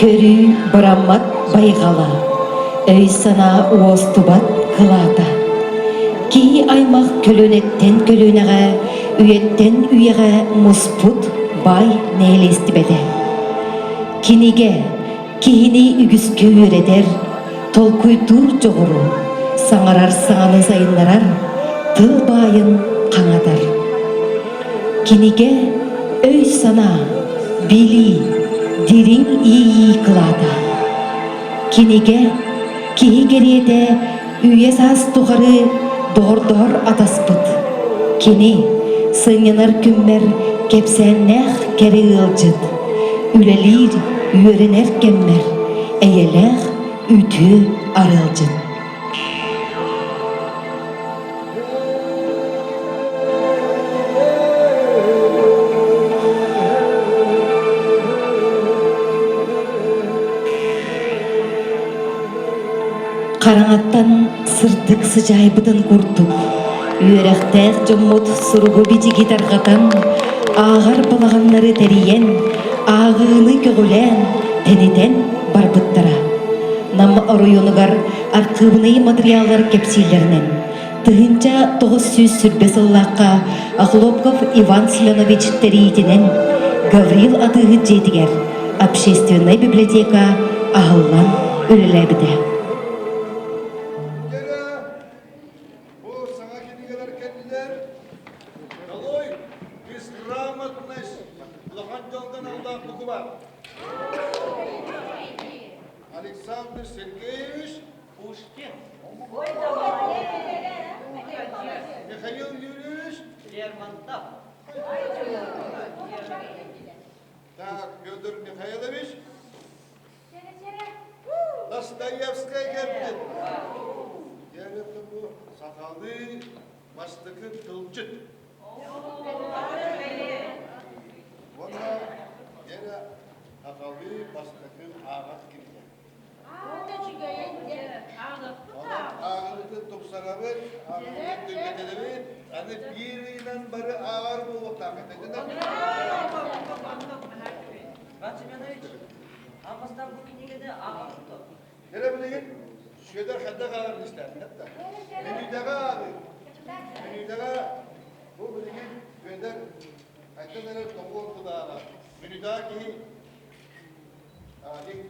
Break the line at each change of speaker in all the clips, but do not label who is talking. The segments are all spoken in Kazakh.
Көрі бұрамат байғала, өй сана уостубат қылата. Кей аймақ көлөнеттен көлөнеға, үйеттен үйеға мұспут бай нәйлесті бәді. Кенеге, кейіне үгізкі өредер, толкуй тур жоғыру, саңарар саңаны сайынларар, тыл байын қаңадар. Кенеге, өй сана, били, дерин ии қылата. Кенеге, кей кереде, үйе сас тұғыры, дор-дор атаспыт. Кене, сыңынар күммер, кепсәннәқ кәрі ылжыт. Үлелер, үйерінер кеммер, әйеләқ, үті арылжыт. Қараңаттан сыртық сыжайбыдын құртып, үйерәқтәқ жоммут сұруғы беті гитарғатан, ағар балағанлары тәриен, ағыны көгілен, тәнетен барбыттара. Нам оройонығар арқыбыны материалдар кепсилерінен. Тығынча 900 сүрбес ыллаққа Ахлопков Иван Семенович тәриетінен Гаврил атығы жетігер общественный библиотека ағылан өліләбіді.
Александр Сергеевич Пушкин. Михаил Юрьевич Лермонтов. Так, Федор Михайлович Достоевская geldi. Yani bu sakalı baştaki kılcık. Bana yine sakalı baştaki ağat gibi. Ağırlıklı topsanabır, ağırlıklı tüketebilir. Hani biriyle bari ağır bu vakit.
Semyonovich, Ağustan bu knigada ağır tuttu.
Nere bileyim? Şöyle hadda ağır ister. Hatta. Menüdaga ağır. Menüdaga bu bileyim. Şöyle hatta nere toplu da ağır. Menüdaga ki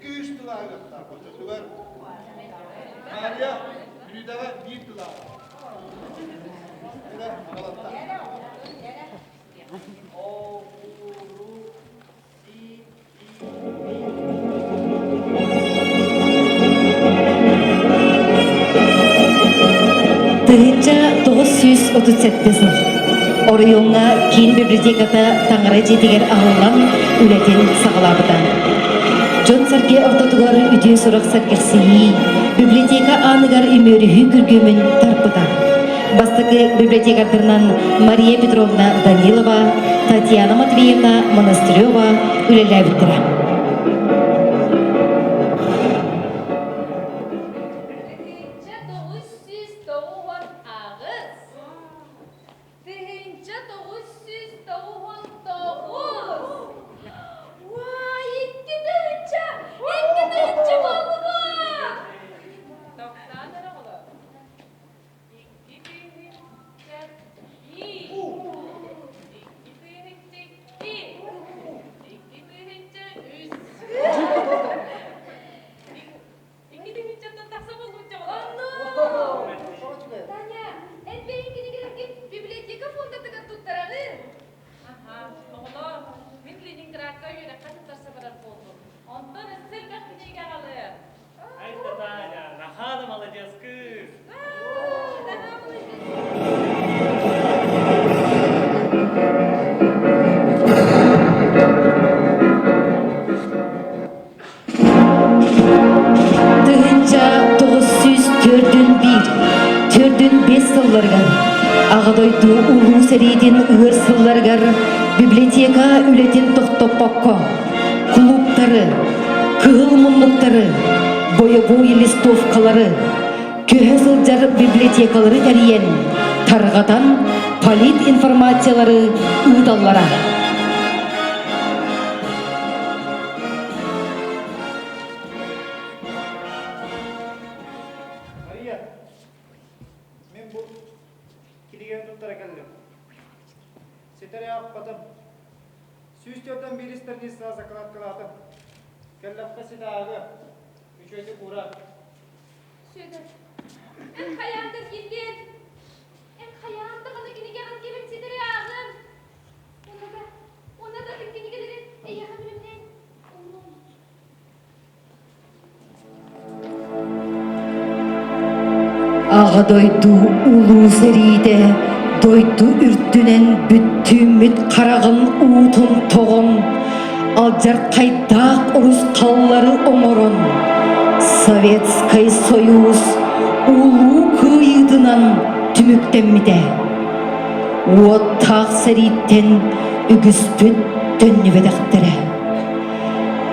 200 tıl ağır. Tutular. Maria, menüdaga 1 tıl ağır. Nere ağalatta. O, ru, si,
Тығынча 937 жыл. Орыйонға кейін библиотеката таңыра жетігер ағылған үләтен сағылабыдан. Жон сарке ортатығар үдей сұрақ саркерсейі, библиотека анығар өмөрігі күргөмін тарпыдан. Бастықы библиотекардырынан Мария Петровна Данилова, Татьяна Матвеевна Монастырева үлеләбіттірі. Ағадойду улу сәрейден ұғыр сылларғар библиотека үлетін тоқтоппаққа, клубтары, кығыл мұнлықтары, боевой листовкалары, көһө сылжар библиотекалары тәріен, тарғатан полит информациялары ұйдаллара.
Киен туттара келдим. Сетере аппатым. Сүйістерден берістеріне сыға закалат кылатым. Келлапқа сетағы. Үшөйді кура.
Şöyle. En hayatta gittin. En hayatta bana gini gelin gelin sidere ağın. Ona da gini gelirin. Yakın bilimden.
Ağa doydu ulu seride, doydu үрттүнен бүттүмүт карагын уутун тогон, алжар кайдак урус каллары оморон, Советский Союз улуу кыйыдынан түмүктенмиде. Уоттак сериттен үгүспүт төннүбедектере.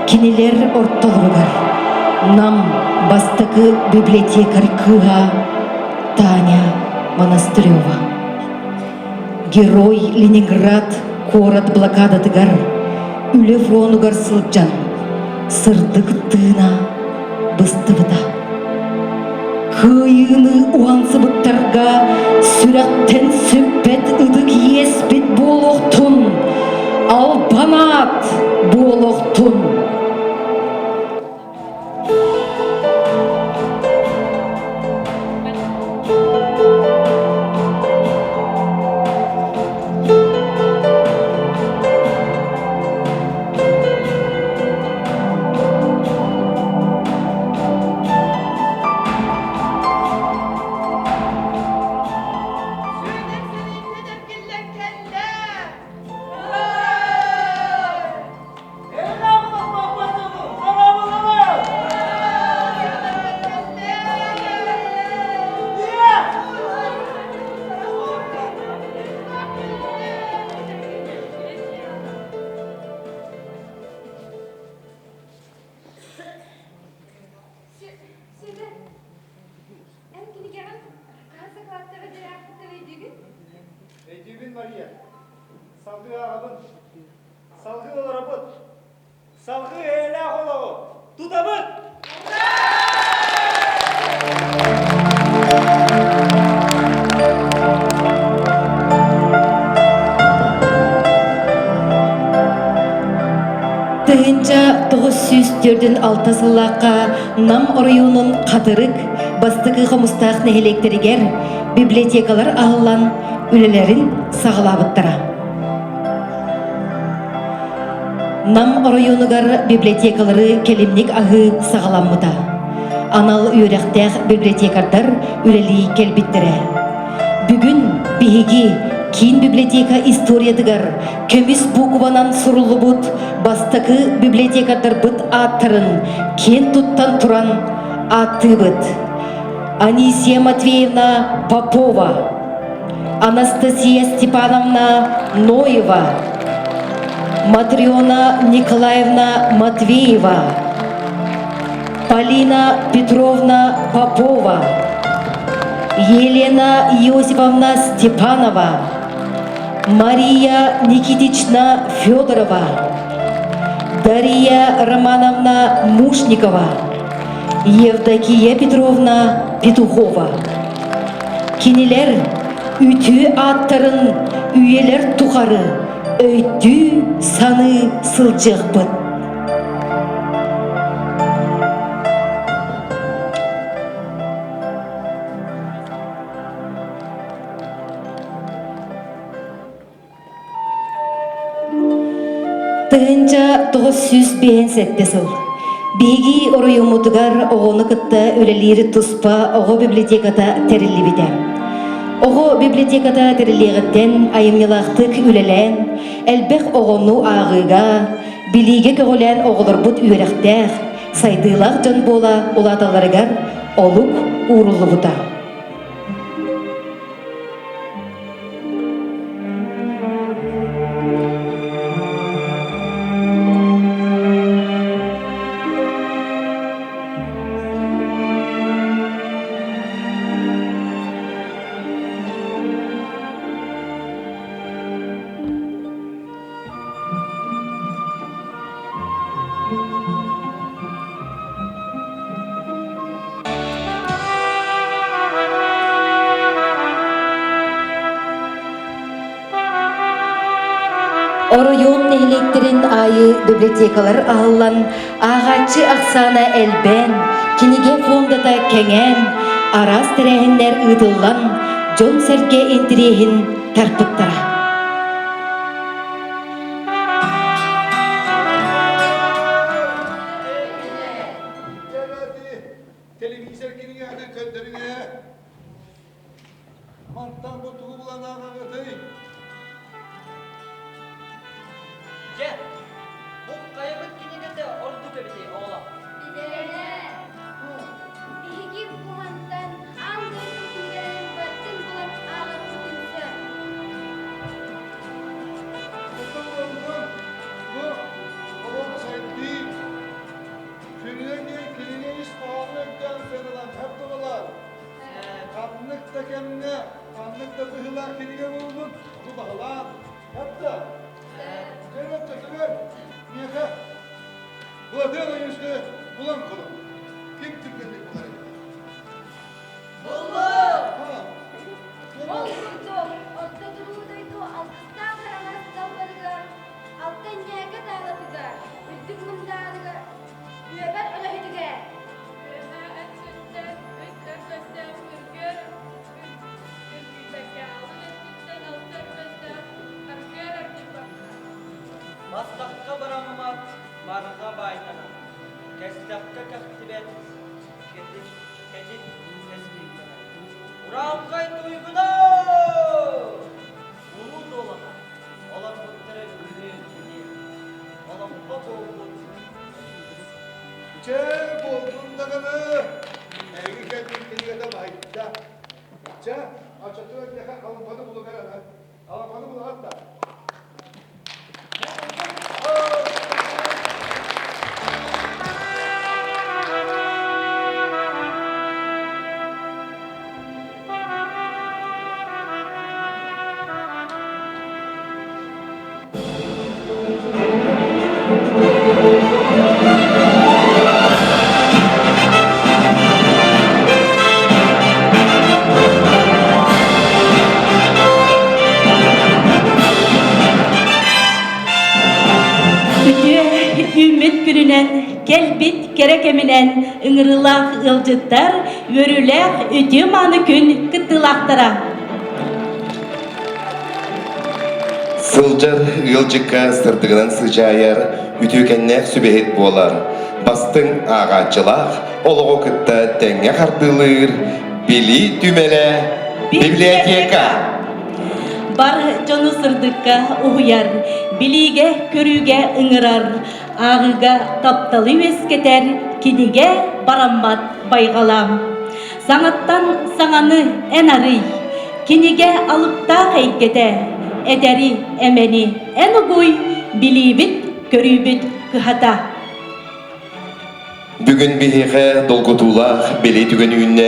Кинилер ортолугар, нам бастакы библиотекарь кыга Таня Монастырева. Герой Ленинград город блокадатыгар, үле фронугар сылжан, сырдык тыына быстыбыда. Кыйыны уансыбыттарга сүрәттен сөппет ыдык еспет болохтун, албанат болохтун.
Şöyle. En gini gelin. Kansa kalatta ve direktifte ve düğün.
Eydübün Maria. Salgı ağabın. Salgı olarabın. Salgı eylâh olavı. Tudabın.
Тыгынча 904-6 сыллаққа нам орыюнун кадырык бастыкы хомустақ нехелектеригер библиотекалар ағылан үлелерин сағылабыттара. Нам орыюнугар библиотекалары келимник ағы сағыламмыда. Анал үйректех библиотекардар үлели келбиттере. Бүгүн биһиги Кин библиотека историядыгар көміс букванан сурулубут бастакы библиотекадар быт аттарын кен туттан туран аттыбыт. Анисия Матвеевна Попова, Анастасия Степановна Ноева, Матриона Николаевна Матвеева, Полина Петровна Попова, Елена Иосифовна Степанова, Мария Никитична Федорова, Дарья Романовна Мушникова, Евдокия Петровна Петухова. Кинилер үтү аттарын үйелер тухары, өйтү саны сылжықпыт. Тыгынча 957 сыл. Беги оройумутугар оғоны кытта өлелері туспа оғы библиотеката терилибиде. Оғы библиотеката терилигеттен айымнылақтык үлелен, әлбек оғону ағыға, билиге көгілен оғылырбут үйректәқ, сайдылақ жан бола оладаларыгар олук урулубута. Оройон нехилектерин айы библиотекалар аллан, ағачы ақсана әлбен, киниге фондата кеңен, арас тірәхіннер ыдыллан, жон сәрге энтірехін тарпыттара.
Televizyon kini geldi köylerine. Manttan bu tuğu bulan ağabey.
Je, bu kayabıt kinigede ordu bebedi oğlan.
Bidere. Bihi kumandan andırın kinigeden battın bulan ağır tutunsa.
Bu babam sahibi. Köylerine kinine iş pahalılıktan sanılan hep dolar. Kanlık da kendine, kanlık da bıhılar kinine buldun. Bu bağlar. Hep de. Cevap da güven. Niye ka? Bu adamın yüzü bulan kolu. Kim tükkendik bunları?
Buldum.
Ha.
Olurdu. Orta durumdaydı. Altıstan karanlık dallarıga. Alttan yaka dağlatıga. Üzdük mındağlıga. Üyeber ölahıdıga.
Maslakka baramımat, barga baytana. Kestakka kaktibet, ketik, tespit. Uramkay duyguna! Ulu dolana. Olan bıttırı ürün diye. Olan baba oğlum.
Çe bozdun da kanı. Eğri kendin kinine de baytta. Çe açatı yaka alıpanı bulu karana. Alıpanı bulu hatta.
Ümmet gününen, kelbit kerekeminen, ıngırılak ılcıttar, yörülek ötüm anı gün kıttılaktara.
Сылжар ылжыкка сырдыгынан сыжайар, үтүкеннек сүбехет болар. Бастың ағачылақ, олығы кытта тәңе қардылыр, били түмеле библиотека.
Бар жону сырдыкка ухуяр, билиге көрүүгө ыңырар, агыга тапталы вескетер, киниге бараммат байгалам. Саңаттан саңаны эн арый, киниге алыпта кайкете, эдери эмени эн угуй, билибит көрүүбүт кыхата.
Бүгін бейхе долгутулақ белей түген үйінне,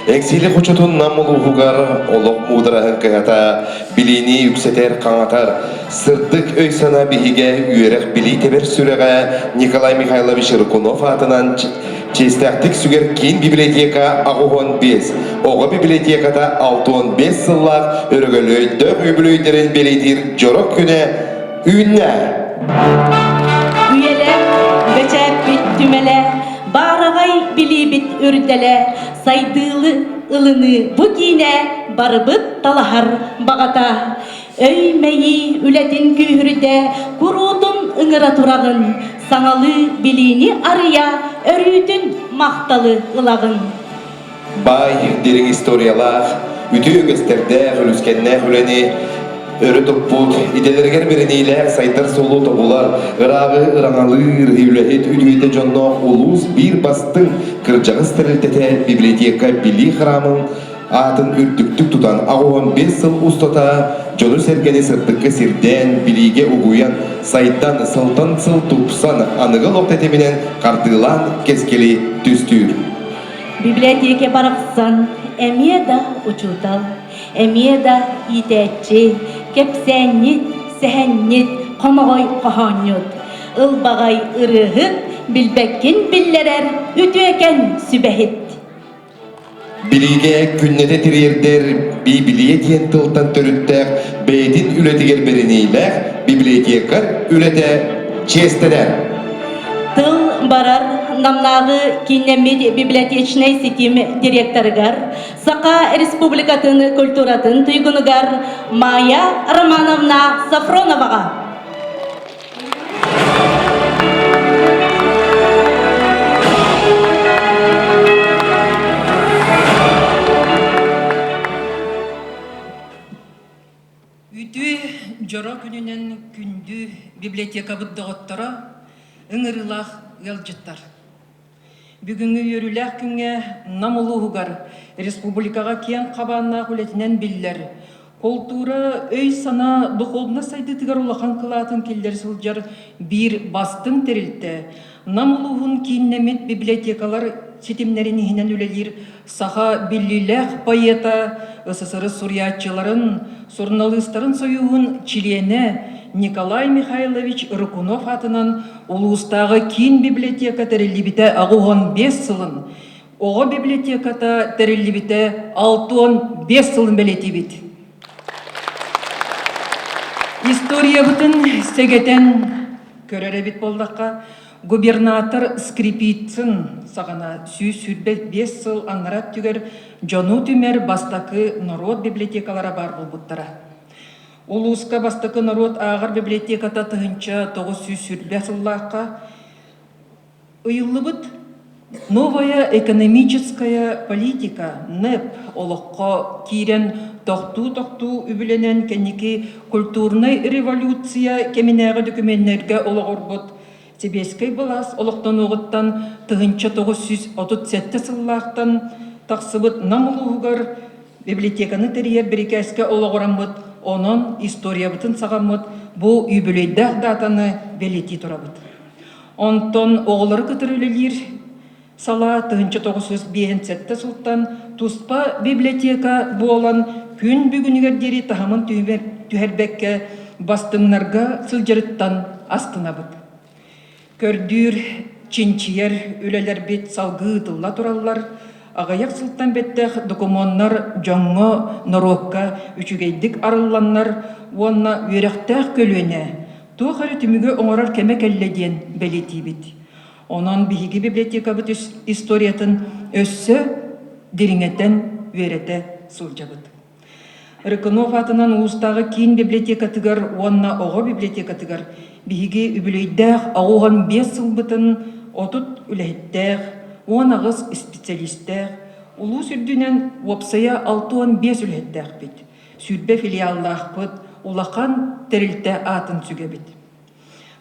әңсейлі құчытын намылу хугар, олық мудырағын кығата, білейні үксетер қаңатар, сырдық өй сана бейге үйерек білей тебер сүреға Николай Михайлович Рыкунов атынан честәқтік сүгер кейін библиотека ағуғын 5, оғы библиотекада 6-15 сыллақ өргілөй дөп өбілөйдерін белейдер жорық күні үйінне.
Üyele, göçep bit tümele, baragay bilibit ürdele, saydığılı ılını bu gine, barıbıt talahar bagata. Öymeyi ületin kührüde, kurudun ıngıra turağın, sanalı bilini arıya, örüdün mahtalı ılağın.
Bay derin istoriyalar, ütü gösterde ölüskenne hüleni, örü topput, idelerger biriniyle saytar solu topular, ırағы ıranalır, hivlehet üdüyete jonno ulus bir bastın, kırcağız teriltete biblioteka bili hramın, atın ürtüktük tutan ağuan 5 yıl ustata, jonu sergeni sırtıkı sirden, bilige uguyan, saytan sıltan sıl tupsan, anıgıl okteteminen kartılan keskeli tüstür.
Biblioteke baraksan, emiye da uçutal, emiye da iteçi, kepsennit, sehennit, konogoy kohanyut, ılbagay ırıhıt, bilbekkin billerer, ütüeken sübehit.
Bilige künnete tiriyerder Bibliye diyen tıltan törüttär beytin ületiger beriniler bibliotekar ülete çesteler.
Тыл барар намнағы кинемед библиотечный сетим директорыгар, Сақа республикатын культуратын түйгінігар Майя Романовна Сафроноваға.
Үті жора күнінен күнді библиотека бұддығыттыра ыңырылақ ғалжыттар. Бүгінгі өріләк күнге намылуғығар республикаға кен қабанына құлетінен білдер. Колтура өй сана дұқолына сайдытығар улақан қылатын келдер сылжар бір бастың терілді. Намылуғын кейіннемет библиотекалар сетімнерін ехінен өлелер саха біліләқ поэта, СССР сурьятчыларын, журналистарын союғын чилені Николай Михайлович Рыкунов атынан улустағы кейін библиотека тәрелібіті ағуған 5 сылын, оғы библиотеката тәрелібіті 6-5 сылын бәлеті бет. История бұтын сегетен көрері бет болдаққа губернатор Скрипицын сағана сүрбет 5 сыл анырат түгер жону түмер бастақы народ библиотекалара бар бұл бұттара. Улуска бастықы народ ағыр библиотеката тұхынча 900 сыллаққа ұйылы бұт новая экономическая политика НЭП олыққа кейрен тоқту үбіленен кәнекі культурный революция кемінәғы документтерге олығыр бұт. Себескай балас олықтан оғыттан тұхынча 937 сыллақтан тақсыбыт намылуғығар библиотеканы тәрия бірекәске олығыран бұт. Onun история бұтын сағамыд бұл үбілейдәқ датаны белети тұрабыд. Онтон оғылары күтірілілер сала 1957 сылттан туспа библиотека болан күн бүгінігердері тахамын түхербәкке бастыңнарға сылжырыттан астынабыд. Көрдүр чинчиер үлелер бет салғы дылла тұралар, ағаяқ сылттан беттәқ документар жоңғы норокка үчігейдік арылланнар онна өріқтәқ көлуіне туғары түмігі оңырар кәмі кәлледен бәлеті бет. Онан бігі библиотека бұт историятын өссі деріңеттен өреті сылжабыд. Рыкунов атынан уыстағы кейін библиотека тігір, онна оғы библиотека тігір, бігі үбілейдәқ ағуған 5 сыл бұтын отыт үләйттәқ, он ағыз специалисттер, улу сүрдінен опсая 6-5 үлеттәқ бет. Сүрбе филиаллақ бұд, улақан тәрілті атын сүге бет.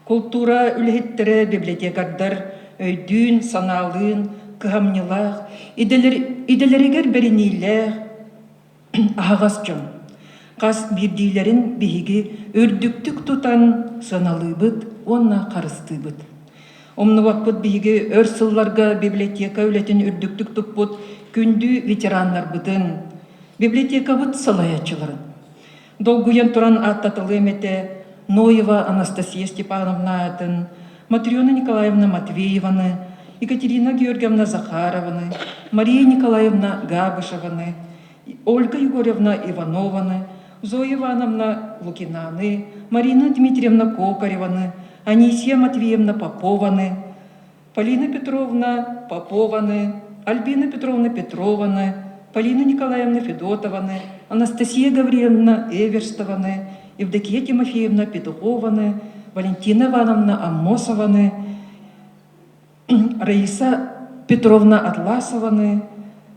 Культура үлеттері библиотекардар, өйдін, саналын, кығамнылақ, иделерігер берінейлер, ағас жон. Қас бірдейлерін бейгі өрдіктік тұтан саналы бұд, онна қарысты бұд. Омны вақпыт бейгі өр сылларға библиотека өлетін үрдіктік тұп бұд, күнді ветеранлар бұдын, библиотека бұд салаячыларын. Долгуян тұран аттатылы әметі Ноева Анастасия Степановна атын, Матрена Николаевна Матвееваны, Екатерина Георгиевна Захарованы, Мария Николаевна Габышеваны, Ольга Егорьевна Иванованы, Зоя Ивановна Лукинаны, Марина Дмитриевна Кокареваны, Анисия Матвеевна Попованы, Полина Петровна Попованы, Альбина Петровна Петрованы, Полина Николаевна Федотованы, Анастасия Гавриловна Эверстованы, Евдокия Тимофеевна Петухованы, Валентина Ивановна Аммосованы, Раиса Петровна Атласованы,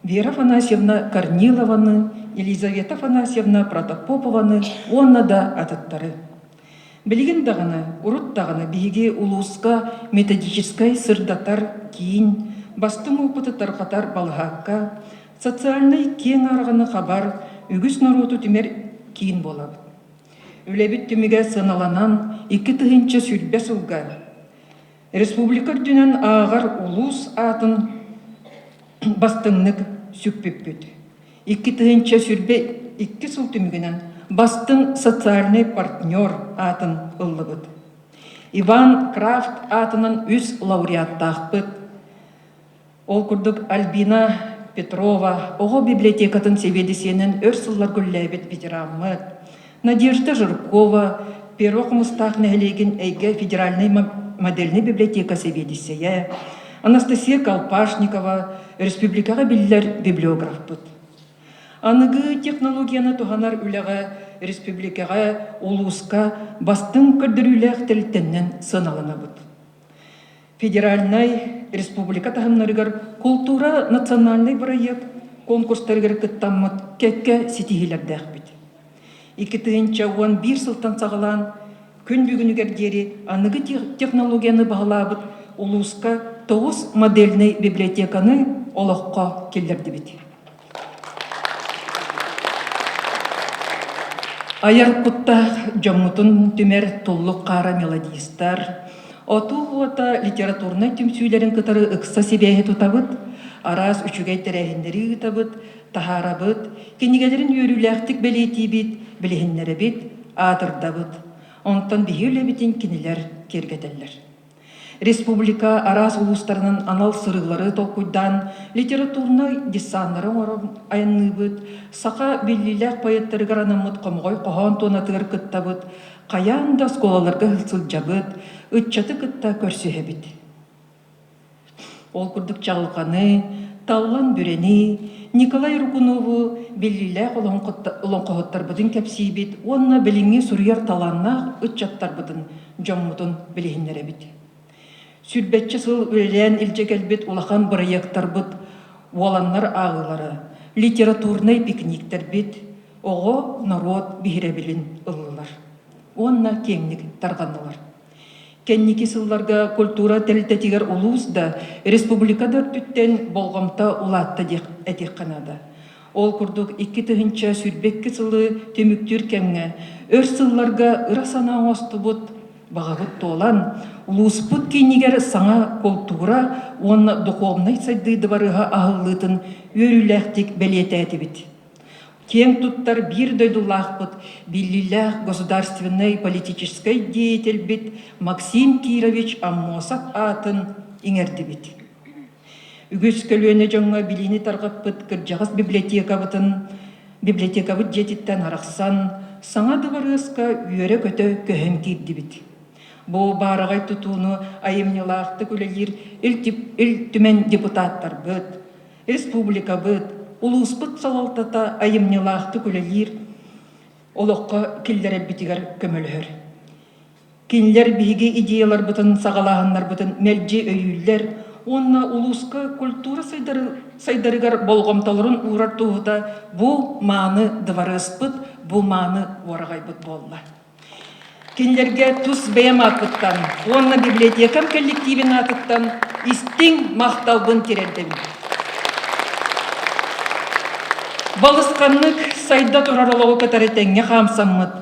Вера Афанасьевна Корнилованы, Елизавета Афанасьевна Протопопованы, онна да атыттары. Білген дағаны, ұрыт дағаны бейге улуысқа методическай сырдатар кейін, бастың опыты тарқатар балғаққа, социальный кен арғаны қабар, үгіс народу түмер кейін болады. Үләбіт түміге сыналанан 2 тығынчы сүрбе сылға. Республикар дүнен ағар улус атын бастыңнық сүкпеп бөді. 2 тығынчы сүрбе 2 сыл түмігінен бастың социальный партнер атын ыллыбыд. Иван Крафт атынан үз лауреаттақ бұд. Ол күрдік Альбина Петрова, Ого библиотекатын себедисенен өрсыллар гүлләбет ветеранмыт. Надежда Жиркова, Перо Кумустах нәһелеген әйге федеральный модельный библиотека себедисея. Анастасия Колпашникова, республикаға биллер библиограф бұд. Аныгы технологияны туханар үләгә республикаға, улуска, бастың көрдірүләк тілттеннен сыналана бұд. Федеральный республика тахымнарыгар культура национальный проект конкурстарыгар кыттаммыт кәккә сетихилердәк бит. 2011 сылтан сағылан күн бүгінігер дері аныгы технологияны бағалабыт улуска 9 модельный библиотеканы олыққа келдерді бит. Аяр құттақ жамутын түмер толлық қара мелодистар, оту ота литературный түмсүйлерін кытары ықса себеге тұтабыт, арас үчүгей тәрәхіндері ұтабыт, тахарабыт, кенегелерін өріләқтік бәлеті бит, білігінлері бит, атырдабыт. Онтан бейілі бітін кенелер кергетелер. Республика арас улустарының анал сырылары толкуйдан литературный диссанлары орын айынны быт, сақа біліләк поэттарыгар анамыт қомғой қоған тонатығыр кыттабыт, қаян да сколаларға сылджабыт, үтчаты кытта көрсіе бит. Ол күрдік чағылғаны, Таллан Бүрені, Николай Рукунову біліләк олонқоғыттар бұдын кәпсей бит, онна біліңе сүрияр таланнақ үтчаттар бұдын жоммудын білігінлері бит. Сүрбетчі сыл өлелән илжек әлбет улақан проекттар бұд, уаланнар ағылары, литературный пикниктер бит, оғы народ бігіребілін ұлылар. Онна кеңнік тарғанылар. Кенники сылларга культура тәлтәтигер улус да республикада түттен болғамта улатты әтек қанада. Ол күрдік 2-тігінші сүрбеккі сылы төміктер кәңі, өр сылларга ырасана оңысты бұд, бағабыт толан, улус бұд кейнігер саңа культура, оны духовнай сайдыды барыға ағылытын өріләқтік бәлеті әті біт. Кең туттар бир дойдулах быт, биллилях государственный политический деятель бит Максим Кирович Аммосов атын иңерді бит. Үгіс көлөне жоңға билини тарғап быт, кіржағыз библиотека быт жетіттен арақсан, саңа дыварыска үйері көті көһім кейді бит. Бұл барағай тұтуыны айымнелақты көлелер ил түмен депутаттар быт, республика быт, улуспыт салалтата айымнелақты көлелер олыққа киллер бітігер көмөлөр. Кинлер биге идеялар бытын сағалағаннар бытын мәлже өйілер, онна улуска культура сайдарыгар болғамталарын урар туғыда бұл маны дыварыспыт, бұл маны орағай бұт болла. Кинлерге тұс бәйім атыттан, онна библиотекам коллективін атыттан истин мақталбын терердім. Балысқанлык сайда тураралығы катаретенге қамсаммыт.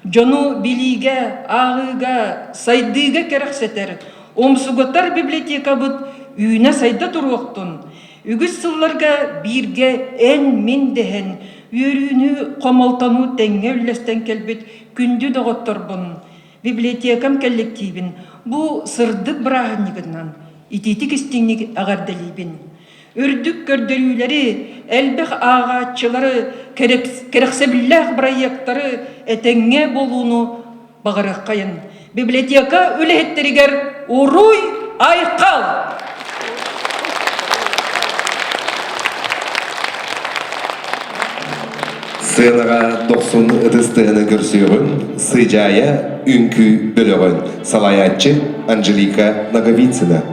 Жону билиге, ағыға, сайдыға керексетер. Омсуготар библиотека бұд үйіне сайда тұруқтын. Үгіс сылларға бирге ән мен дехен, үйріні қомалтану тәңе үлестен келбет күнді доғыттыр бұн. Библиотекам коллективін бұ сырдық бірағынығынан, итетік істіңнік ағардалейбін. Үрдік көрдірілері, әлбіқ ағатчылары, керексебілләқ проекттары әтәңе болуыны бағырық қайын. Библиотека өліхеттерігер ұруй айқал!
Сынаға 90 ыдыстығыны көрсеуін, сыжая үнкі бөлігін, салаятчы Анжелика Наговицина.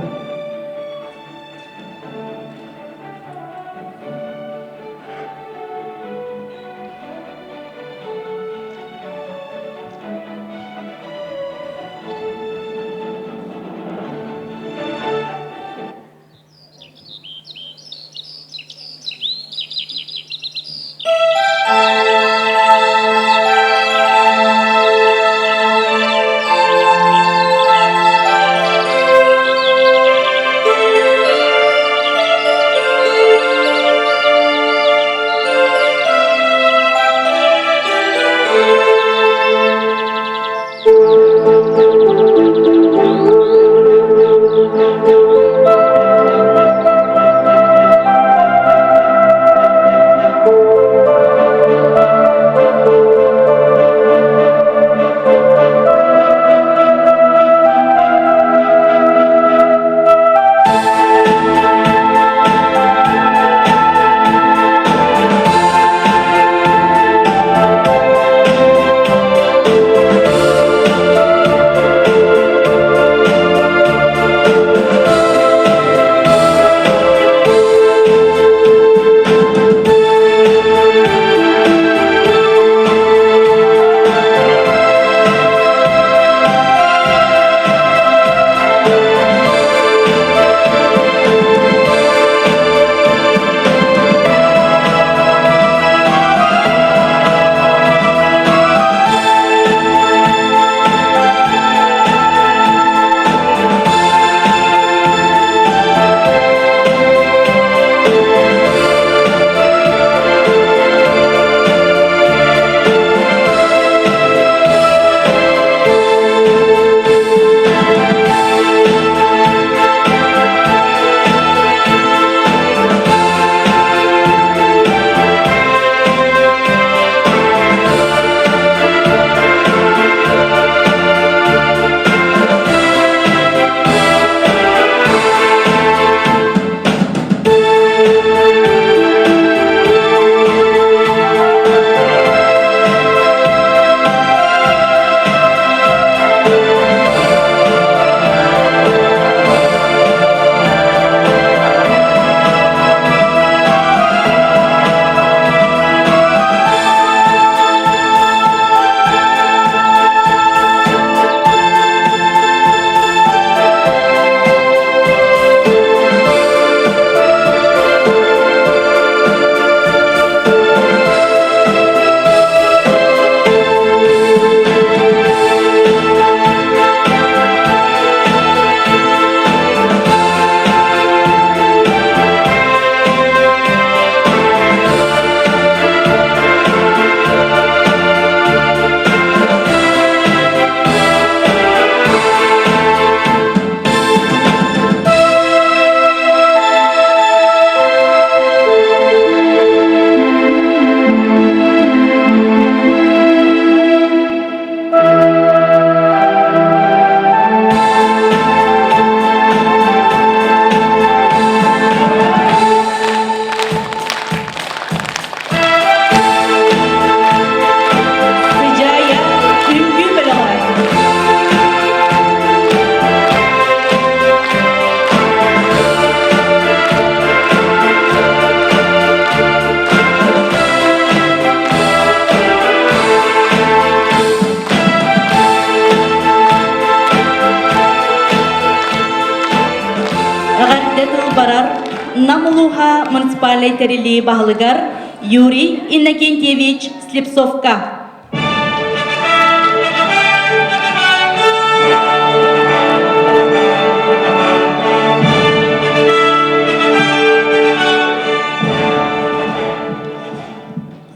муниципальный терили бағылығар Юрий Иннокентьевич Слепцовка.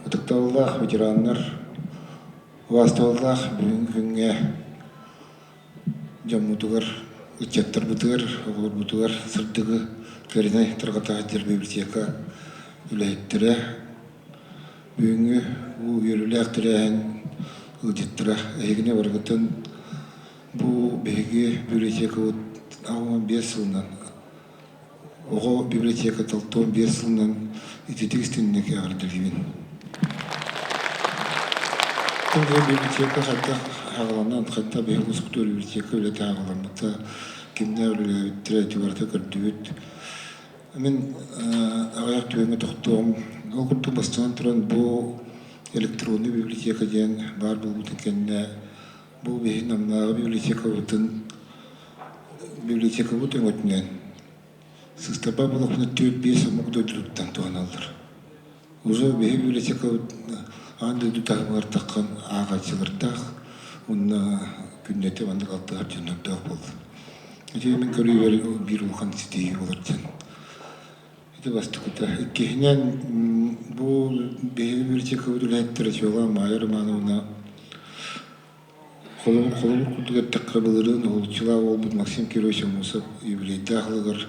Такталлах ветераннар, васталлах бүгүнгө жаммутугар, учаттар бутугар, оголор бутугар, сырдыгы керине таргатааттар библиотека үлэйттире. Бүгүнгө бу үйрүлэхтирен ылжыттыра эгине баргытын бу беги библиотека ауын 5 жылынан ого библиотека талтон 5 жылынан итетигистиннеке ардылгибин. Тыңғы библиотека қайта ағыланан, қайта бейгіз құтыр библиотека өлеті ағыламыта, кемне өлелі өттірі әтібарты көрді. Мен ағаяқ түбеңі тоқтуым, ол күнті бастан тұран бұл электронды библиотека ден бар бұл бұтын кәнне, бұл бейін намнағы библиотека бұтын өтінен. Сыстаба бұл оқыны 4-5 мұқты өтіліктен туған алдар. Уже бейін библиотека Анды дутағымар таққан ағачылырдақ, онына күннеті андық алтығар жөнөктақ болды. Мен көрі бір ұлған сетегі болар жен. Это басты күті. Кейінен бұл бейін библиотека өділәттірі жоға майыр маңына қолы күрдігер таққырбылырын олчыла ол бұл Максим Кирович Мусов юбилейді ағылығыр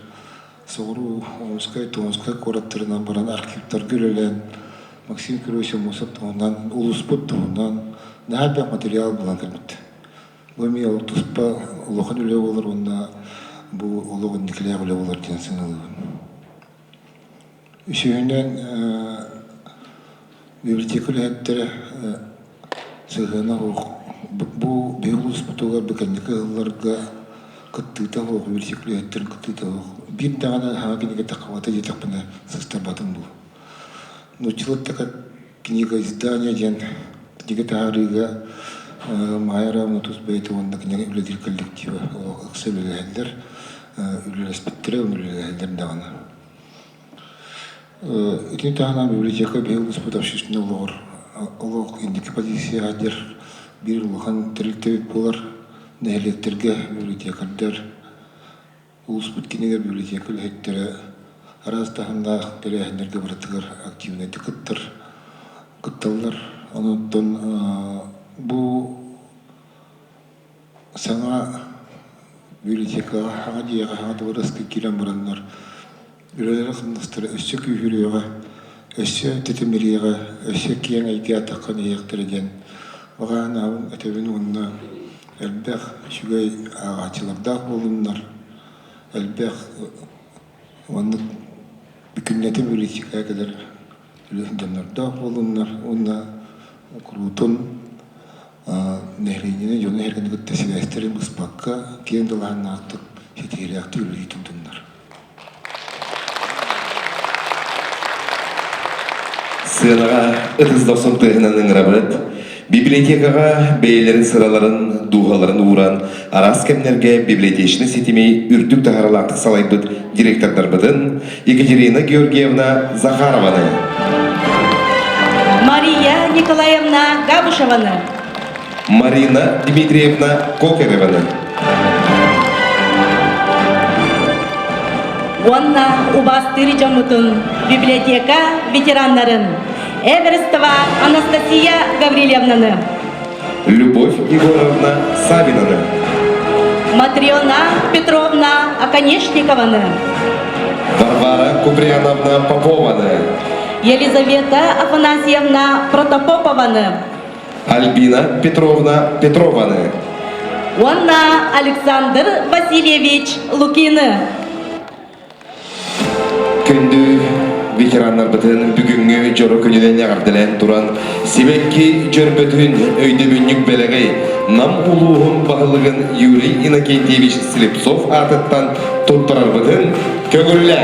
соғыру оңызқай, тоңызқай қораттырынан баран архивтар көрелен Максим Кирович Мусов тоғынан, ұлыспыт тоғынан нәбәк материал болан кірмітті. Бұл мен ұлтыспа ұлығын өлі болыр, онына бұл ұлығын некілі өлі болыр денсін ұлығын. Үшеуінен библиотека өліғеттері сығына оқ. Бұл бей ұлыспытуға бүкәндікі ұлыларға күттіғіта оқ, библиотека өліғеттерін күттіғіта оқ. Бір дағана хаға кенеге таққавата жетақпына сыстар батын бұл. Научилась книга издания ден, книга Тагарига, Майра Мутусбейта, он на книге Уледир коллектива, Оксел Уледир, Уледир Спектре, Уледир Дана. Это Тагана библиотека бил испытавшийся лор, лог индики позиции адер, бир лохан трилтевит полар, на электрике библиотека дер, успет книга библиотека лектора. Раз тағында переәндерге бұраттығыр активнеті күтталар. Онықтан бұл саңа библиотекаға, хаға дейіға, хаға дұғырасқы келен бұранлар. Үрелері қындыстыры өсі күйіріға, өсі тетіміріға, өсі кейін әйге атаққан еқтірден. Оған ауын әтебін онына әлбәқ шүгей ағачылардақ болынлар. Әлбәқ онық Бикүннәті библиотекаға кәдір үлесінденлерді болынлар, онына құрутын нәйрейнені жоны әргені күтті сәбәстерін бұспаққа кейін дылағын ақтық жетері ақты үлгейтін тұндар.
Сынаға ұтыздаусын тұғынан ыңырабырыд, библиотекаға бейлерін сыраларын, дуғаларын уран, арас кәмнерге библиотечні сетімей үрдік тағаралақтық салайбыд директордар бұдын Екатерина Георгиевна Захарованы.
Мария Николаевна Габушеваны.
Марина Дмитриевна Кокареваны.
Онна убастыры жамутын библиотека ветераннарын. Эверестова Анастасия Гаврилевнаны.
Любовь Егоровна Савинаны.
Матриона Петровна Оконечникованы.
Варвара Куприяновна Попованы.
Елизавета Афанасьевна Протопопованы.
Альбина Петровна Петрованы.
Онна Александр Васильевич Лукины.
Күнді ветерандар бұтын бүгінгі жоры күніден яғардылен тұран себекки жөрбөтін өйді бүннік бәліғей нам ұлуғын бағылығын Юрий Иннокентьевич Слепцов атыттан тұттырар бұтын көгірлі.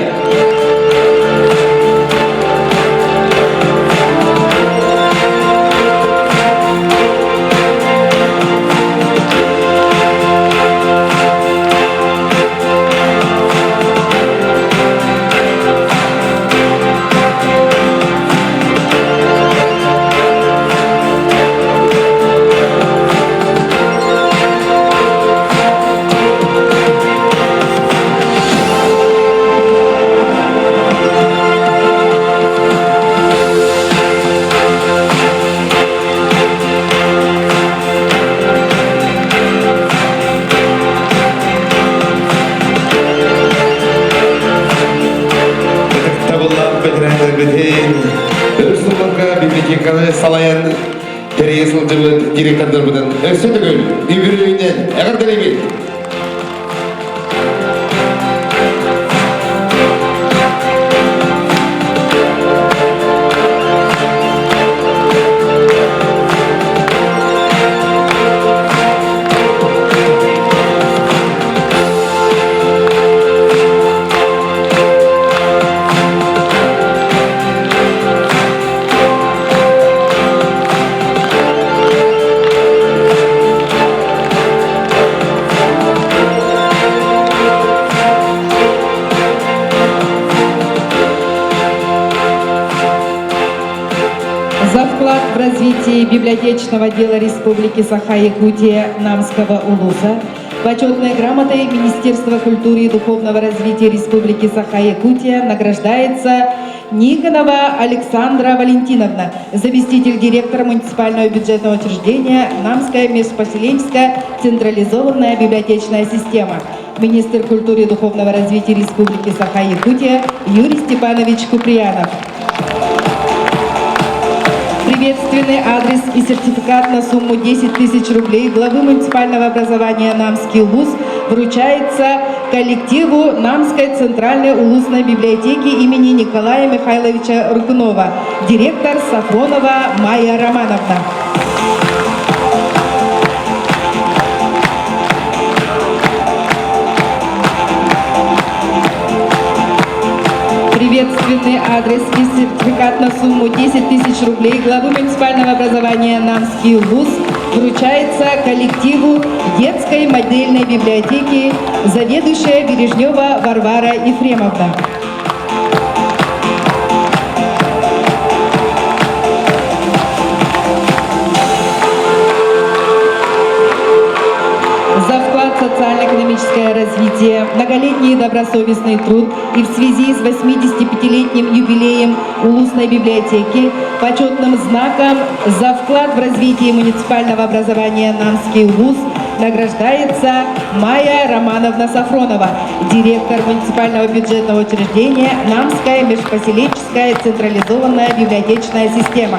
Тересілдігі директордар бұдан өсі түгіл, үйбірігінен әғірділемей.
За вклад в развитие библиотечного дела Республики Саха-Якутия Намского улуса почетной грамотой Министерства культуры и духовного развития Республики Саха-Якутия награждается Никонова Александра Валентиновна, заместитель директора муниципального бюджетного учреждения Намская межпоселенческая централизованная библиотечная система, министр культуры и духовного развития Республики Саха-Якутия Юрий Степанович Куприянов. Приветственный адрес и сертификат на сумму 10 тысяч рублей главы муниципального образования Намский улус вручается коллективу Намской центральной улусной библиотеки имени Николая Михайловича Рукунова, директор Сафронова Майя Романовна. Приветственный адрес и сертификат на сумму 10 тысяч рублей главы муниципального образования Намский улус вручается коллективу детской модельной библиотеки заведующая Бережнева Варвара Ефремовна. За вклад в социально-экономическое развитие, многолетний добросовестный труд и в связи с 85-летним юбилеем Улусной библиотеки почетным знаком за вклад в развитие муниципального образования Намский улус награждается Майя Романовна Сафронова, директор муниципального бюджетного учреждения Намская межпоселенческая централизованная библиотечная система.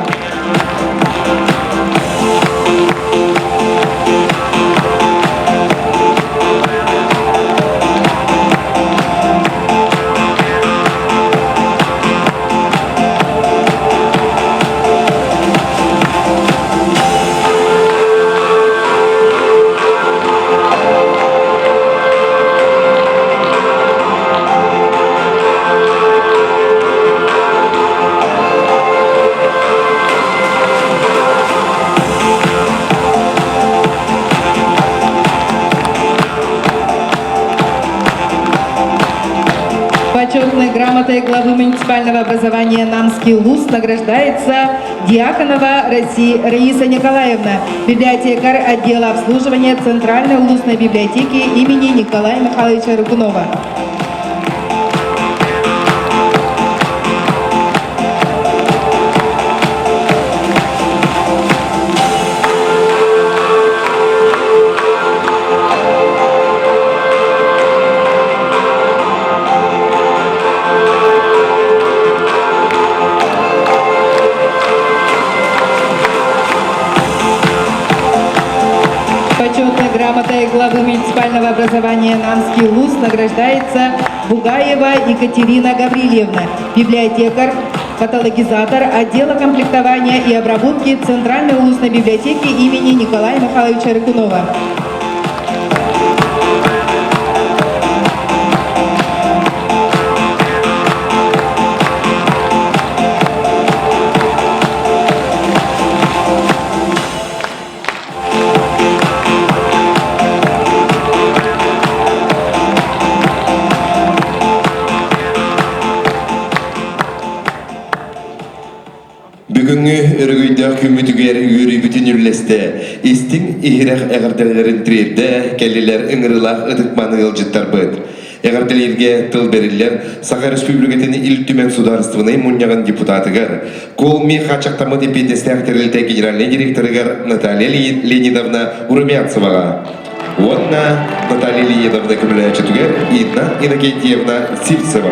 Почетной грамотой главы муниципального образования Намский улус награждается Дьяконова Раиса Николаевна, библиотекарь отдела обслуживания Центральной улусной библиотеки имени Николая Михайловича Рукунова. Почетной грамотой главы муниципального образования Намский улус награждается Бугаева Екатерина Гаврильевна, библиотекарь, каталогизатор отдела комплектования и обработки Центральной улусной библиотеки имени Николая Михайловича Рыкунова.
Бүгүнгү өргөйдө күмүтүгер үйрү бүтүн үрлесте истин ихирэх эгерделерин тирде келилер ыңырылах ыдыкманы ылжыттар быт. Эгерделерге тыл берилер Саха Республикатыны ил түмен сударствоны муньяган депутатыгар Колми хачактамы депендестер генеральный директорыгар Наталья Леонидовна Урумянцевага. Онна Наталья Леонидовна Кумлячатугар Инна Иннокентьевна Сивцева.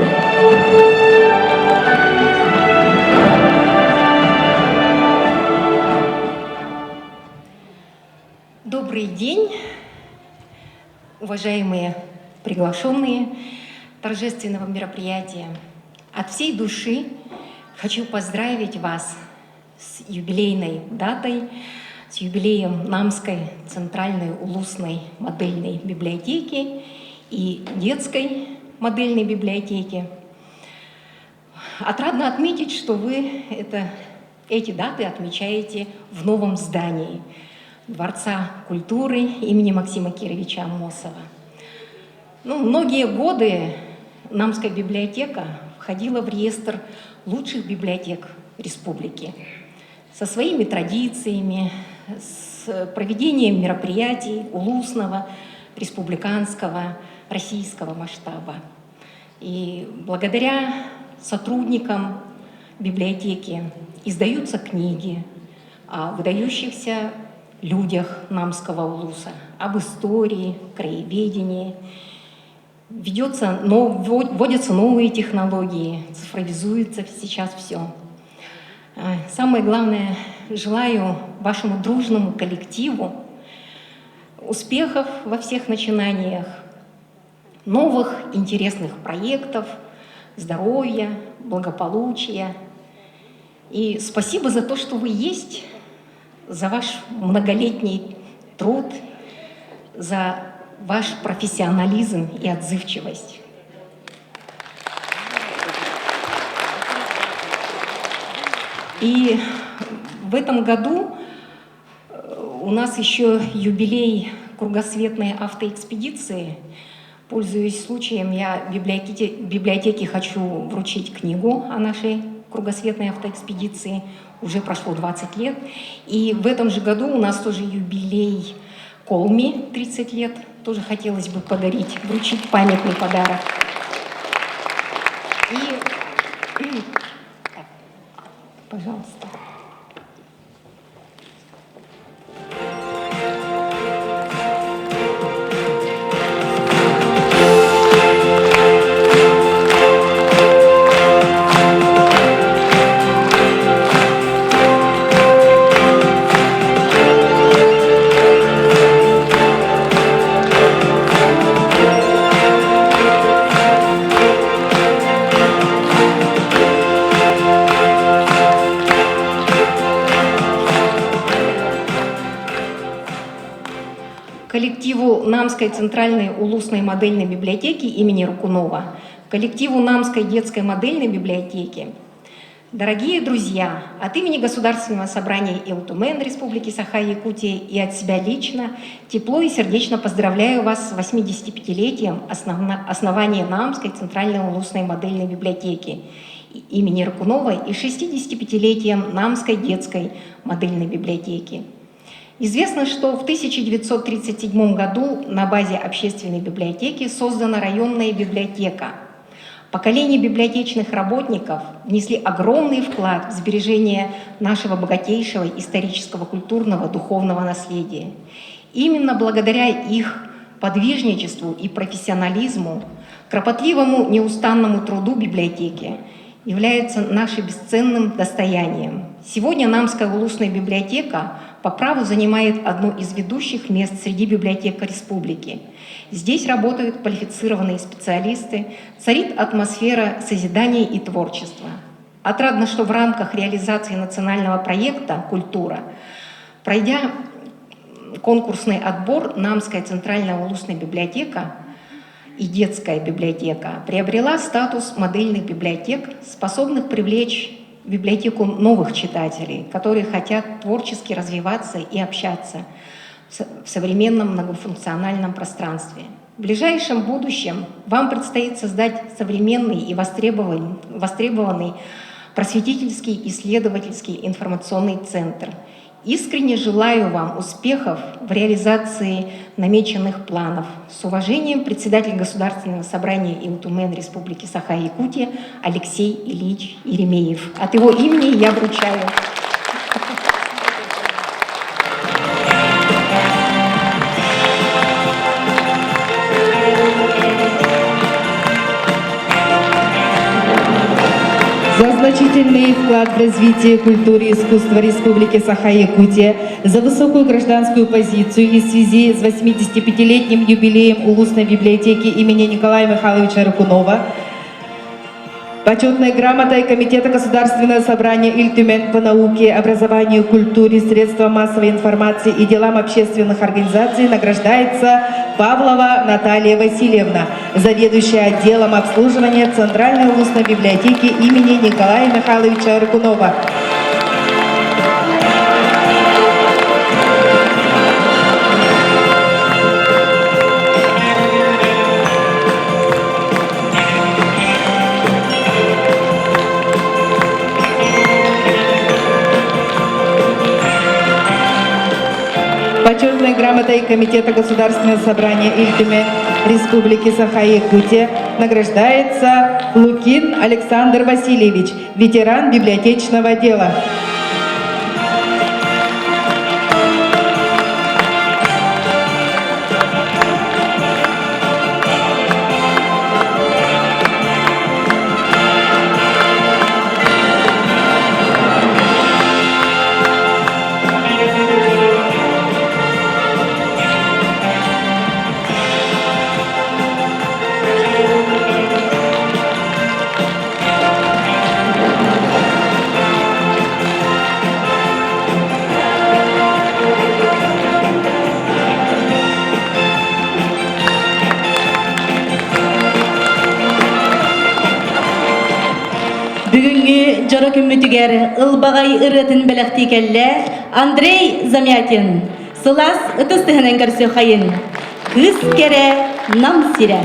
Добрый день, уважаемые приглашенные торжественного мероприятия. От всей души хочу поздравить вас с юбилейной датой, с юбилеем Намской центральной улусной модельной библиотеки и детской модельной библиотеки. Отрадно отметить, что вы эти даты отмечаете в новом здании Дворца культуры имени Максима Кировича Амосова. Многие годы Намская библиотека входила в реестр лучших библиотек республики со своими традициями, с проведением мероприятий улусного, республиканского, российского масштаба. И благодаря сотрудникам библиотеки издаются книги о выдающихся людях Намского улуса, об истории, краеведении. Вводятся новые технологии, цифровизуется сейчас все. Самое главное, желаю вашему дружному коллективу успехов во всех начинаниях, новых интересных проектов, здоровья, благополучия. И спасибо за то, что вы есть, за ваш многолетний труд, за ваш профессионализм и отзывчивость. И в этом году у нас еще юбилей кругосветной автоэкспедиции. Пользуясь случаем, я в библиотеке хочу вручить книгу о нашей кругосветной автоэкспедиции. Уже прошло 20 лет. И в этом же году у нас тоже юбилей Колми, 30 лет. Тоже хотелось бы вручить памятный подарок. Пожалуйста. Коллективу Намской центральной улусной модельной библиотеки имени Рукунова, коллективу Намской детской модельной библиотеки. Дорогие друзья, от имени Государственного собрания Илтумен Республики Саха-Якутия и от себя лично тепло и сердечно поздравляю вас с 85-летием основания Намской центральной улусной модельной библиотеки имени Рукунова и 65-летием Намской детской модельной библиотеки. Известно, что в 1937 году на базе общественной библиотеки создана районная библиотека. Поколения библиотечных работников внесли огромный вклад в сбережение нашего богатейшего исторического, культурного, духовного наследия. Именно благодаря их подвижничеству и профессионализму, кропотливому неустанному труду библиотеки является нашим бесценным достоянием. Сегодня Намская улусная библиотека по праву занимает одно из ведущих мест среди библиотек республики. Здесь работают квалифицированные специалисты, царит атмосфера созидания и творчества. Отрадно, что в рамках реализации национального проекта «Культура», пройдя конкурсный отбор, Намская центральная улусная библиотека и детская библиотека приобрела статус модельных библиотек, способных привлечь в библиотеку новых читателей, которые хотят творчески развиваться и общаться в современном многофункциональном пространстве. В ближайшем будущем вам предстоит создать современный и востребованный просветительский, исследовательский информационный центр. Искренне желаю вам успехов в реализации намеченных планов. С уважением, председатель Государственного собрания Илтумен Республики Саха-Якутия Алексей Ильич Еремеев. От его имени я вручаю.
За значительный значительный вклад в развитие культуры и искусства Республики Саха-Якутия, за высокую гражданскую позицию и в связи с 85-летним юбилеем Улусной библиотеки имени Николая Михайловича Рыкунова, почетной грамотой Комитета Государственного собрания Иль-Тюмень по науке, образованию, культуре, средствам массовой информации и делам общественных организаций награждается Павлова Наталья Васильевна, заведующая отделом обслуживания Центральной улусной библиотеки имени Николая Михайловича Рыкунова. Почетной грамотой Комитета Государственного собрания Иль-Тюмень Республики Саха-Якутия награждается Лукин Александр Васильевич, ветеран библиотечного дела.
Бүгінгі жора күммітігер ылбағай ырытын бәліқті кәлі Андрей Замятин. Сылас ұтыстығынан көрсі қайын. Күз кере нам сире.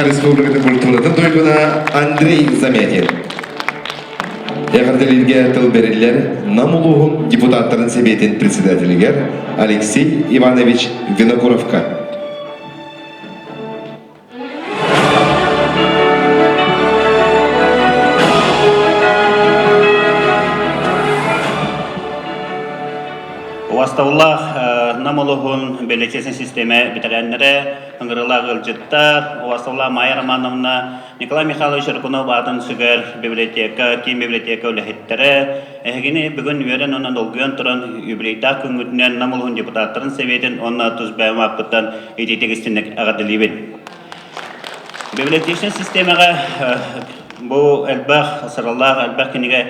Республикатын культуратын тойлуна Андрей Замятин. Ягырдылерге тыл берилер намулугун депутаттарын себетін председателигер Алексей Иванович Винокуровка.
Оастаулах намолугун билетесин системе битәрәннәре ыңгырылар гылҗыттар. Оастаулах Майя Романовна Николай Михайлович Рыкунов атын сүгәр библиотека, ким библиотека үләһеттәре. Әгене бүген верен онан долгыян торан юбилейда күнгүтнән намолугун депутаттарын сәвиетен онна туз бәйма апыттан идетегистинек агадылыбын. Библиотечный системага бу әлбәх сыраллар әлбәх кенеге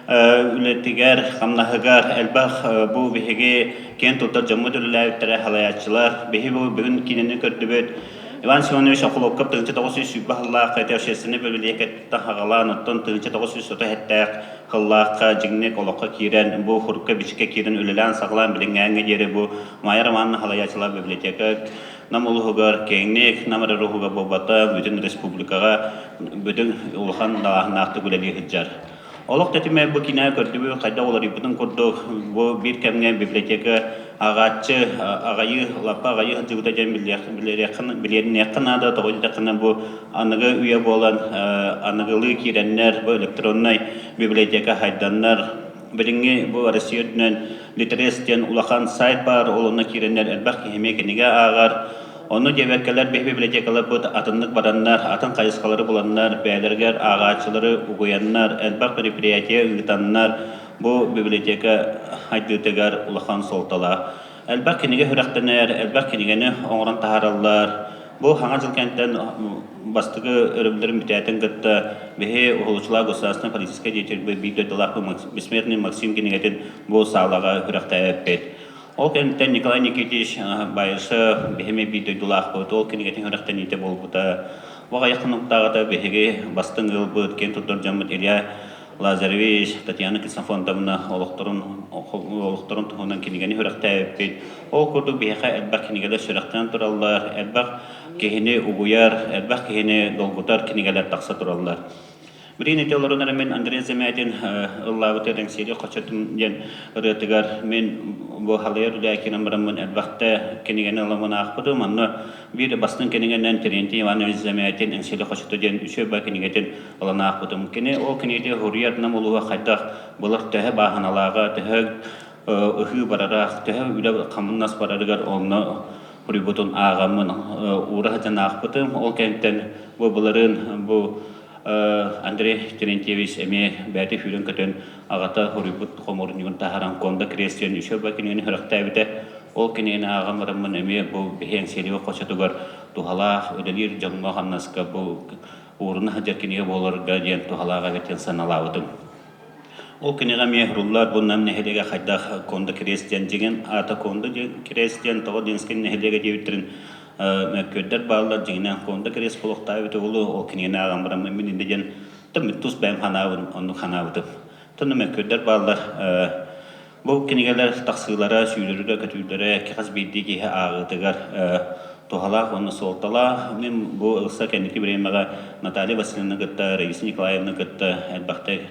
үлетигер хамнахыгар әлбәх бу биһиге кен тутар жаммы дүлләүттәре халаячылар биһи бу бүгүн кинене көрдүбөт Иван Семенович Акуловков 1900 бахалла кайташесini библиотекатта хагалан оттон 1900 хәттәк хыллакка жигнек олокка кирен бу хурка бичке кирен үлелән саглан билингәнгә җире бу Майя Романовна халаячылар библиотека намулугар кеңнек намары рухуга бобата бүтүн республикага бүтүн улхан дагынакты гүләли хиҗар. Олық тәтіме бұл кинә көрдібі қайда олар ипытын көрдік. Бұл бір кәмге библиотека ағатшы, ағайы, лапа ағайы ғылжығыда жән білерін яқын ады, тоғыды тақына бұл анығы үйе болан, анығылы кереннер, бұл электроннай библиотека хайданнар. Біріңе бұл Россиядынан литерестен улақан сайт бар, олына кереннер әлбәқ кеме кенеге ағар. Оны дебеккелер бeh библиотекалар бут атынлык бараннар, атын кайыскалары буланнар, бәйләргәр агачылары угуяннар, әлбәк предприятие үгитаннар, бу библиотека хайдытыгар улахан солтала. Әлбәк кенеге хүрәхтәнәр, әлбәк кенегене оңран таһараллар. Бу хаңа жыл кенттен бастыгы өрөмләрен битәтен гытта, беһе угылчылар государственный политический деятель бейдәдәләр бессмертный Максим кенегетен бу саглага хүрәхтәп. Ол кенттен Николай Никитич байышы бехеме бейді дулақ бұд, ол кенегетін хүріқтен ете бол бұда. Оға яқынлықтағыда бехеге бастың ғыл бұд, кен тұттыр жамыд Илья Лазаревич, Татьяна Кисафондовна олықтырын тұғынан кенегені хүріқтәп бейд. Ол көрді бехеға әлбәқ кенегелер сүріқтен тұралар, әлбәқ кехіне уғуяр, әлбәқ кехіне долғытар кенегелер тақса тұралар. Бірін етелерінер мен Андрей Замятин ұллауыты рәңсері қочатын ден ұрытығар мен бұл халайыр үлі әкенім бірамын әлбәқті кенегені ұламын ақпыдым. Анны бір бастың кенегенен Теренти Иванович Замятин әңсері қочаты ден үші ба кенегетін ұланы ақпыдым. Кене ол кенеде хұрыярдынан олуға қайдақ бұлық тәхі бағаналаға, тәхі ұхы барарақ, тәхі үлі қамыннас барарығар олны хұрыбытын ағамын ұрағыдан ақпыдым. Ол кәнттен бұларын бұл Андрей Терентьевич әме бәті хүрін көтін ағата хұрыбыт қомырын юн тахаран конда крестен үші бәкінені хүріқтәбіті. Ол кенені ағамырымын әме бұл бәхен селеуі қошатығар тухалақ өделер жаңға қаннасқа бұл орыны хәдеркенеге болырға ден тухалаға бәтен саналауыдым. Ол кенеға мехруллар бұл нам нәхелеге қайдақ конда крестен деген ата конда крестен тоғы денскен нәхелеге дебіттерін көддер балалар жеңінен қонды керес болуқтау өті олы ол кенені ағам барам мен индеген түмі тұс бәйім қанауын, оны қанауыдым. Түнімі көддер балалар бұл кенегелер тақсығылара, сүйілерге, көтілері, кеқаз бейдеге ағытығар тұғалақ, оны солтала. Мен бұл ұлса кәнекі біремеға Наталья Васильевна гытта, Раиса Николаевна гытта, әлбақты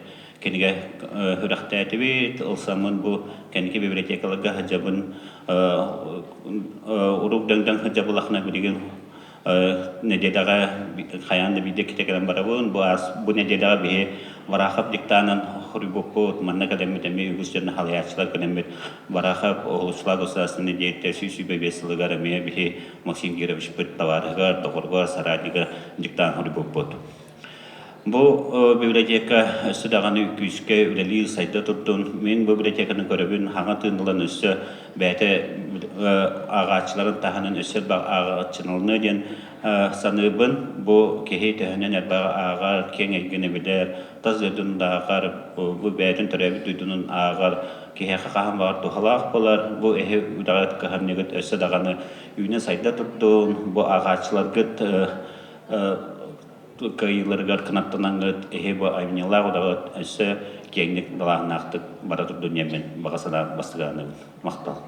кенеге хүрәқті әтібет, ұлсамын бұл кәнекі библиотекалыға хәджабын урук даңдан хәджабылақына білеген неделаға қаянды бейде кетекерен барабын. Бұл неделаға бейе варақып диктанын хұрыбоқпот, манна кәдемет әме үгіз жеріне халаячылар кәдемет варақып оғылшылар ғысасыны дейті сүй-сүйбе бесілігар әме бейе Максим Герович бұд таварығар, доғырғар, сарадығар диктан хұрыбоқпот. Бұл библиотека өссідағаны күшке үлелі сайда тұрдың. Мен бұл библиотеканы көрібін хаңа тыңдылан өссі бәті ағачыларын тағының өссі баг ағачынылыны ден саныбын. Бұл кехей тәхінен әлбағы ағар, кен әлгіні білер, таз өдің дағар, бұл бәтін түрәбі дүйдінің ағар, кехей қақағын бағар тұхалақ болар. Бұл әхе ұдағат қағанегіт өссі дағаны үйіне сайда тұрдың. Бұл ағачылар гіт кайыларгар канаттанаңгыт эхеба айнялар одагыт өссө кеңдик далаанактык баратыр дүниемен багасына бастыганы мактал.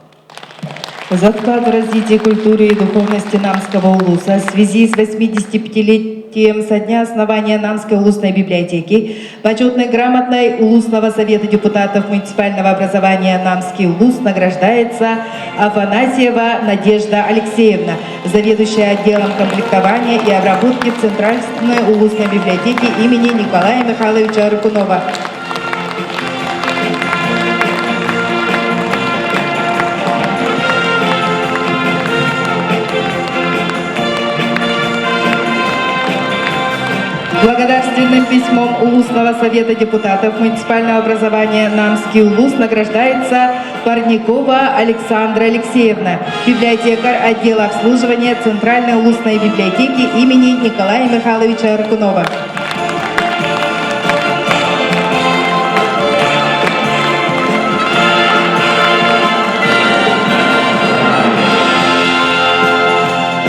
За вклад в развитие культуры и духовности Намского улуса в связи с 85-летием со дня основания Намской улусной библиотеки почетной грамотной Улусного совета депутатов муниципального образования Намский улус награждается Афанасьева Надежда Алексеевна, заведующая отделом комплектования и обработки в Центральной улусной библиотеке имени Николая Михайловича Рыкунова. Инициативным письмом Улусного совета депутатов муниципального образования Намский Улус награждается Парникова Александра Алексеевна, библиотекарь отдела обслуживания Центральной Улусной библиотеки имени Николая Михайловича Аркунова.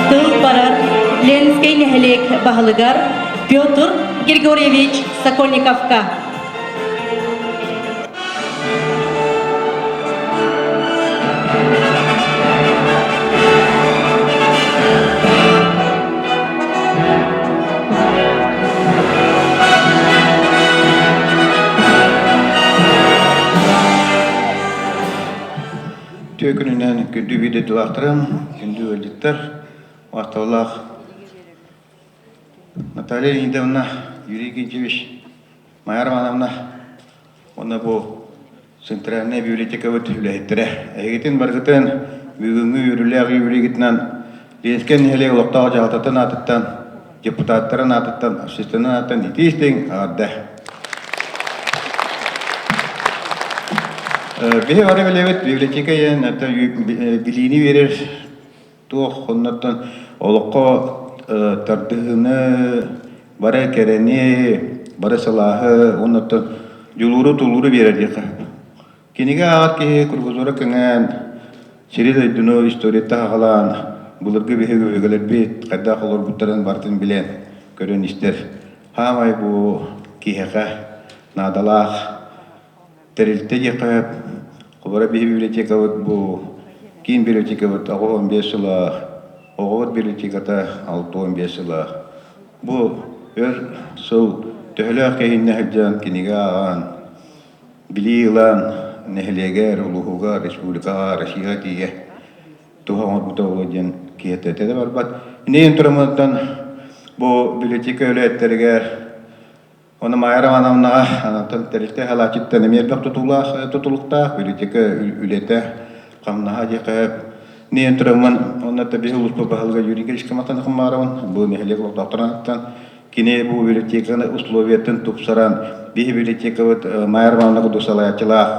Тыл барар Ленинский нехлек бахлыгар Петр Григорьевич Сокольниковка.
Tökününden kündü vide duaktırım, kündü öldükler, vaxtavlaq. Наталья Леонидовна, Юрий Генчевич, Майя Романовна, оны бұл Центральная библиотека өт үләйттірі. Әйгетін барғытын, бүгінгі үріліғі үрегітінен, Ленскен нәлі ұлықтағы жағататын атыттан, депутаттарын атыттан, ассистенtin атыттан, етейістен ағадда. Бе ары білевет библиотека ен билини берер туох оннаттан олоққа тардыгыны бары керени бары салахы оннаттан жулуру тулуру берер дека. Кенеге ағат ке кургузора кеңен середі дүнө историятта ағалан бұлырғы беге өгелер бет қайда қолыр бұттарын бартын білен көрен істер. Хамай бұ кейеға надалақ терилте жекап Кубара библиотека вот бу кин библиотека вот агон бесила агон библиотеката 6-15 жыл. Бу өр сол төһлөк кейинне хаҗан киниган билилан нехлегер улуга республика Россия тие туган бутоводен киетете де барбат. Нен тураматтан бу библиотека өлөттергә Оны Майя Романовна анатан терилте халачиттен эмербек тутулукта библиотека үлете камнаха жекеп нен тураман оны табиғи улуспа бахалга юридический матан хумаран бу нехлек докторанттан кине бу библиотеканы условиятын тупсаран библиотека вот Майя Романовна дусалаячылах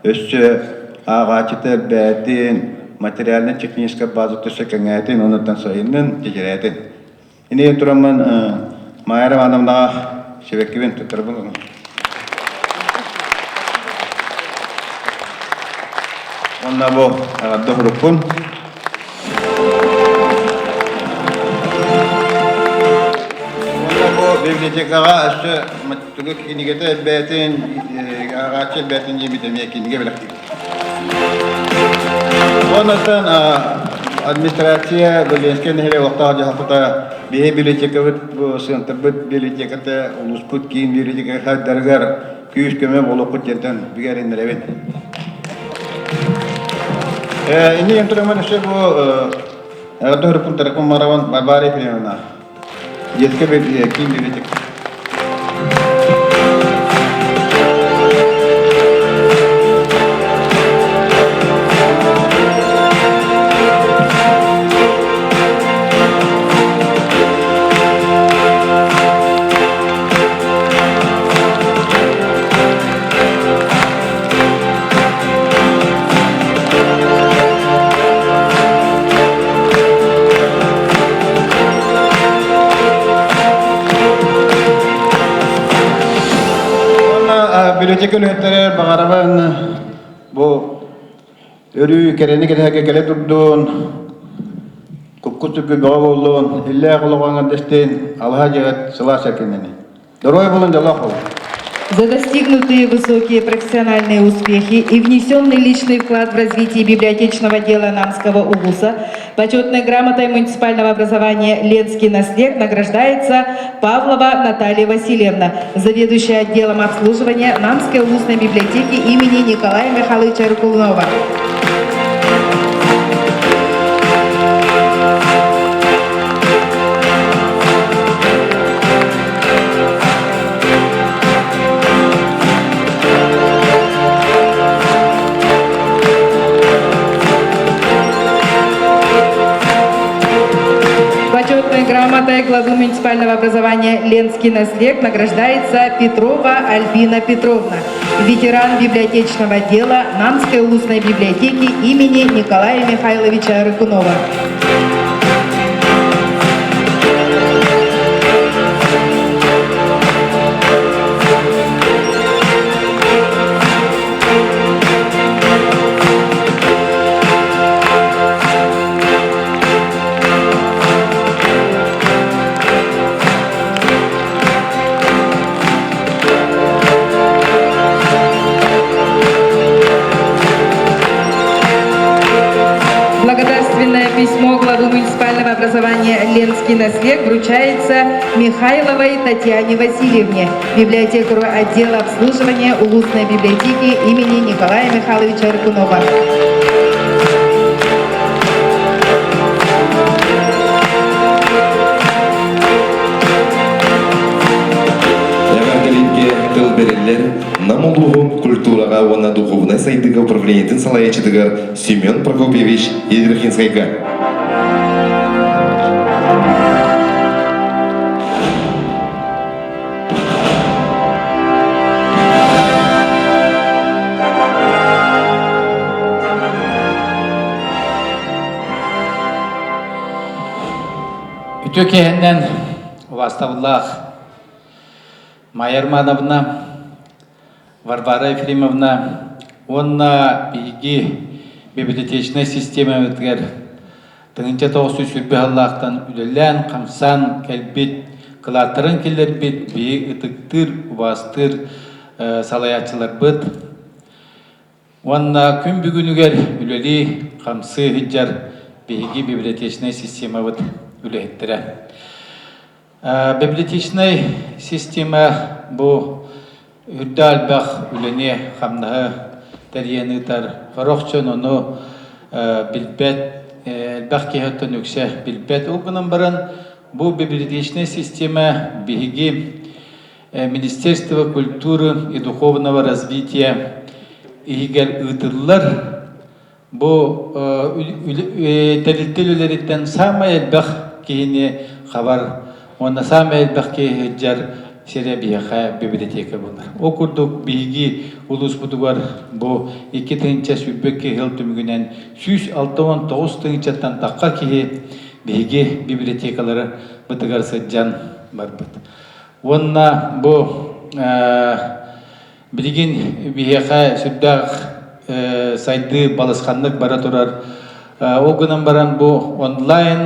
өссө агачыты бәтин материально техническая база төсө кеңәйтин онуттан сайынын жежеретин нен тураман Майя Романовна Себеккебен тұттырбын. Онна бұл ағадды ғұрықпын. Онна бұл библиотекаға әші түгі кенегеті әлбәтін, ағатшы әлбәтін жемедемей кенеге біліқтік. Оннаттан администрация Ленинскен нехле вақтағы жағақыта бе библиотека бұд сынтыр бұд библиотеката улуспут кейін библиотека хаддаргар күйіс көме болуқыт жентен бігерін нәребен. Инде ентураман үсі бұл әғады ғырыпын тарықын мараван барбари филимына. Детке бе кейін библиотека. Bibliotek ülhetleri bağırban bu örü kereni kele durdun kukkutuk bağı oldun illa kulağına destin Allah'a cihat sıla şeklini. Дорогой bulunca Allah olun.
За достигнутые высокие профессиональные успехи и внесенный личный вклад в развитие библиотечного дела Намского Улуса почетной грамотой муниципального образования «Ленский наслед» награждается Павлова Наталья Васильевна, заведующая отделом обслуживания Намской Улусной библиотеки имени Николая Михайловича Аркунова. Почетной грамотой грамотой главы муниципального образования «Ленский наслед» награждается Петрова Альбина Петровна, ветеран библиотечного дела Намской улусной библиотеки имени Николая Михайловича Рыкунова. Благодарственное письмо главы муниципального образования «Ленский наслед» вручается Михайловой Татьяне Васильевне, библиотекарю отдела обслуживания улусной библиотеки имени Николая Михайловича Рыкунова.
Намулугун культурага вона духовной сайдыга управлениетін салаячыдыгар Семен Прокопьевич Едрахинскайга.
Үтөкеһеннен Ваставлах Майермановна, Варвара Ефремовна, онна биги библиотечная система өткер. Тыңынча тоғысы сүрбе Аллахтан үлелен, қамсан, кәлбет, қылаттырын келер бет, бейі ұтықтыр, убастыр, салаятчылар бұд. Онна күн бүгінігер үлелі, қамсы, хиджар, биги библиотечная система бұд үлеттірі. Библиотечная система бұл Үрдәл бақ үлене қамнағы тәрияны тар ғарақчын оны білбәт, әлбәқ кейхаттан өксе білбәт олғынан баран бұл библиотечная система бігігі Министерство культуры и духовного развития егер ұтырлар бұл тәрілтел өлереттен самай әлбәқ кейіне қабар, оны самай әлбәқ кейхеджар Серебияха библиотека болар. Окурдук биги улус будугар бу 2-нче сүббекке хыл түмүгүнен 169 тыңчаттан такка кие биги библиотекалары бытыгар сыджан барбыт. Онна бу билигин бияха сүбдак сайды балысханлык бара турар. Огунан баран бу онлайн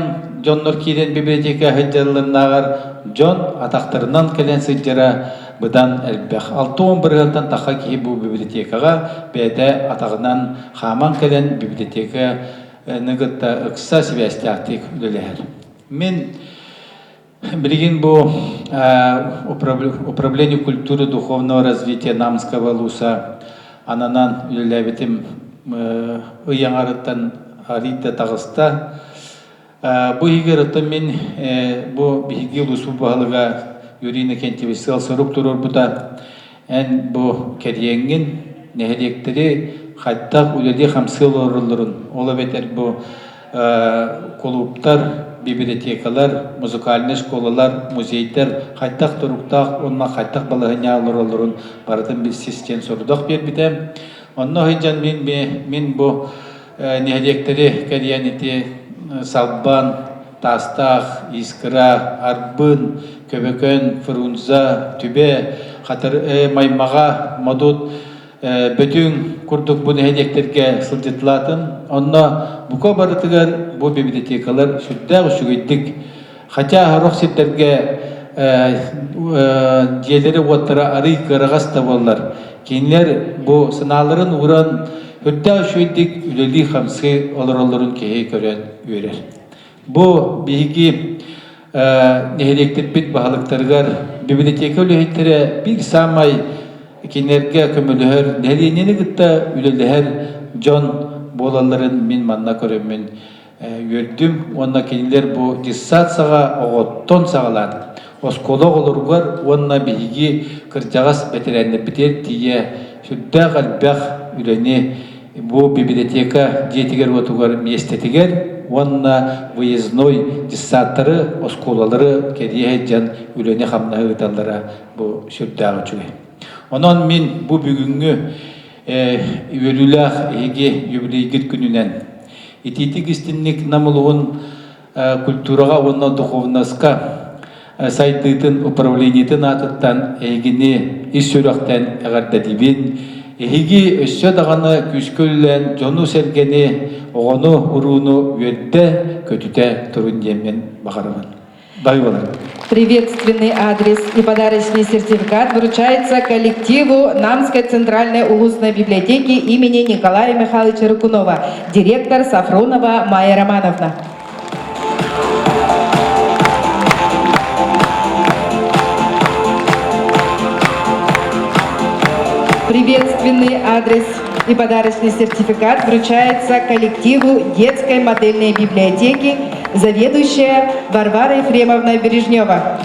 Жоннор кирен библиотека хыджаларынагар жон атактарынан келен сыджара бұдан әлбәқ. 6-11 жылдан тақа кей бұл библиотекаға бәді атағынан хаман келен библиотека нығытта ұқса себестяқтик үлелер. Мен білген бұл управление культуры духовного развития Намского улуса ананан үлелебетім ұяңарыттан арита тағыста. Бұл егер ұттым мен бұл бігі ұлысу бағылыға Юрина Кентевесіл сұрып тұрыр бұда ән бұл кәріенген нәхелектері қайттақ үлелі қамсыл орылырын. Ола бетер бұл клубтар, библиотекалар, музыкальный школалар, музейдер қайттақ тұрықтақ, онына қайттақ балығыня орылырын бардым біз систен сұрдақ бербітем. Онына хейджан мен бұл нәхелектері кәріенеті Салбан, Тастақ, Искыра, Арбын, Көбөкөн, Фрунза, Түбе, Маймаға, Мадут, бөтін күрдік бұны хедектерге сылдетілатын. Онна бұқа барытығар бұл библиотекалар сүрдәғ үшігейдік. Хотя ғаруқ сеттерге желері оттыра ары қырағас та болар. Кейінлер бұл сыналарын ұран Үрдәу шөйдік үлелі қамсы олар-оларын кейі көрен өрер. Бұл бейгі нехелектер бет бағалықтарғар библиотека өлігеттері бір самай кенерге көмілігер нәленені күтті үлелігер жон болаларын мен манна көріммен өрдім. Онна кенелер бұл диссацияға оғыттон сағалады. Осколог оларғар онна бейгі кіржағас бәтерәнді бітер тие сүрдәғ әлбәқ үлене Бұл библиотека жетігер отуғар местетігер онна выездной диссаттары, осколалары кедие жан үлене хамна ыдаллара бу сүрдәгы чугай. Онон мен бу бүгүнгү үөлүлах эге юбилейгит күнүнен ититигистинник намылугун культурага онна духовноска сайдытын управлениетин атыттан эгини ис сүрөктен эгардадибин эһиги өссө даганы күскөллен жону сергени огону уруну үөдде көтүтэ турун диэмен бахарабын. Дайбалар.
Приветственный адрес и подарочный сертификат вручается коллективу Намской центральной улусной библиотеки имени Николая Михайловича Рыкунова, директор Сафронова Майя Романовна. Приветственный адрес и подарочный сертификат вручается коллективу детской модельной библиотеки, заведующая Варвара Ефремовна Бережнева.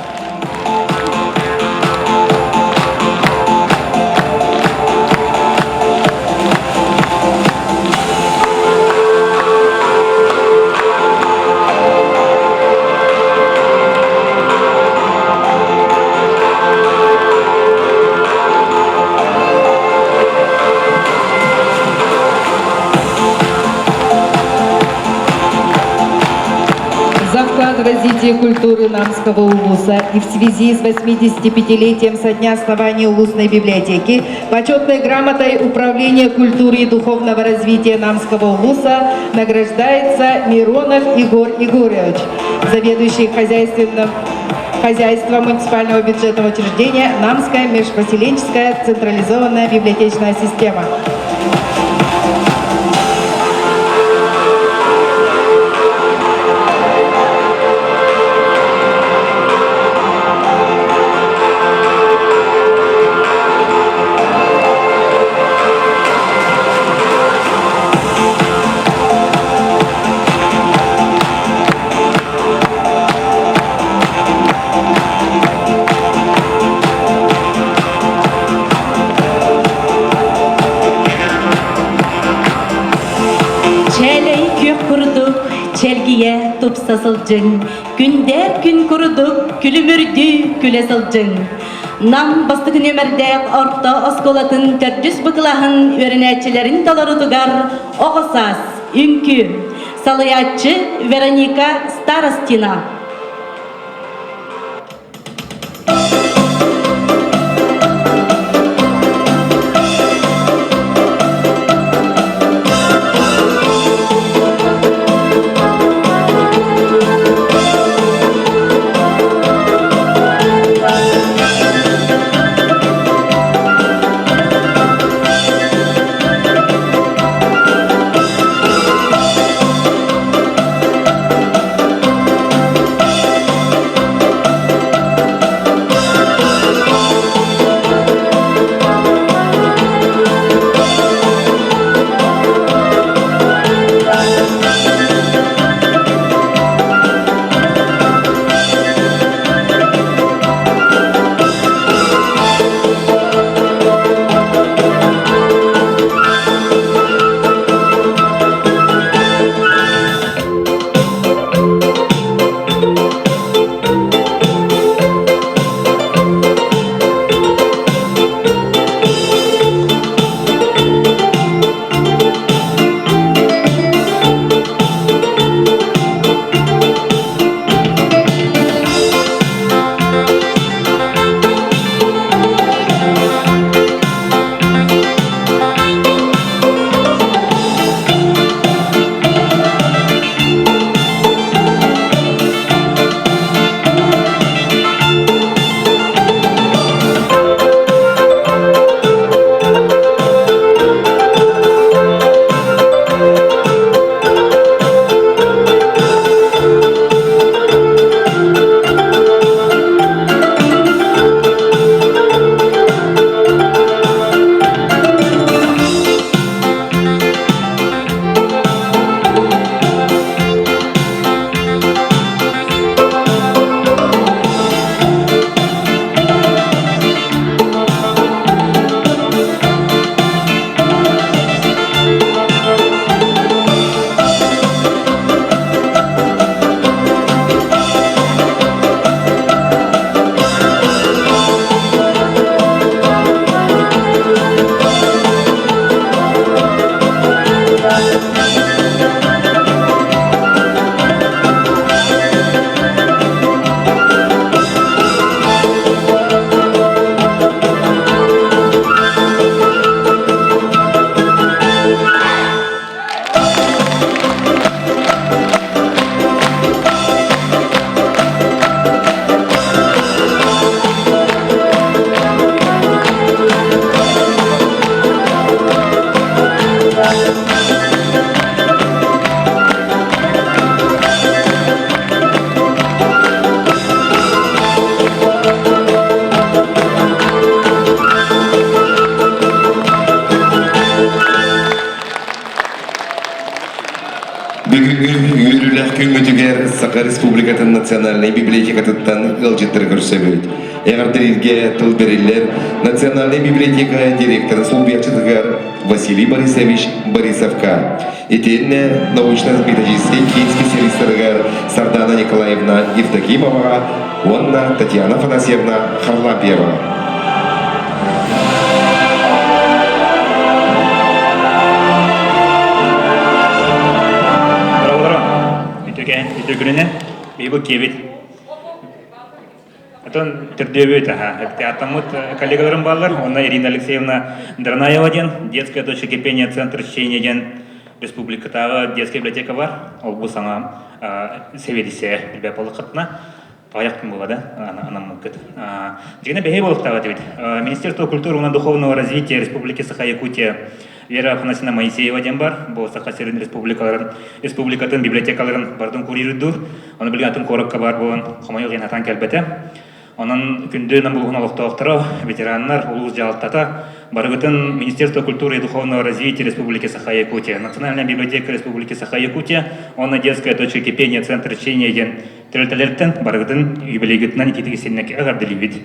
За вклад в развитие культуры Намского улуса и в связи с 85-летием со дня основания Улусной библиотеки почетной грамотой Управления культуры и духовного развития Намского улуса награждается Миронов Егор Егорович, заведующий хозяйством муниципального бюджетного учреждения Намская межпоселенческая централизованная библиотечная система.
Çelgiye top sasılcın, günder gün kuruduk, külümürdü küle sılcın. Nam bastık nömerdek orta oskolatın törcüs bıkılahın öğrenetçilerin doları tugar oğusas, ünkü, salayatçı Veronika Starostina.
күнгөтүгер Саха Республикатын национальный библиотекатыттан ылжыттыр көрсөбөйт. Эгардырирге тыл бериллер национальный библиотека директоры Сулбиячытыгар Василий Борисович Борисовка. Этенне научно-методический кейт специалисттарыгар Сардана Николаевна Евдокимова, Онна Татьяна Афанасьевна Харлампьева.
Итүгүнүнен бейбу кебит. Атон түрдөбөйт атамут коллегаларым баллар. Онна Ирина Алексеевна Дранаева ден, детская дочь кипения центр чтения ден республикатагы детская библиотека бар. Ол бу саңа севедисе билбеп болукатна. Паяктын болады, анам кыт. Жигине бехей болуктага дебит. Министерство культуры и духовного развития Республики Саха-Якутия Вера Афанасьевна Моисеева ден бар. Бу Саха-Сирин республикатын библиотекаларын бардын курирду. Аны билген атын коракка бар буын. Комайыл генатан келбете. Онан күндө намбулгун алыктоктора ветераннар улуз жалтата барыгытын Министерство культуры и духовного развития Республики Саха-Якутия, Национальная библиотека Республики Саха-Якутия, онна детская точка кипения центр чтения ден тирелтелерттен барыгытын юбилейгытынан икитиги сеннеки агардылибит.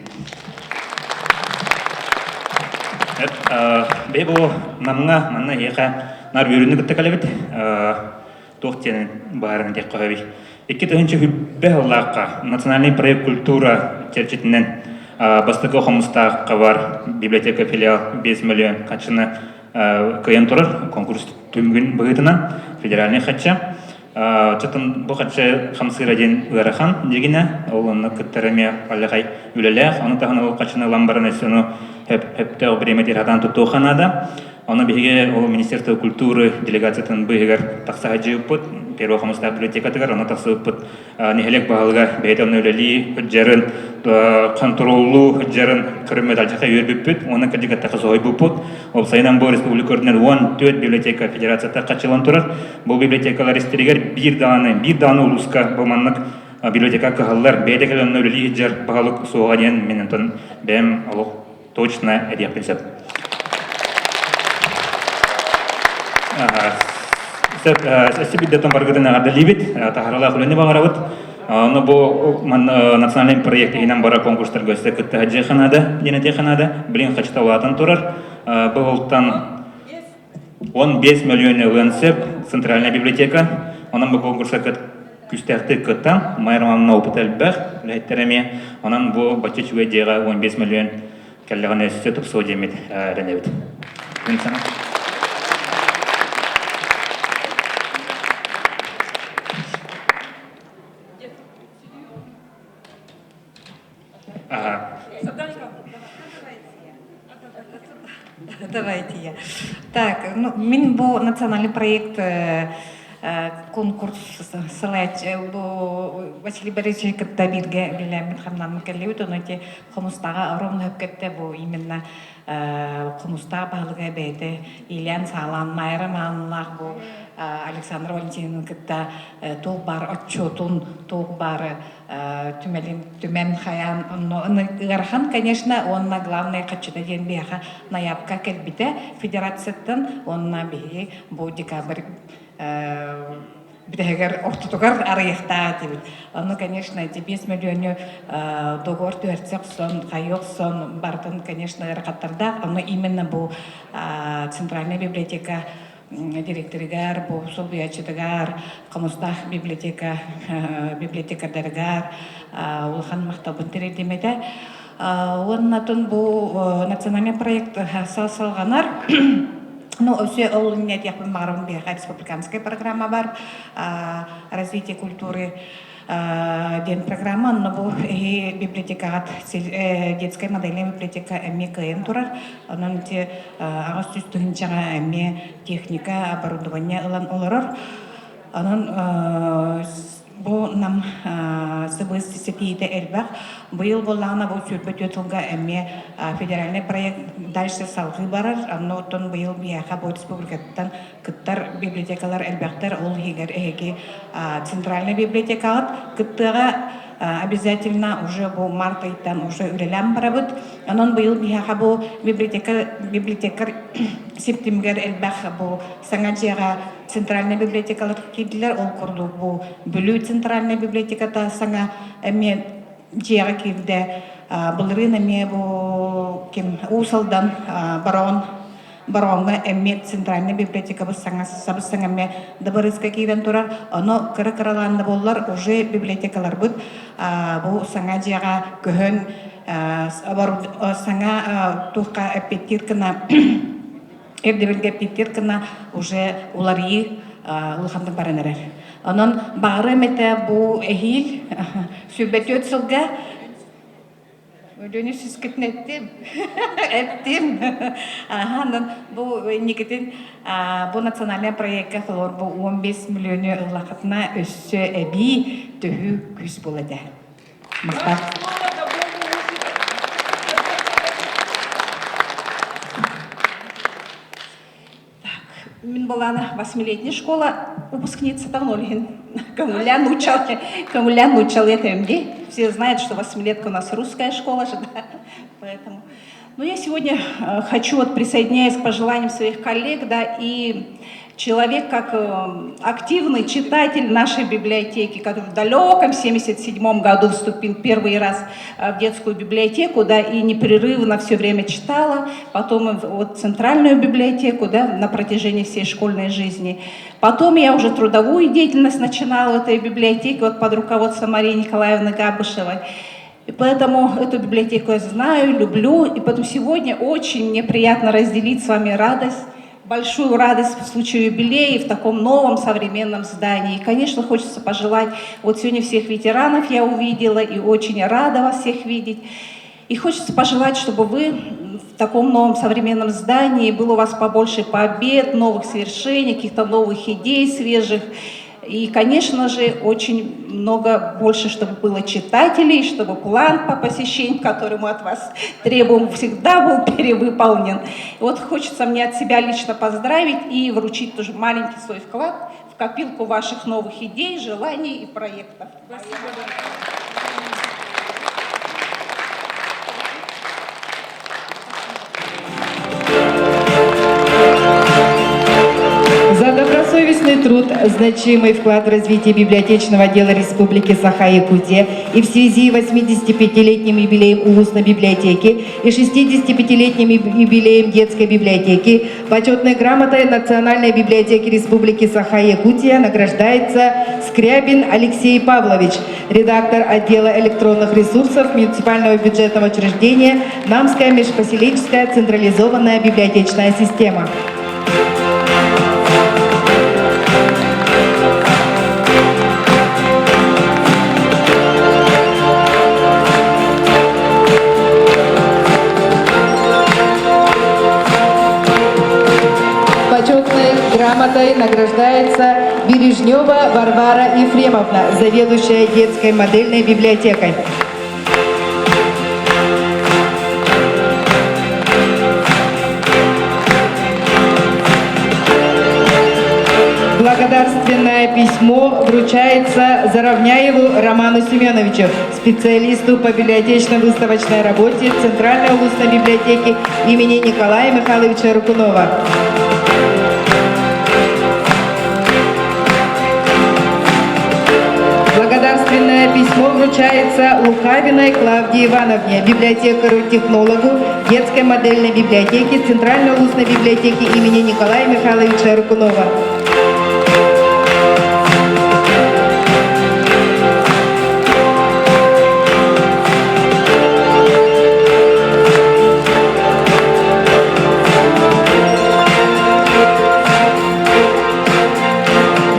Бейбу намга манна ека нар бүйрүнү кыттакалебит тохтен баарын тек койбей. Икки тыгынчы хүббе аллаакка национальный проект культура черчетинен бастыкы хомустакка бар библиотека филиал 5 миллион качына кыйын турар конкурс түмгүн быгытынан федеральный хатча чатын бу хатча хамсырадин ыарахан дегине ол аны кыттарыме аллахай үлелех аны тагын ол качына ламбараны сыну хепте обреметер адан тутуханада аны биге ол Министерство культуры делегациятын быгар таксаджыппыт первый хомустак библиотекатыгар аны таксыппыт нехелек багалга бейтон үлели хүджарын контроллу хүджарын кырмет алжака үйөрбүппүт аны кадигатта кызойбуппут ол сайынан бу республикордунан 14 библиотека федерацията качылан турар бу библиотекалар истеригер бир дааны улуска буманнык библиотека кыгаллар бейтекелен үлели хүджар багалык суга ден менен бем алык точно эдип принцип Сибиддетон баргыдын агадалибит, тахарала хулени багарабыт. Но бу национальный проект инан бара конкурстарга өстөкөттө хаджиханада, денетеханада, билин хачталатын турар. Былтан 15 миллион ленсеп центральная библиотека. Онан бу конкурска күстәкте кыттан майраман опытелбэх леттереме. Онан бу бачычуе дега 15 миллион келлеган өстөтүп содемит реневит.
Давайте я. Так, ну, мин бу национальный проект конкурс салать Василий Борисович Каттабирге билем хамнан келеут оноте хомустага ровно кетте бу именно хомуста балыга бете Ильян Салан майраманлар бу Александр Валентиновна кытта тол бар отчетун тол бар түмен хаян гархан, конечно, он на главное качета ден беха ноябрька келбите федерацияттан онна беги бу декабрь битегер ортотугар арыяхта дебит. Ну, конечно, эти 5 миллионов договор тюрцексон, хайоксон, бартон, конечно, ракаттарда, но именно бу центральная библиотека директоригар, бу сулбиячытыгар, комустах библиотекадыргар, улхан мактабын тередемеде. Оннатын бу национальный проект салганар. Ну, все нет, я помогу республиканская программа бар развитие культуры ден программа, но бу библиотека детская модельная библиотека МКН турар, но те агастустунчага техника оборудование лан олорор, бу нам сыбыс сетиите элбах быйыл боллана бу сүрбөт өтүлга эми федеральный проект дальше салгы барар анно тон быйыл бияха бу республикаттан кыттар библиотекалар элбахтар ол хигер эги центральный библиотекалар кыттыга
обязательно уже бу марта иттан уже үрелем барабыт. Анан быйыл биһаха бу библиотекар септембер элбах бу саңа центральная библиотекалар кидилер ол курдук бу бүлүү центральная библиотеката саңа эме жега кирде былырын эме бу ким усалдан баронга эме центральная библиотека бу саңа эме дабырыска кийден турар оно кыры-кыраланды боллар уже библиотекалар бут бу саңа жега көһөн саңа тухка эппеттиркана эрдебелге эппеттиркана уже уларьи улхамдын баранарар. Онон бары мете бу эхил сүбөтөт сылга Ödönüsüz ettim. Ettim. Bu никетин bu национальный проектка хлор bu 15 миллион ыллакытына өссө эби төһү күз болады. Мактап. Мен была 8-летняя школа, выпускница давно лин. Камулян учал это МД. Все знают, что 8-летка у нас русская школа же, да? Поэтому. Но я сегодня хочу, присоединяясь к пожеланиям своих коллег, да, и человек, как активный читатель нашей библиотеки, который в далеком 1977 году вступил первый раз в детскую библиотеку, да, и непрерывно все время читала, потом вот центральную библиотеку, да, на протяжении всей школьной жизни. Потом я уже трудовую деятельность начинала в этой библиотеке вот под руководством Марии Николаевны Габышевой. И поэтому эту библиотеку я знаю, люблю, и поэтому сегодня очень мне приятно разделить с вами радость, большую радость в случае юбилея в таком новом современном здании. И, конечно, хочется пожелать, вот сегодня всех ветеранов я увидела и очень рада вас всех видеть. И хочется пожелать, чтобы вы в таком новом современном здании было у вас побольше побед, новых свершений, каких-то новых идей свежих. И, конечно же, очень много больше, чтобы было читателей, чтобы план по посещению, который мы от вас требуем, всегда был перевыполнен. И вот хочется мне от себя лично поздравить и вручить тоже маленький свой вклад в копилку ваших новых идей, желаний и проектов. Спасибо.
За добросовестный труд, значимый вклад в развитие библиотечного дела Республики Саха-Якутия и в связи с 85-летним юбилеем Улусной библиотеки и 65-летним юбилеем детской библиотеки, почетной грамотой Национальной библиотеки Республики Саха-Якутия награждается Скрябин Алексей Павлович, редактор отдела электронных ресурсов муниципального бюджетного учреждения Намская межпоселенческая централизованная библиотечная система. Грамотой награждается Бережнева Варвара Ефремовна, заведующая детской модельной библиотекой. Благодарственное письмо вручается Заровняеву Роману Семеновичу, специалисту по библиотечно-выставочной работе Центральной улусной библиотеки имени Николая Михайловича Рукунова. Благодарственное письмо вручается Лукавиной Клавдии Ивановне, библиотекарю-технологу детской модельной библиотеки Центральной улусной библиотеки имени Николая Михайловича Рукунова.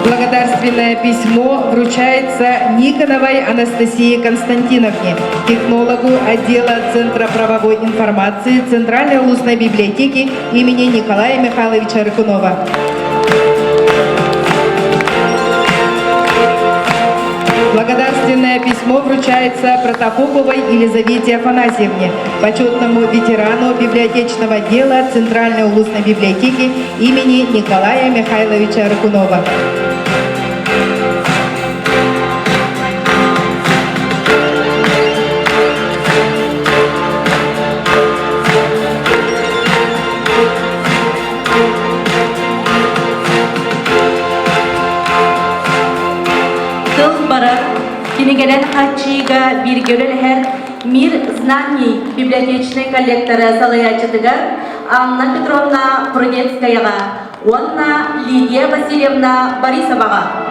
Благодарственное письмо вручается Никоновой Анастасии Константиновне, технологу отдела Центра правовой информации Центральной улусной библиотеки имени Николая Михайловича Рыкунова. Благодарственное письмо вручается Протопоповой Елизавете Афанасьевне, почетному ветерану библиотечного дела Центральной улусной библиотеки имени Николая Михайловича Рыкунова.
олорор, кинигерен хатчига биргөрелхер «Мир знаний» библиотечный коллектора Салаячатыгар Анна Петровна Прудецкаяга, Онна Лидия Васильевна Борисовага.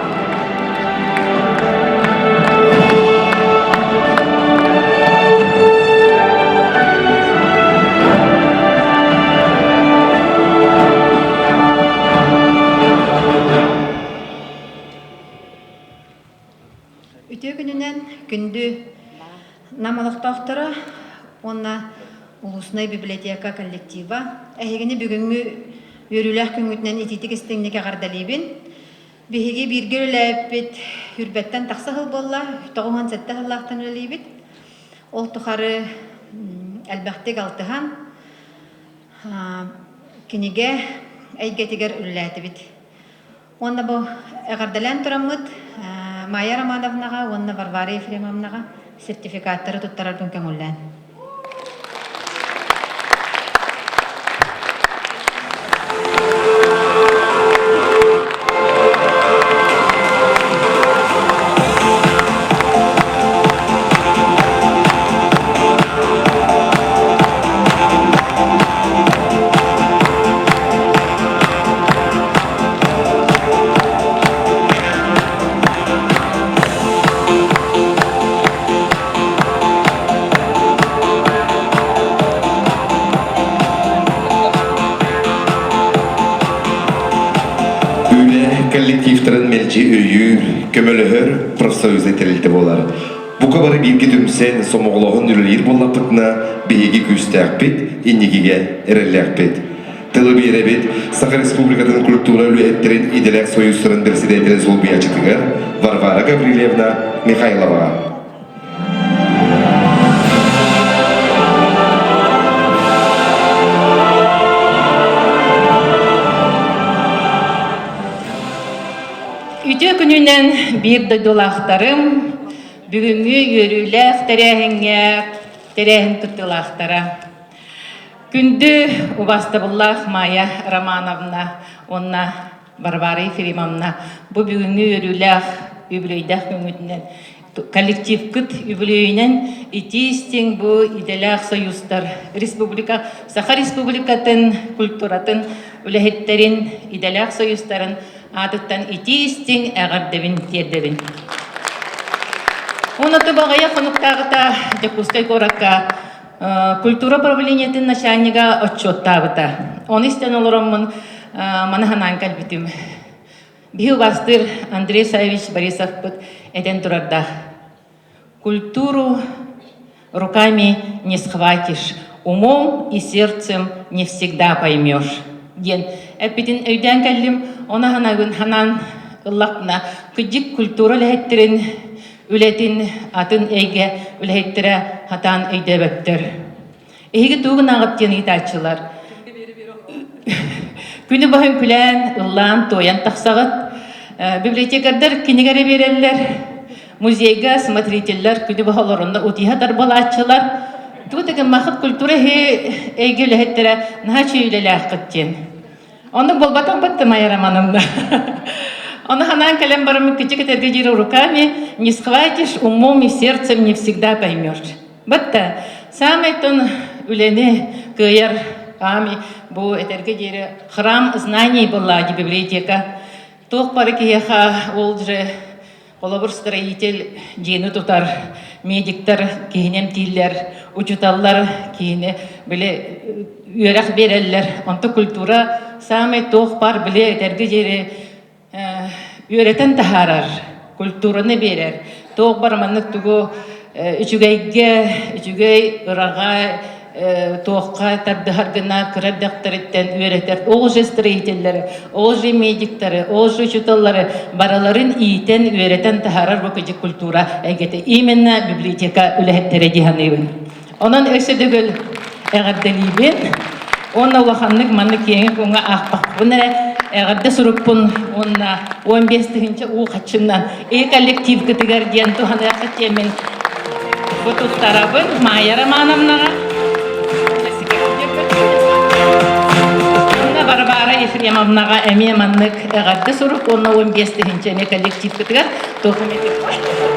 Үтө күнүнен күндү намалыктактары онна улусной библиотека коллектива эхигини бүгүнгү өрүлэх күнгүтнен ититик истеңнеке кардалибин биһиги биргөлөппит хүрбеттен таксахыл болла тогон сетте хыллахтан өлибит ол тухары албахтык алтыхан киниге эйгетигер үлләтибит онна бу эгардалан тураммыт Майя Романовнага, онна Варвара Ефремовнага сертификаттары туттарар күн көңүллән.
Коллективтарын мелчи өйүр, көмөлөһөр профсоюз этелилти болар. Бу кабары бирги түмсен сомоглогун үлелир боллаптыкна биеги күстәкпит, иннигиге эрелләкпит. Тылы беребит Саха Республикатын культура үлеттерин иделек союзтарын председателі Зулбиячытыгар Варвара Гаврилевна Михайлова.
Үтө күнүнен бир дойдулақтарым, бүгүнгү өрүлэх терәһин туттулақтара. Күндү убастабыллах Майя Романовна, онна Варвара Ефремовна, бу бүгүнгү өрүлэх үбүлөйдэх күнгүтүнен коллектив кыт үбүлөйүнен итистин бу иделэх союздар республика, Саха Республикатын культуратын үлэхеттерин иделэх союздарын адыттан итистин әгардебин тердебин. Онаты бағая қонуқтағыта Декустай коракка культура правлениятын начальнига отчеттабыта. Он истен олороммын манаханан кальбитим. Биху бастыр Андрей Саевич Борисов пыт эден турарда. Культуру руками не схватишь, умом и сердцем не всегда поймешь. Ген эпидин өйден кәллим, она ханан ыллақна күдік культура ләхеттерін үлетін атын әйге үләхеттері хатан өйдебеттер. Эйге туғын ағыттен итачылар. Күні бағын күлән, ыллан, тоян тақсағыт. Библиотекардар кенегері берелер, музейга смотрителлер күні бағаларында утиғадар балатчылар. Туғытыгын мақыт культура әйге үләхеттері нағачы үлеләқ қыттен. Оны болбатан бытты Майя Романовна. Он ханан калем барам кичик это руками, не схватишь, умом и сердцем не всегда поймешь. Бытта самый тон улене кыяр ами бу это храм знаний была библиотека. Тох парикияха олже колобур строитель дени тутар, медиктар кейнем тиллер, учуталлар кейне биле үйрәк береллер. Онты культура самый тох пар биле этерге жере үйрәтен тахарар, культураны берер. Тох барманнык тугу үчүгей ырага тохка тардыхаргына кырардактарыттен үйрәтер. Ол же строителлер, ол же медиктары, ол же учуталлары бараларын ийтен үйрәтен тахарар бу кыжык культура әгете. Именно библиотека үләһеттере диханыбын. Онан өсөдөгөл әгәрделибен, онна ваханнык манны кеңе конга ахпак. Бунара әгәрде суруппун онна 15-нче у хачыннан коллектив кытыгар диен тухана хатемен фототтарабын Майя Романовнага. Онна Варвара Ефремовнага әме маннык әгәрде суруп онна 15-нче коллектив кытыгар тухаметик.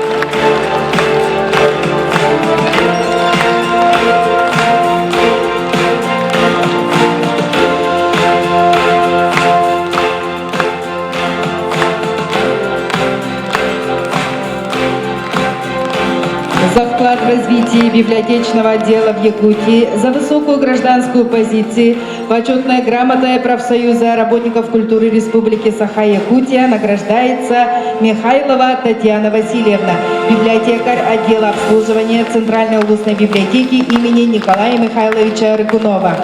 за вклад в развитие библиотечного отдела в Якутии, за высокую гражданскую позицию, почетная грамота профсоюза работников культуры Республики Саха-Якутия награждается Михайлова Татьяна Васильевна, библиотекарь отдела обслуживания Центральной улусной библиотеки имени Николая Михайловича Рыкунова.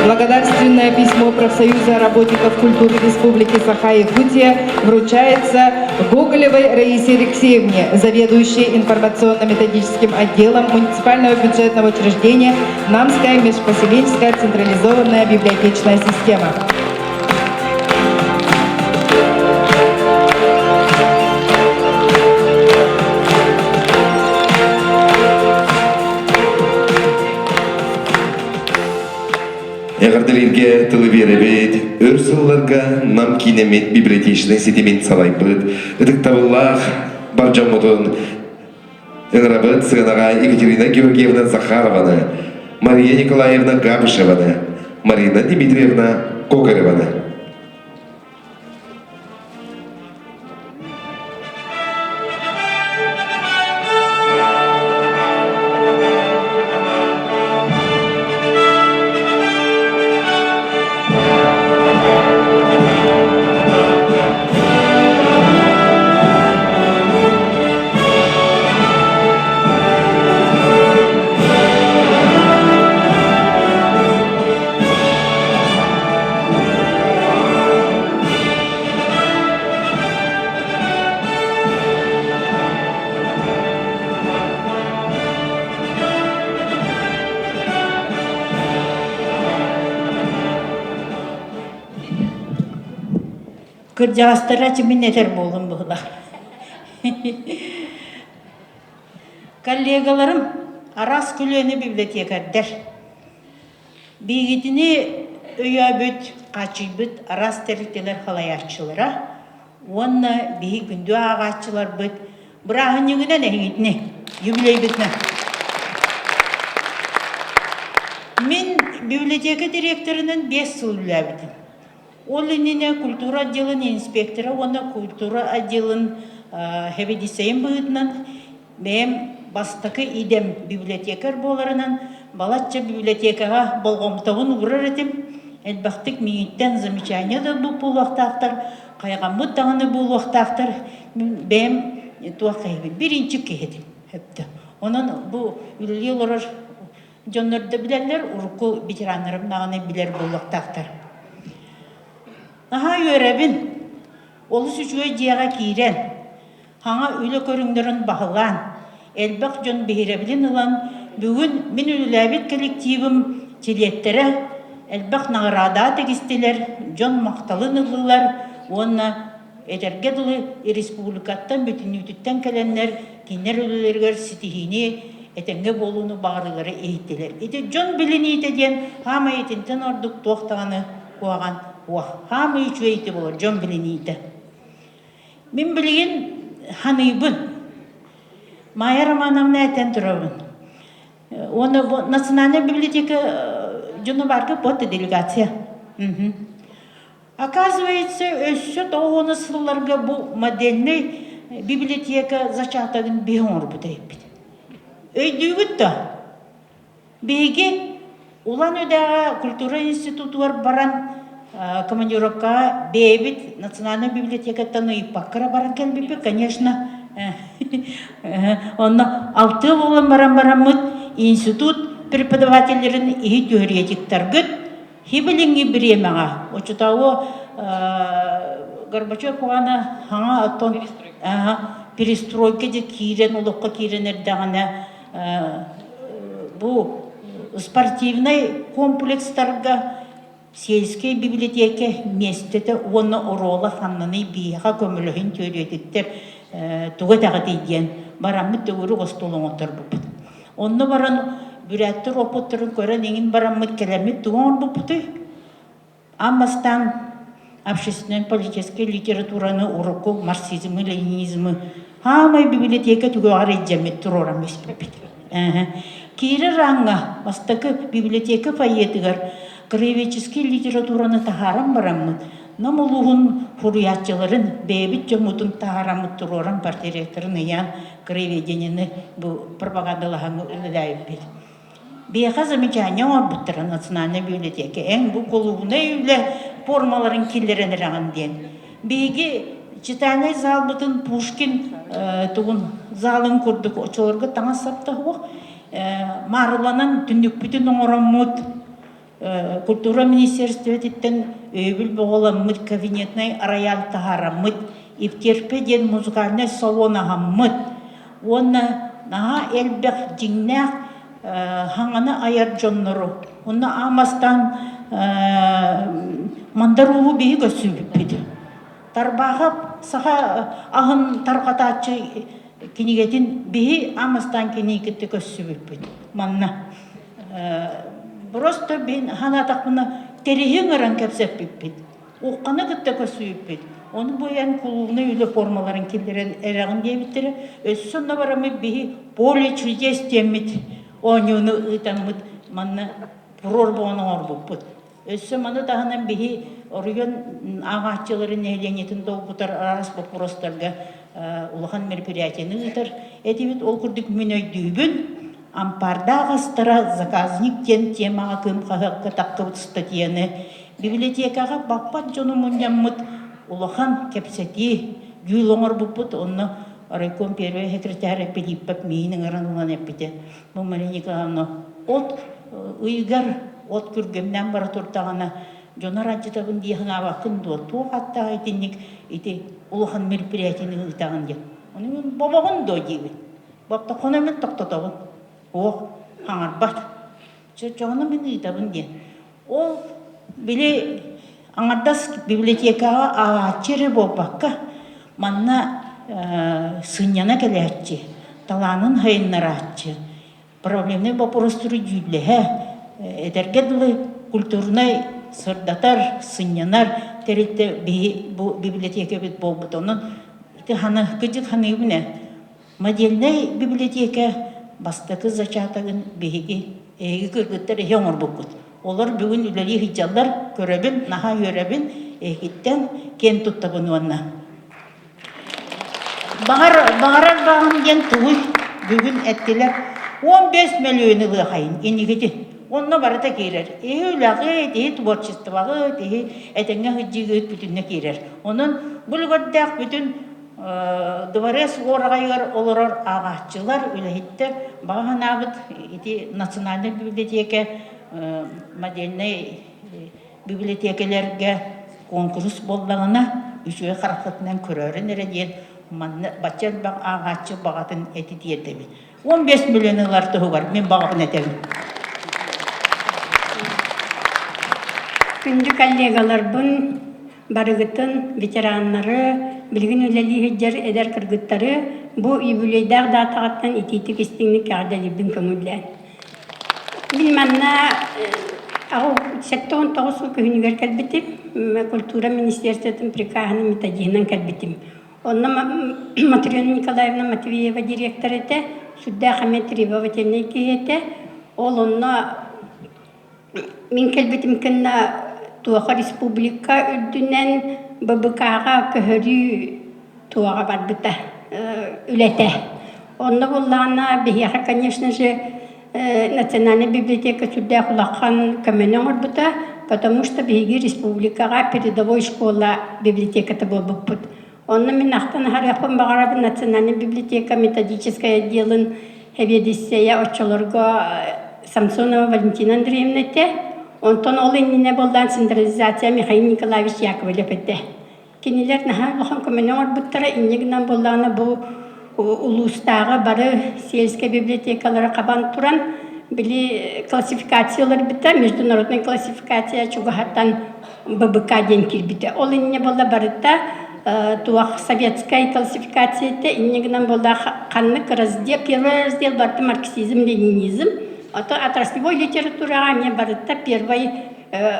Благодарственное письмо профсоюза работников культуры Республики Саха-Якутия вручается Гоголевой Раисе Алексеевне, заведующей информационно-методическим отделом муниципального бюджетного учреждения Намская межпоселенческая централизованная библиотечная система.
Ягардалерге тылы беребет, өрсылларга нам кинемет библиотечный сетемент салайбыт, ыдык табыллах баржамудын ыңрабыт сыгынага Екатерина Георгиевна Захарованы, Мария Николаевна Габышеваны, Марина Дмитриевна Кокареваны.
Кырдягастара чиминетер болым бұғыла. Коллегаларым арас күлені библиотекардер. Бейгетіне өйәбіт, қачыбыт, арас тәріктелер қалаярчылара. Онна бейгі күнді ағатчылар бұд. Бұрағын еңінен әйгетіне, юбилей бітіне. Мен библиотека директорының 5 сыл үләбітім. Ол инене культура отделын инспектора, оны культура отделын хебедисейін бұғытынан, бәйім бастықы идем библиотекар боларынан, балатча библиотекаға болғымтауын ұрар етім, әлбақтық мейіттен замечания да бұл болуақтақтар, қайғамыт тағыны болуақтақтар, бәйім туақ қайбет, бірінші кейдім. Оның бұл үлі олар жонларды білерлер, ұрқы ветеранларым нағыны білер болуақтақтар. Аха өрәбін, олы сүчуе дияға кейрен, хаңа үлі көріңдерін бағылан, әлбақ жон бейрәбілін ұлан, бүгін мен үліләбет коллективім телеттері, әлбақ нағырада тегістелер, жон мақталын ұлылар, онына әтергеділі республикаттан бүтін үтіттен кәленлер, кенер үлілергер сетихіне әтенге болуыны бағырылары ейттелер. Еті жон білін ейтеден, хама етінтен ордық тоқтағаны қуаған. Хамы үчу эйти болар, жон билинейді. Мен білген ханыбын, Майя Романовна әтен тұрабын. Оны национальная библиотека жоны барғы боты делегация. Оказывается, өссі тоғыны сылларға бұл модельный библиотека зачатағын бейін ұрбы дайып. Өйдігітті. Бейге Улан өдағы культура институты бар баран командировка бейбит национальная библиотека танып паккара баран келбепе, конечно. Онна 6 болан баран-барамыт институт преподавательдерин ихи теоретиктаргыт хибилинги биремага. Очутауы Горбачев оғана хаңа аттон перестройка де кирен, улыққа киренердағана бұл спортивный комплекстарға сельская библиотека местеті оны орола ханнаны бияға көмілігін теоретиктер туға тағы дейден барамы төгірі ғостолың отыр бұпыд. Оны баран бүрәттір опыттырын көрін еңін барамы келемет туғын бұпыды. Амастан общественная политическая литератураны уроку марксизмы, ленинизмы хамай библиотека түгі ағар еджемет тұр орам еспепет. Кейрі раңға бастықы библиотека файетігер краеведческий литератураны тахарам бараммыт. намулуғын хуруятчыларын бейбіт жомутун тағарамыт тұроран партиректорын ыян криведенені бұл пропагандалағаны үліләйіп бер. Бейқа замечание орбуттыра национальный библиотеки. Эң бұл колуғына үйлі формаларын келдерен раған ден. Бейге читальный зал бұтын Пушкин туғын залын көрдік очоларға таңа сапты оқ. Марыланан түндік бүтін оңырамыд культура министерстветтен өйбіл боғыламыд кабинетный рояль тағарамыд иптерпе ден музыкальный салон ағамыд. Оны наға әлбәқ жеңнәқ хаңаны аяр жонныру. Оны амастан мандаруғы бейі көсібіппеді. Тарбағып саға ағын тарқатачы кенегетін бейі амастан кенегеті көсібіппеді. Манна. Просто бейін ханатақпына терехен ұран кәпсеп біппеді. Оққаны күтті көсібіппеді. Оны бойан кулуғына үйлі формаларын келдерен әрағын дейбіттері. Өсі сонна барамы бейі поле чудес теммет. Оңыны ұйтанмыд манна пұрор боғының орбуппыд. Өсі маны дағынан бейі орыйын ағатчыларын әйленетін долбутар арас бұрыстарға улахан мероприятияны ұйтар. Әтебет ол күрдік мен өйдүйбін. Ампарда ағастыра заказниктен темаға кім қағаққа таққыбыт статияны. Библиотекаға бақпат жоны мұндяммыд улахан кепсети гүйлоңыр бұппыд. Оны райком первый секретарь Пилиппов мейінің ұранылан әппеті. Бұл Мариникағаны от ұйғар, от күргемнен бара тұртағана жонар аджетабын дейін авақын дуа туақ аттағы етінік еті улахан мероприятияны ұйтағын деп. Оны мен бабағын до дейбін. Бапта қона мен тоқтатағын. Оқ, хаңар бат. Жоғына мен ұйтағын дейін. Ол біле аңардас библиотекаға ағатчері болбаққа манна сыняна келәтчі, таланын хайыннаратчы. Проблемный вопростыры дүйдлі. Эдергеділі культурный сырдатар, сынянар тәретті бұл библиотека бет болбыт. Оның ханы күдік ханы үбіне. Модельный библиотека бастықы зачатығын бейге әйгі көргіттері хеоңыр бұқыт. Олар бүгін үләлі хиджалар көрәбін, наға өрәбін әйгіттен кен тұттабын онна. Бағарар бағын ген туы бүгін әттелер 15 миллионы қайын енігеді. Онына барыта керер. Өлағы, творчествоға, әтіңе хүджігі бүтінне керер. Оның бұл көрдәқ бүтін дворец орағайыр олырар ағатчылар, өләйттер бағын абыт национальный библиотека, модельный библиотекалерге конкурс болдағына үші қарақытынан көрерін әрәден бачар баг ағатчы бағатын әті дейдемін. 15 миллионылар тұғы бар, мен бағын әтемін.
Күнді коллегалар бұн барығытын ветеранлары, білгін өлелі хеджер әдер кіргіттары бұ үйбілейдәр датағаттан етейтік істіңні кәғдәлебдің көмілден. Білмәнна ағу 89 сыл күйінігер кәлбітім, культура министерстветін приказының методиынан кәлбітім. Онна Матрена Николаевна Матвеева директор ете, Судда Хамет Рибова темней кейете. Ол онна мен кәлбітім кінна Туаға республика үрдінен ББК-ға көхірі туаға барбыта, үләті. Онна болағына бейеға, конечно же, Национальная библиотека Судда құлаққан көменің орбыта, потому что бейге республикаға передовой школа библиотекаты болбыппыт. Онна мен ақтан харяқпын бағарабын Национальная библиотека методическая отделын хеведесея очолорға Самсонова Валентина Андреевна те. Онтон ол еніне болдан централизация Михаил Николаевич Яковлев ете. Кенелер наға лохан көменің орбыттара инегінен болдағына бұл улустағы бары сельская библиотекалары қабан тұран білі классификациялар біті, международный классификация чуғаттан ББК ден келбіті. Ол еніне болда барыта туақ советская классификация ете, инегінен болда қанлық раздел, первый раздел барды марксизм-ленинизм. Отраслевой литератураға не барыта первый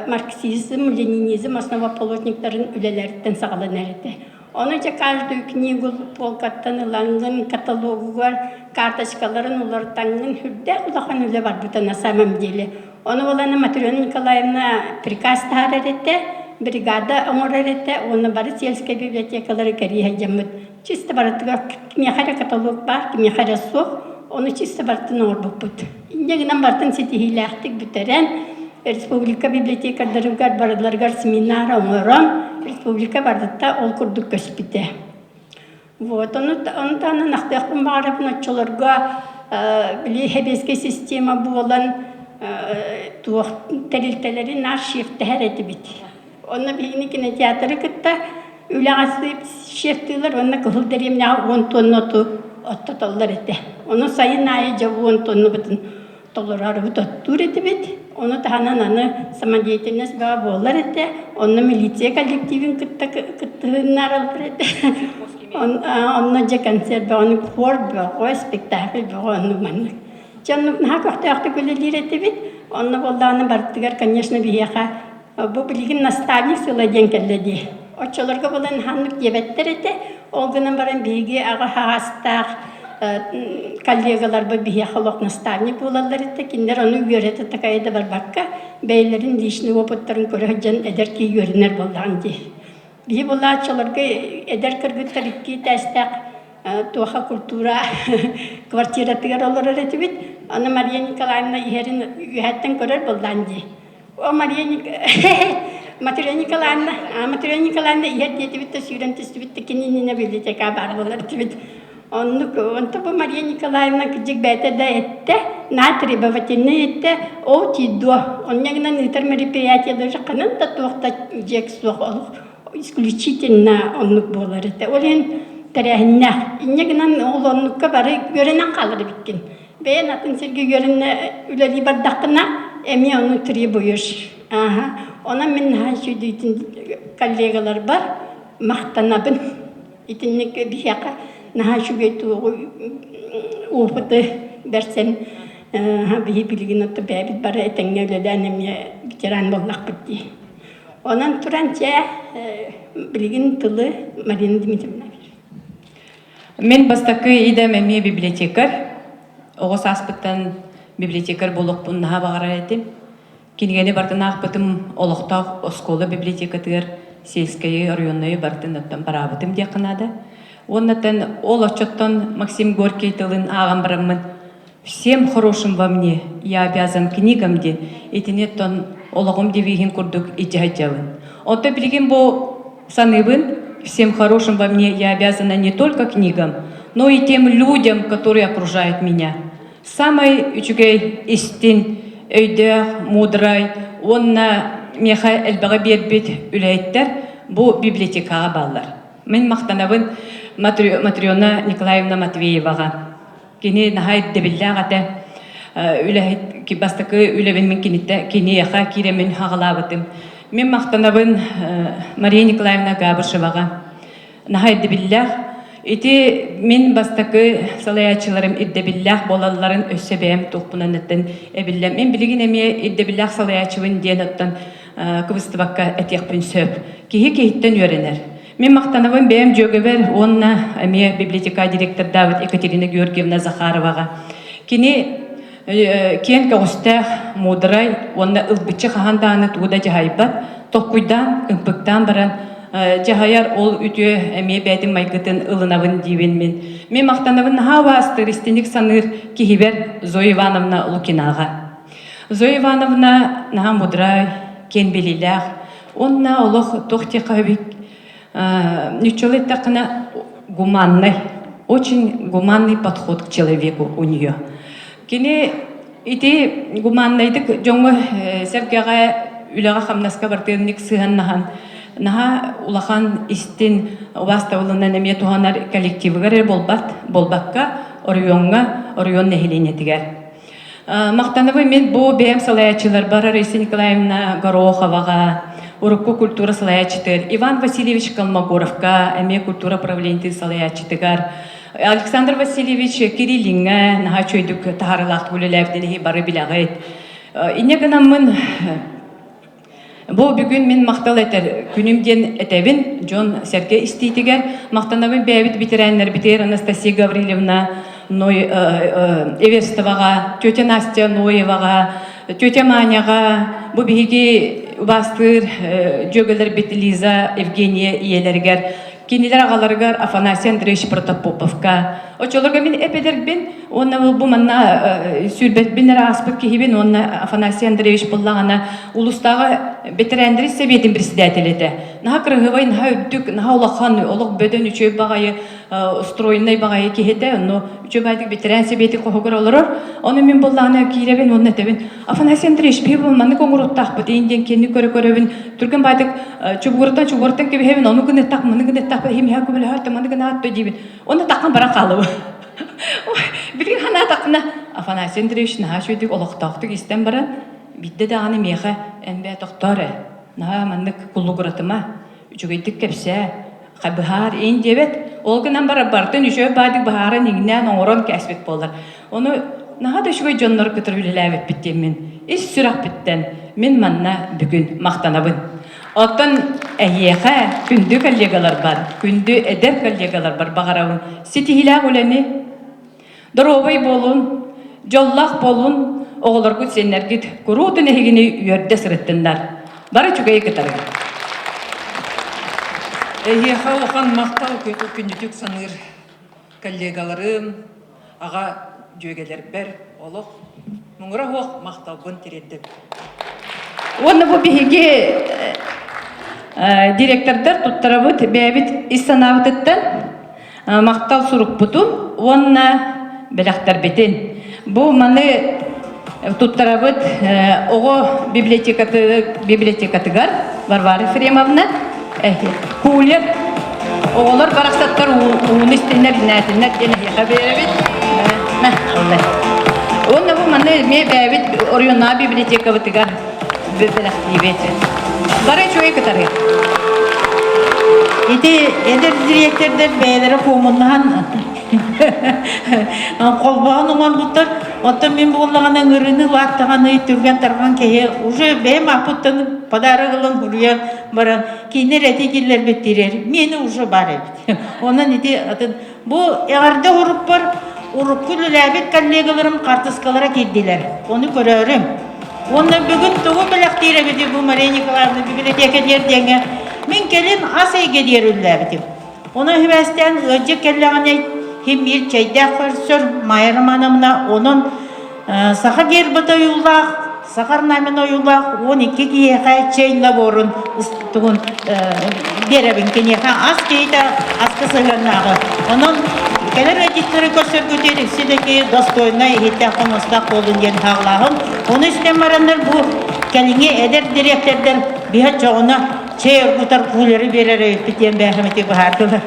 марксизм, ленинизм основоположниктарын үлелерден сағалан әріті. Оны же каждую книгу полкаттан ылаңын, каталогугар, карточкаларын улартаңын хүрді ұлақан үлі бар бұта на самом деле. Оны оланы Матрена Николаевна приказ тағар әріті, бригада оңоререте, оны бары сельская библиотекалары кәрие жамыт. Чисто барытыга кимехаря каталог бар, кимехаря соқ, оны чисто бартын оңорбуппут. Иннегінен бартын сетихиләқтік бүтерен, республика библиотекаларыгар барыларгар семинара оңором, республика бардытта ол курдук көспіте. Вот, оны таны нақтақпын бағарапын отчоларға біле хебеске система болан туақ тәрілтелерін аршифті әреті бит. Оны бігіні кинотеатры кітті үләғасы шефтілер, оны күхілдереміне 10 тонны отты толлар еті. Оны сайын айы жабы 10 тонны бұтын толлар бұт оттур еті бит. Оны тағанан аны самодеятельность баға болар еті. Оны милиция коллективін кіттігінар алыр еті. Оны же концерт баға, оны хор баға, спектакль баға, оны манны. Жаннық наға көқтіяқты көлелер еті бит. Оны болдағаны бардығар, конечно, бейеға. Бұл білген наставник сыладен кәлледі. Очоларға болан ханнық дебеттер еті. Олғынан баран бейге аға хағастақ коллегалар бұл бейе қалақ наставник болалар еті. Кендер оны үйереті тақайды бар баққа. Бәйлерін лишні опыттарын көрі жан әдер кей үйерінер болдаған де. Бейе бола очоларға әдер кіргіттар ikki тәстәқ туаха культура квартиратыгар олар еті бит. Оны Мария Николаевна үйерін үйәттен көрер болдан де. О, Мария Николаевна үйәт еті бітті сүйрен түсті бітті кененіне библиотека бар болар еті бит. Онты бұл Мария Николаевна күджік бәті да етті, на требовательны етті, о тидо. Оннегінен ұйтар мероприятиялы жақынын да туақта жек соқ олық, исключительно онлық болар еті. Олен тәрәхінне, иннегінен ол онлыққа бары көрінен қалыр біткен. Бәйін атын серге көрінне үләлі бардақына, әме оны требуеш. Ona men ha şu ditin kollegalar var mahtanabın itinlik bir yaka nah şu getu ufata dersen ha bir bilgin atta bebit bara etengevleden emye bitiran bollak bitti. Onan turanca bilgin tılı Marina Dimitrievna.
Men бастакы идем эме библиотекар. Оғыз аспыттан библиотекар болуқ бұн наға бағара етім. Кингені бартын ақпытым олықтақ осколы библиотекатығар сельскайы районные бартын оттан барабытым де қынады. Оннаттан ол отчеттан Максим Горький тылын ағам барамын. Всем хорошим во мне я обязан книгам де, этинеттон олығым девигин курдук и джаджавын. Онта білген бұл саныбын, всем хорошим во мне я обязана не только книгам, но и тем людям, которые окружают меня. Самый үчүгей истин, өйдәр, мудрай, онна меха әлбәғі бербет үләйттер, бұл библиотекаға баллар. Мен мақтанабын Матриона Николаевна Матвееваға. Кені нахайт дебілләғаты үләйт, бастықы үләбін мен кені яқа киремен хағалабытым. Мен мақтанабын Мария Николаевна Габыршеваға. Нахайт дебілләғ, ити мен бастакы салаячыларым иддебиллах болаларын өссебем тухпунанаттан эбиллем. Мен билигин эме иддебиллах салаячыбын денаттан кыбыстыбакка этекпин сөп. Кихи-кихиттен үйренер. Мен мақтанабын бәйім жөгебер онна эме библиотека директор Давид Екатерина Георгиевна Захароваға. Кини кен кағыстақ мудрай, онна ылбычы қағандағаны тууда жахайбат, тоққуйдан, ымпықтан баран, жахаяр ол үтө әме бәдім майгытын ылынабын дейбен мен. Мен мақтанабын хава астырыстенік саныр кихибер Зоя Ивановна Лукинаға. Зоя Ивановна наға мудрай, кен белилях, онна олық тоқте қабик, ничего тақына гуманный, очень гуманный подход к человеку у нее. Кені ити гуманнайдык жоңы сәргеға үліға қамнаска бартырник сығаннахан. Наха улахан истин ваставылынан әме туғанар коллективігер болбаққа орионга нәхеленетігер. Мақтаныбы мен бұл бәйім салаячылар бар Раиса Николаевна Гороховаға, Урукку культура салаячытыр, Иван Васильевич Колмогоровка, әме культура правленті салаячытыгар, Александр Васильевич Кириллинга, наха чөйдік тағарылақты өлеләвденеге бары білағайд. Инегінамын бұл бүгін мен мақтал әтер, күнімден әтәбін Джон Серге істейтігер, мақтанабын бәйбіт бітірәнлер бітер Анастасия Гаврилевна Эверстоваға, тетя Настя Ноеваға, тетя Маняға, бұл бейге бастыр жөгөлөр бит Лиза, Евгения иелергер, кинилер агаларгар Афанасий Андреевич Протопоповка. Очолорга мен эпедербин, онна бу манна сүрбет бинер аспык кихибин, онна Афанасий Андреевич буллагана улустагы ветеринарий советин председателете. Наха крыгывай, наха өддүк, наха улахан, олог бөдөн үчөй багайы стройный багайы кихете, но үчөй байдык ветеринарий совети кохогор олорор. Оны мен буллагана киребин, онна тебин. Афанасий Андреевич бир манны коңуруттак бит, инден кенни көрө-көрөбин. Түрген байдык чугуртан кебехебин, оны гыны так, маны гыны так, химия көбөлө хатты, маны гыны атты дибин. Оны таккан бара калыбы. Билген хана такна Афанасий Андреевич наха шөйдүк олоктоктук истен бара бидде даганы меха эмбе токторе наха мандык куллугуратыма үчүгөйдүк кепсе кабыхар эн дебет олгунан бара бартын үшө бадык бахарын игнен оңорон кәсбет болар. Оны наха да шугай жоннор көтөр билелебет биттен мен ис сүрак биттен мен манна бүгүн мактанабын. Оттан әйеха күндү коллегалар бар, күндү эдер коллегалар бар багарабын. Ситихилак олени Доровой болун, жоллах болун, оғыларгут сенергит, курутын ехигini үйерде сырыттындар. Бары чугай кытарга.
Эйеха охан мақтау күндүтүк саныр коллегаларым, аға жөгелер бер, олық, мұңыра оқ мақтау бұн тереддік.
Оны бұл бігеге директордар туттарабыт бәбіт истанабыттан мақтал сурук бұтын, онна белақтар бетін. Бұл маны туттарабыт оғы библиотекатыгар Варвара Ефремовна кулер оғылар барақсаттар уын істенер нәтінер денеге беребет. Оны бұл маны ме бәбіт ориона библиотекатыгар белақтар бетін. Бары чуай кытары.
Ити эдер директордер бәйлері қомыннан қолбағын оңан бұттар, оттан мен болағынан ұрыны лақтағаны түрген тарған кеге уже бәйім апыттың падары қылын хүрген баран кейінер әте келер беттерер. Мені уже бар әбет. Онан ити бұл әғарда ұрып бар, ұрып күл әләбет коллегаларым қартысқалара келділер. Оны көрерім. Оны бүгін тұғы біләқтер әбеті бұл Мария Николаевна библиотека дердеңі. Мен келін ас әйге дерілі әбетім. Оны хүбәстен өтжі келліған әйт, хем ел чайдақ көрсір Майрам анамына оның сақа гербіт ойылақ, сақар намын ойылақ, 12 кейеқа чайла борын тұғын беребін кенеқа ас кейді асқы сығырнағы. Оның келер әдеттері көрсір көтерік, седеке достойна ехетті қоныстақ болын ден қағылағын. Оны үстен барандар бұл кәліңе әдер директорден бейхат жоғына чей ұрғытар күлері берер өйттен бәхіметі бұхардылар.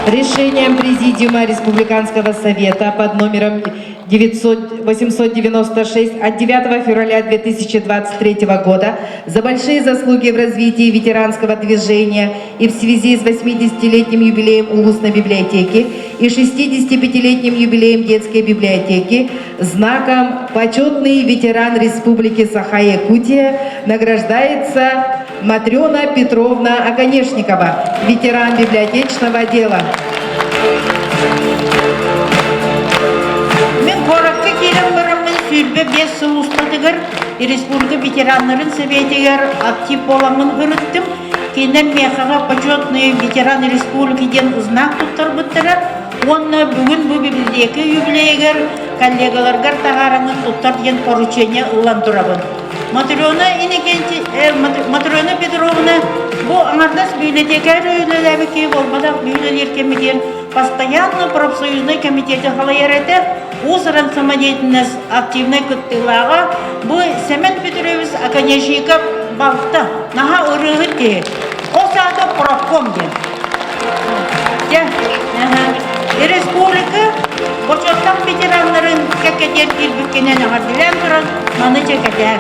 Решением Президиума Республиканского Совета под номером 896 от 9 февраля 2023 года за большие заслуги в развитии ветеранского движения и в связи с 80-летним юбилеем Улусной библиотеки и 65-летним юбилеем детской библиотеки знаком «Почетный ветеран Республики Саха-Якутия» награждается Матрена Петровна Оконешникова, ветеран библиотечного дела.
Мен қораққа келім барамын сүрбе 5 жыл ұстадығыр, республика ветеранларын советігер актив боламын ғырыттым. Кейінен меқаға почетный ветеран республикиден знак тұттар бұттыры. Онна бүгін бұл библиотека юбилейгер коллегаларгар тағараңын тұттар ден поручение ұлан тұрабын. Матрена Петровна бұл аңардас библиотекар өйлеләбі кей болмадақ бүйлелер кемеден постоянно профсоюзный комитеті қалайареті ұсыран самодеятельность активной күттілаға бұл Семен Петрович Оконешников балықта наға ұрығы ке. Осады профком ден. Республика почеттан ветеранларын кәкетер келбіккенен ағардылан тұран маны чекетер.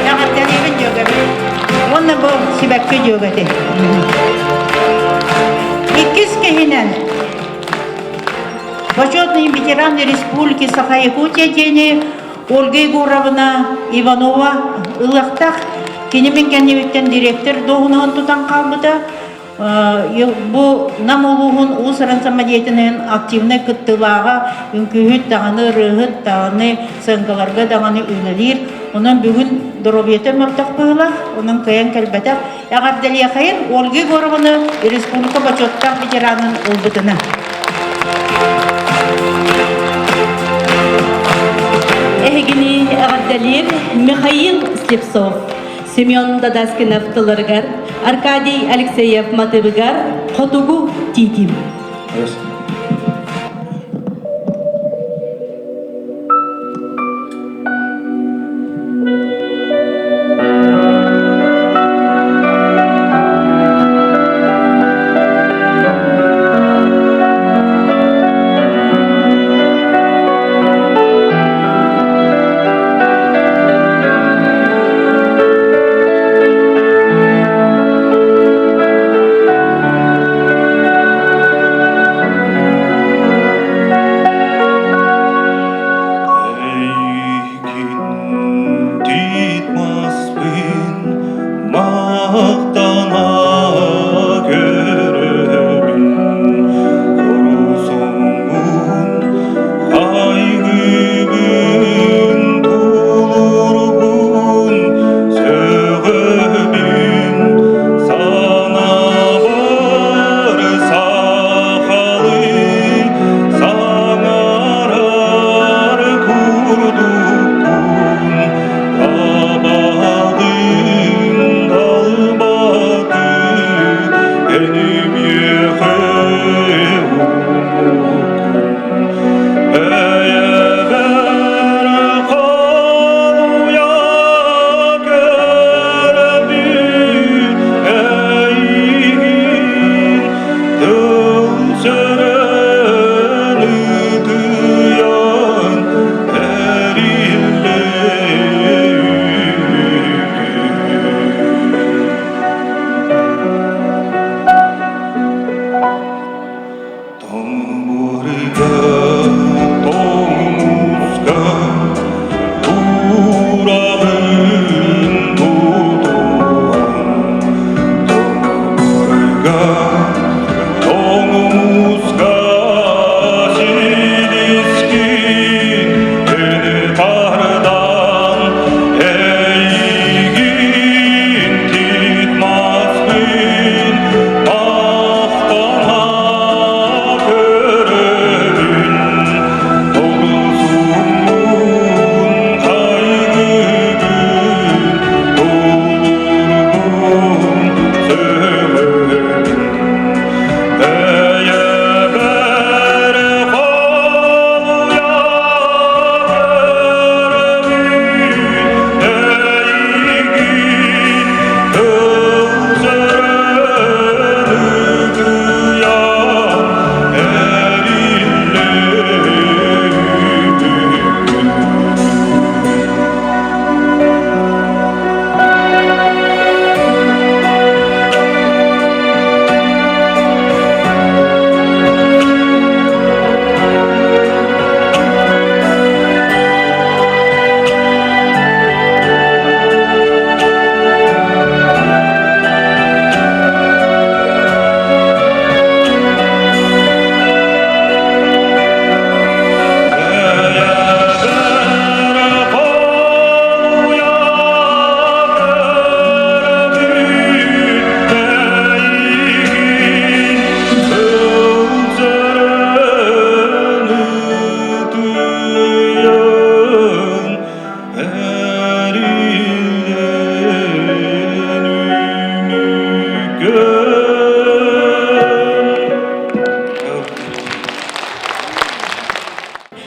Ағардылан ебін жөгебі. Оны бұл себәкке жөгеті. Иккіз кехінен почетный ветеран Республики Саха-Якутия дені Ольга Егоровна Иванова ылықтақ кенемен кәнебеттен директор доғынығын тұтан қалбыда. Бу нам улугун усаран самадиетинен активне кыттылага үңкүһүт даганы рыгыт даганы сыңгаларга даганы үлелир. Онан бүгүн доробиете мартак была, онан кыян келбетак. Ягар делия хайын Ольга Горовна республика почеттак ветеранын улбутына.
Эгини Ағардалиев, Михаил Слепцов, Семен Дадаскинов Тылыргар, Аркадий Алексеев Матыбыгар, Хотугу Титим.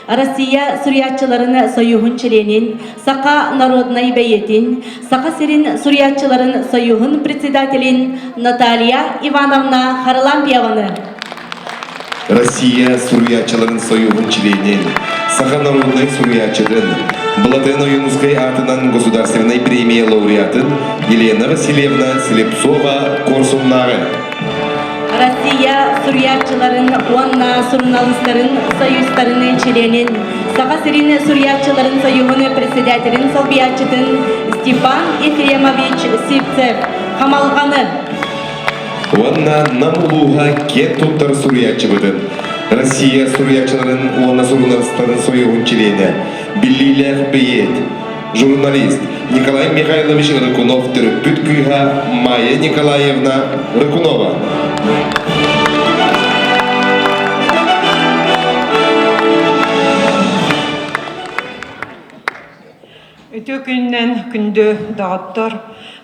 Россия сурьятчыларын союхун членин, Сака народной бәйетін, Сака серин сурьятчыларын союхун председателин Наталья Ивановна Харлампиеваны.
Россия сурьятчыларын союхун членин, Сака народной сурьятчыларын, Блатено-Юнусской атынан государственной премии лауреатын Елена Васильевна Слепцова Корсуннары.
Россия сурьятчыларын, Уанна журналистларын союзтарының членин, Сака серин сурьятчыларын союхуны председателин Солбиятчытын Степан Ефремович Сивцев Хамалғаны.
Уанна намулуға кет туттар суриячы бұдын. Россия суриячыларын уанна сурунарыстарын сойығын челені. Биллилер бейет. Журналист Николай Михайлович Рыкунов түріппіт күйға Майя Николаевна Рыкунова.
Өтө күннен күнді дағыттар,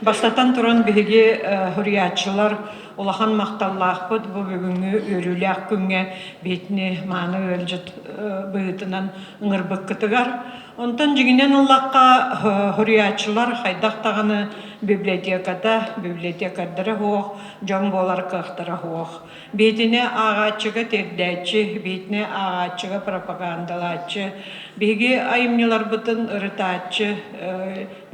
бастатан тұран бігі хүриятшылар улахан мақталлақпыд бұл бүгінгі өріләк күнге бетіне маны өлжіт бұғытынан ұңырбық кітігар. Онтан жігінен ұллаққа хүриятшылар қайдақтағаны библиотекадары хоқ, жон болар қықтары хоқ. Бетіне ағатшыға тердәтші, бетіне ағатшыға пропагандалатшы, беге айымнелар бұтын ұрытатшы,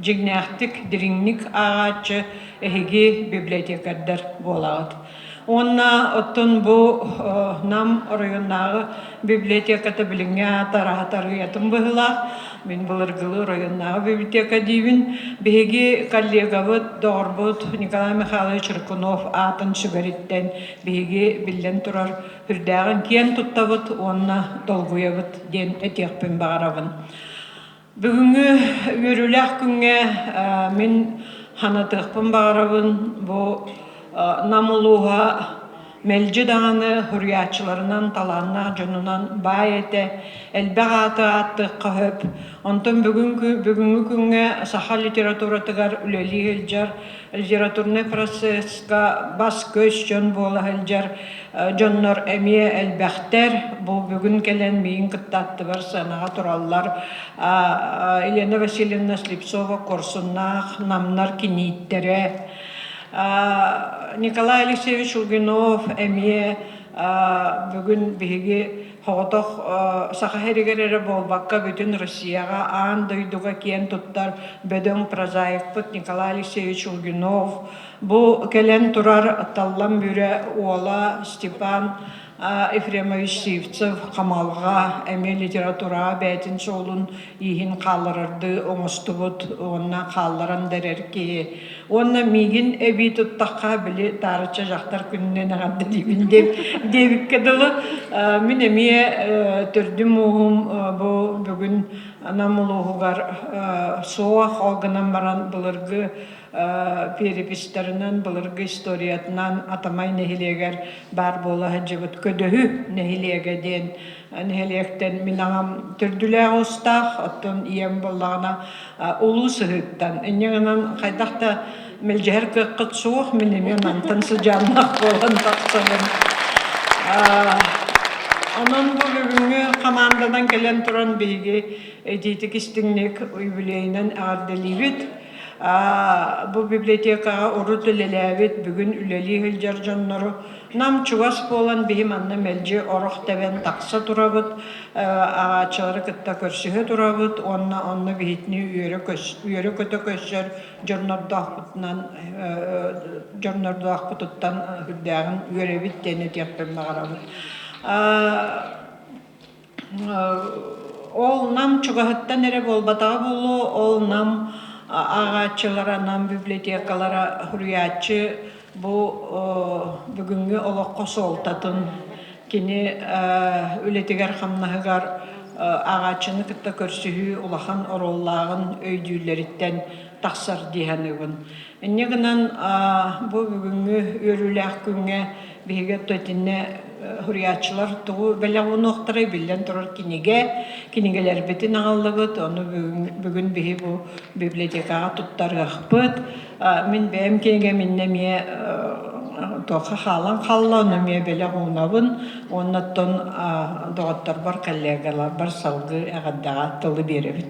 жигнәқтік, диринник ағатшы, әйге библиотекадар болағыд. Онна оттон бу нам районнағы библиотеката біліңе тарағатары ятым бұғылақ. Мен бұлырғылы районнағы библиотека дейбін. Беге коллегавыд, доғырбыд Николай Михайлович Рыкунов атын шүгәреттен беге білден тұрар үрдәғын кен тұттавыд, онна долғуявыд ден әтеқпен бағаравын. Бүгінгі өріләқ күнге мен ханатықпын бағаравын. Бұл намылуға мәлжі дағаны хүриятшыларынан таланна жонунан бай әті әлбәқ аты аттық қағып. Онтын бүгінгі күнге саха литературатығар үлелі әлжар, литературный процессқа бас көз жон болы әлжар, жоннор әме әлбәқтер, бұл бүгін келен мейін күттатты бар санаға тұраллар. Елена Васильевна Слепцова корсуннақ, намнар кенейттері. Николай Алексеевич Улгинов әме бүгін бігі хоғытық сақа хәрігерері болбаққа бүтін Россияға аң дойдуға кен тұттар бөдің прозаикпыт Николай Алексеевич Улгинов. Бұл келен тұрар таллам бүрі Ола Степан Ефремович Сивцев қамалға әме литература бәтін солын ехін қалырырды оңысты бұд, онна қалырын дәрерке. Онна мигин әбей тұттаққа білі тарыча жақтар күнінен ағанды дейбін дебік кеділі. Мен әме түрдім оғым бүгін намылуғығар соақ олғынан баран бұлырғы перепистерінен, бұлырғы историятынан атамай нәхилегер бар болы жібіт көдігі нәхилегеден. Нәхилектен мен ағам түрділі ұстақ, оттын ием болағына ұлу сығыттан. Әнегінен қайдақта мәлжәр көққыт соқ, мен емен антынсы жаннақ болған тақсығын. Onun bu bugünkü komandadan gelen turan bilgi edetik istinlik üyüleyinen ağırdeliyit. Bu bibliotekaga oru tülelevit bugün üleli hılcar canları nam çuvas bolan bihim anna melci oruq teven taqsa turabıt, ağaçları kıtta körsühe turabıt, onna bihitni üyere kötü köşer jornardağ pututtan hürdağın üyerevit denet yaptım bağırabıt. Ol nam çuğahıttan ere bolbatağı bolu, ol nam ağaççılara, nam bibliotekalara hürriyatçı bu bugünkü olaqqa soltatın kini ületiger xamnahıgar ağaçını kıtta körsühü ulaqan orollağın öydüylерitten taqsar dihanıgın. Enneğinden bu bugünkü örülək günge bihiget tötinne hürriyatçılar tuğu bela onu oqtara bilden turur kinigeler betin ağalıbıt, onu bugün bihi bu bibliotekaga tuttargaqpıt. Min beyem kinige minnemiye toqa xalan xalla, onemiye bela oğunabın, onatton doğattar bar kollegalar, bar salgı ağaddağa tılı berebit.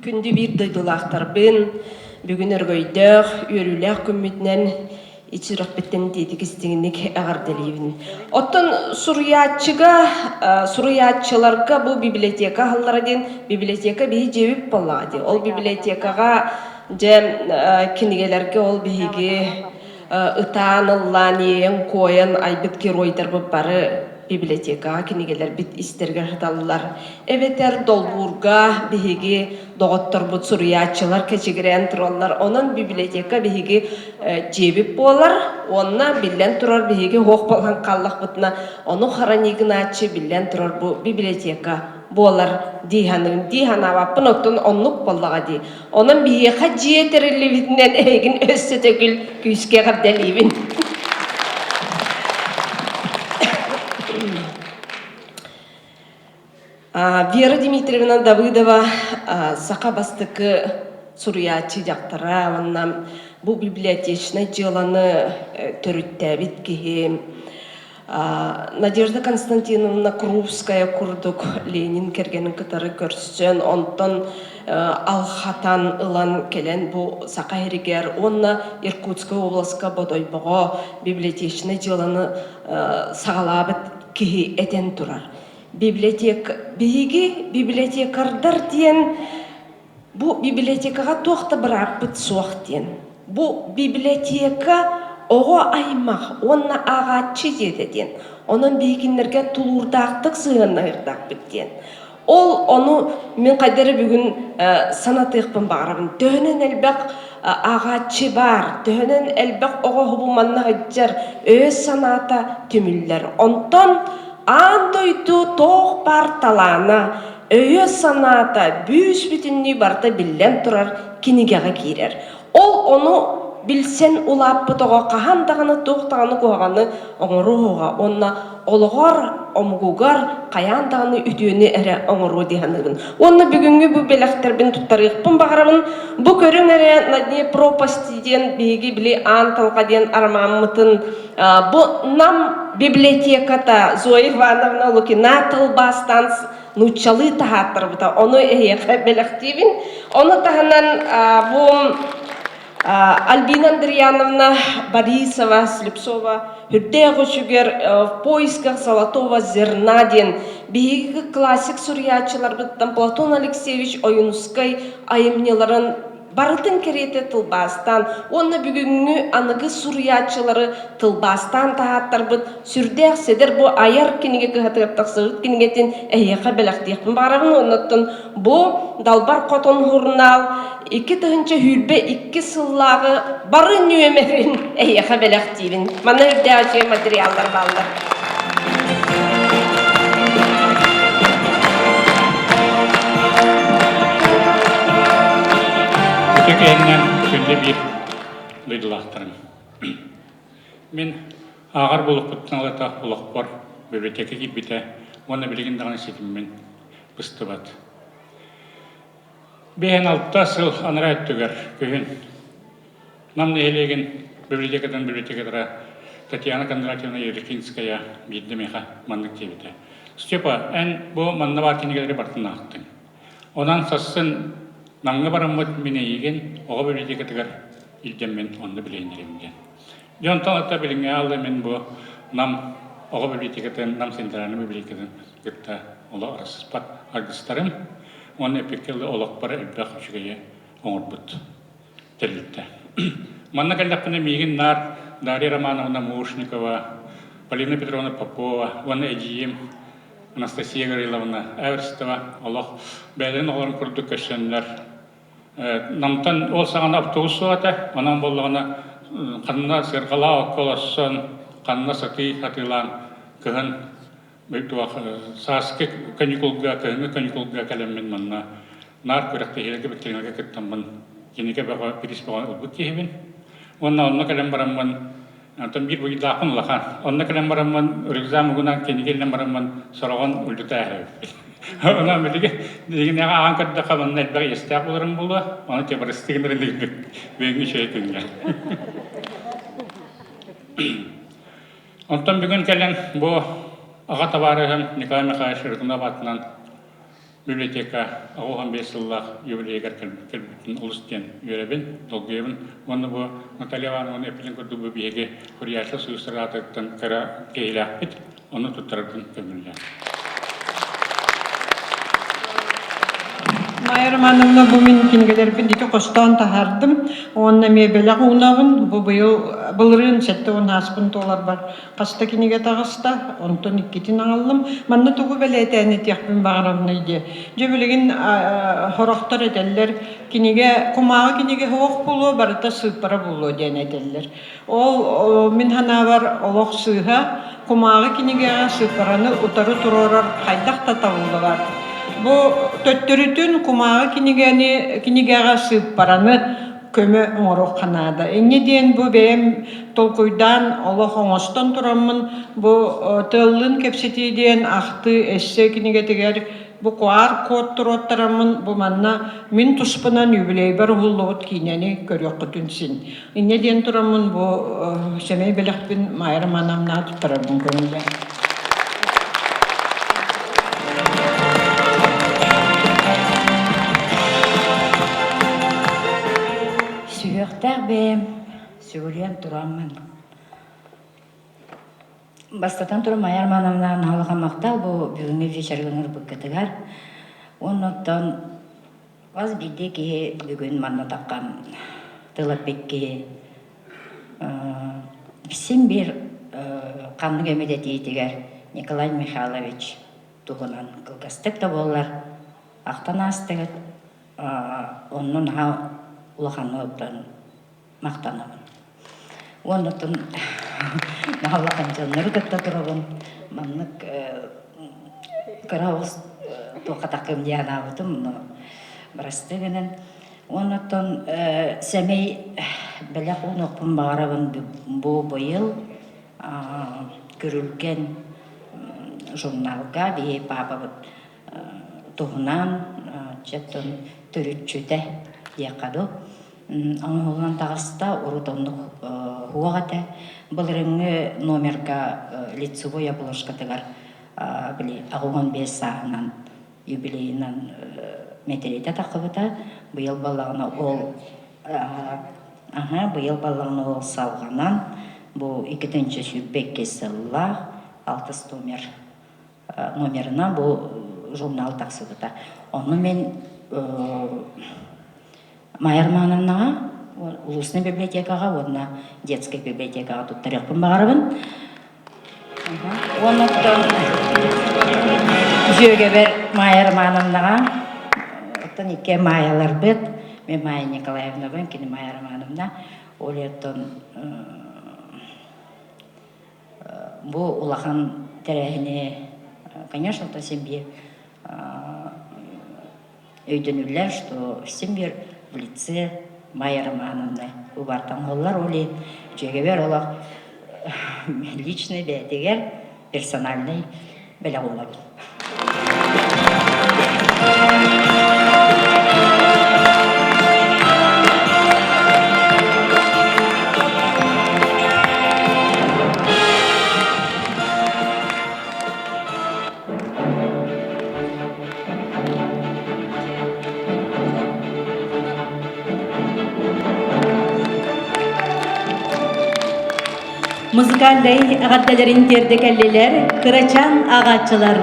Күнді бір дойдылақтарбын, бүгін өргөйдіқ, өріләқ күмітінен ичирақпеттен тетік істігінік әғарделейбін. Оттын суриятчыларға бұл библиотека халлараден библиотека бейі жевіп болады. Ол библиотекаға жем кенігелерге ол бейге ұтан, ұллан, ең, қойын, айбіт керойдар бұл бары библиотекага кинигелер бит истерге хаталлар. Эветер долбурга биһиги доготторбут суруячылар кечигирен тураллар. Онон библиотека биһиги жебип болар. Онна биллен турар биһиги хох болган каллах бутна. Ону харанигыначы биллен турар бу библиотека болар дихана вапын оттон оннук боллага ди. Онон биһиги хаджиетерилибитнен эгин өссөтөгүл күскө кабделибин. Вера Дмитриевна Давыдова Сакабастыкы суруячы жактара, оннан бу библиотечный жыланы төрүттәбит кихи. Надежда Константиновна Крупская курдук Ленин кергенин кытары көрсөн, онтон алхатан ылан келен бу Сакайригер, онна Иркутская областка бодойбого библиотечный жыланы сагалабыт кихи этен турар. Биги библиотекардар тиен бу библиотекага тоқта бираппыт суақ тиен. Бу библиотека ого аймақ, онна ағатчы жеді тиен. Онын бейкинлерге тулурдақтық сығыннағырдақ біттен. Ол оны мен қайдары бүгін санатықпын бағырабын. Дөнен әлбәқ ағатчы бар, дөнен әлбәқ ого хубуманна ғыджар, өз саната түміллер. Онтон андойду тоқ бар талана, өйө саната, бүйіс бүтінні барда білен тұрар, кинигеға кейрер. Ол оны білсен улаппы тоға қағандағаны тоқтағаны қоғаны оңыруға, онна олығар, омығуғар, қаяндағаны үтіөні әрі оңыру дейханығын. Онны бүгінгі бұл беләқтербін тұттарықпын бағарабын, бұл көрің әрі надне пропастиден бейгі білі анталға ден армамытын. Бұл нам библиотеката Зоя Ивановна Лукина тылбастан нучалы тағаттыр бұта. Оны әйеқі беләқтебін. Оны тағынан бұл Альбина Андреяновна Борисова, Слепцова, Хүрдегі жүгер в поисках золотого зерна ден. Бейгі классик сурьячылар бұттан Платон Алексеевич Ойынускай айымнеларын барытын кереті тылбастан, оны бүгінгі анығы сурьячылары тылбастан тағаттар бұд, сүрдеқ седер бұл аяр кенеге кіғатығыптақ сығыт кенегетін әйеқа бәліқтеқпін бағарағын оныттын. Бұл далбар қотон журнал, 2 тығынча хүрбе 2 сыллағы бары нөмерін әйеқа бәліқтейбін. Мана үрді әжі материалдар балдар.
Көтекеннен күнде бір дойдылақтырым. Мен ағар болып бұттыңғы тақ бұлақ бар библиотека кепбіті, оны білген дағаны сетіммен бұсты бат. Бейін алтта сыл аныра өттігер күйін. Намны елеген библиотекадан библиотекадыра Татьяна Кондратьевна Еркинская бейдімеға мандық тебіті. Степа, ән бұл манна бар кенегелері бартын ақтың. Онан сасын наңға барамыд мене еген, оға библиотекадығар илдеммен онды білейіндерімден. Жонтан ата біліңе алды мен бұл нам оға библиотекадан, нам центральный библиотекадан гүрті ола арасыспат аргыстарым. Оны эпекелі олақ бары әлбәқ үшігейе оңыр бұд тәлітті. Манна кәлдақпыны мейгін нар Дарья Романовна Мушникова, Полина Петровна Попова, оны әдейім Анастасия Гавриловна Әверстова, олақ бәлін оларын күрді көшенлер. Намтан ол саған автобус суаты, анан болығына қанына сырғала оқыласын, қанына саты атылан кығын саскы каникулга, каникулга кәлеммен манна нар көрәкті елге біттеріңге кіттамын. Кенеге баға перес болған ұлбыт кейбін. Онна кәлем барамын, антон бір бұйды ақын лақан. Онна кәлем барамын, үрікзам ұғынан кенегелен барамын, сұраған ұлдыта әрі. Ona bilgi degine Ankara'da kalan elbette istek olurum buldu. Onu tebriklerim dedik. Büyük şey kınca. Ondan bugün gelen bu ağa tavarım Nikolay Mikhail Şirkunovat'ın biblioteka Ağuhan 5 yıllık yubileye kelbettin ulusten yörebin, dolguyebin. Onu bu Natalya Ivanovna epilin kurdu bu biyege kuryaşlı suyusratıktan kara keylak bit. Onu tuttururdun kömürler.
Майя Романовна, бу мен кингелербин дики костон тахардым. Онна мебеле унагын, бу былырын сетте он хаспын толар бар. Каста киниге тагыста, онтон иккитин аңаллым. Манна тугу белетени тияхпин багарамны иде. Жебелеген хорохтар этеллер, киниге кумага киниге хоох булу барыта сыппара булу ден этеллер. Ол мен хана бар олох сыха, кумага киниге сыппараны утары турорар хайдакта табылдылар. Бу төттөрүтүн кумага кинигега сыппараны көмө оңорок канада. Эне ден бу бем толкуйдан олох оңостон тураммын. Бу тыллын кепсетиден ахты эссе киниге тегер бу куар код туроттараммын. Бу манна мин туспынан юбилей бар хуллугут кинени көрөккө түнсин. Эне ден тураммын бу семей белекпин Майя Романовна туттарабын көңүлө.
Сүйөктер бем, сөйлем турамын. Бастатан турам Майя Романовна налыға мақтал, бұл бүгінгі вечерленер бүккетігер. Оннан аз биде ки бүгін манна таққан тылаппекке сен бір қанны көмедет етігер Николай Михайлович туғынан кылгастық та болар. Ақтан астығыт, онның улаханы оптан мақтанамын. Оннан нағалақан жанлары кітті тұрабын. Маннық қарауыз тоқатақым дейін абытым, бірастығынан. Оннан сәмей бәлек оң оқпын бағарабын бұл бойыл көрілген журналға бей папабыт туғынан жеттін түрітчүді яқаду. Аңғылған тағыста ұрытонлық хуағаты бұлырыңы номерға лицевой обложкатығар ағуған бес сағынан юбилейінен метерейті тақыбыта бұйыл балағына ол салғанан бұл 2-ші сүйбекке сылла 6 номерына бұл журнал тақсыбыта. Оны мен Майя Романовнаға, улусный библиотекаға, онына детский библиотекаға туттарықпын бағарабын. Онықтан жөге бер Майя Романовнаға, оттан ике Майялар бет, мен Майя Николаевна бен, кені Майя Романовна, олеттон бұл улахан тәрәхіне, конечно, сенбе өйденілер, что сенбер в лице Майя Романовны. Убартан олар оли жегебер олақ личный бәтегер, персональный бәлі олар.
Музыкальный ағатталарын тердекәлелер, кырачан ағатчылар.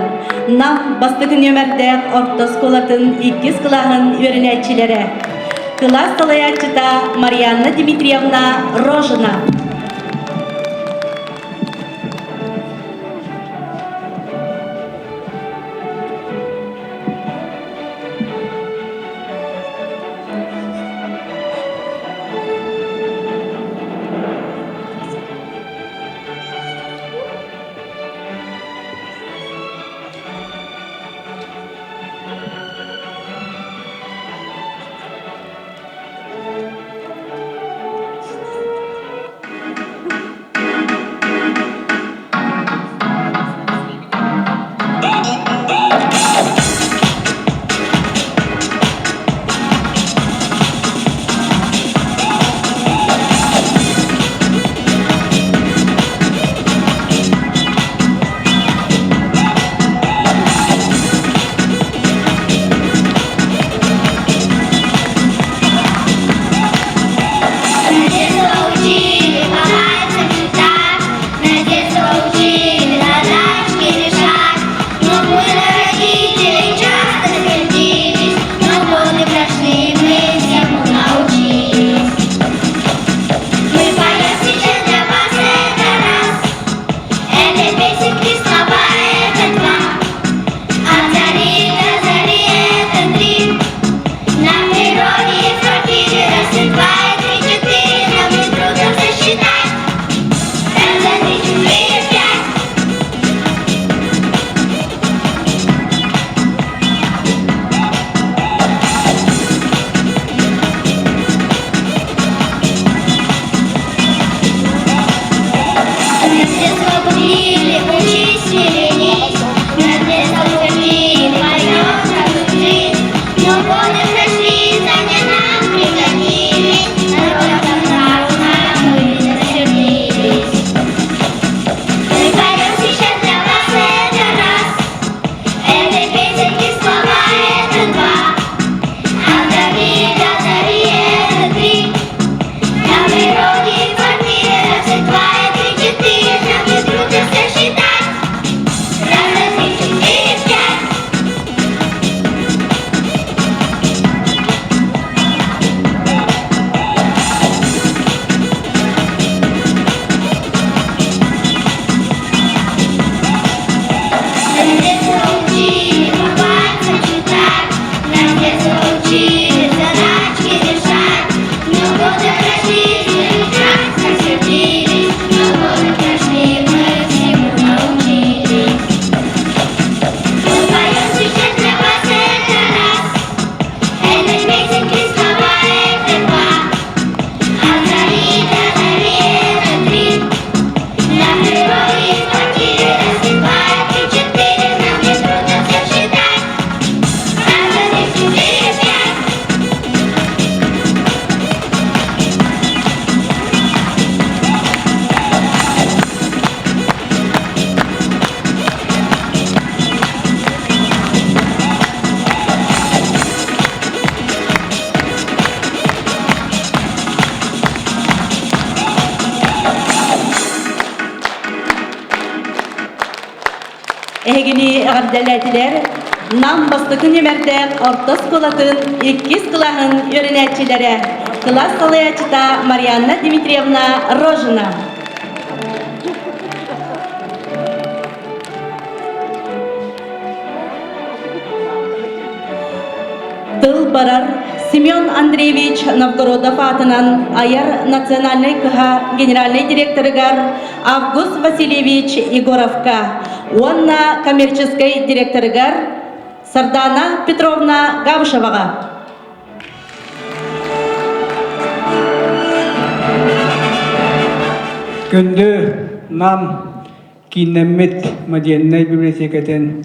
Нам бастықын өмірдәк орта сколатын 2 қылағын өрінәтчілері. Класс талаятчыта Марьяна Дмитриевна Рожина. Ehegini ağırdeletiler, nam bastıkın emerdek orta skolatın 2 kılahın öğrenetçilere. Klas salayachita Marianna Dmitrievna Rojina. Тыл барар Семен Андреевич Новгородов атынан Аяр национальный КХ генеральный директорыгар Август Васильевич Егоровка, онна коммерческий директорыгар Сардана Петровна Гавшевага.
Күнді нам кинемет Мадиенной библиотекатен,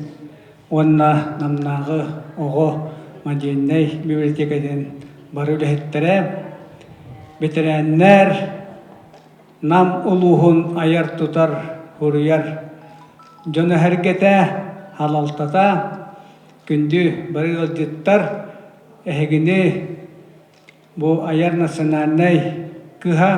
онна намнағы оғы Мадиенной библиотекатен бару ләхеттірі, бетерәннәр нам улуғын аяр тутар хуруяр, жоны әргеті халалтата, күнді бары ғылдеттар, әхегіне бұ аяр национальный кыға,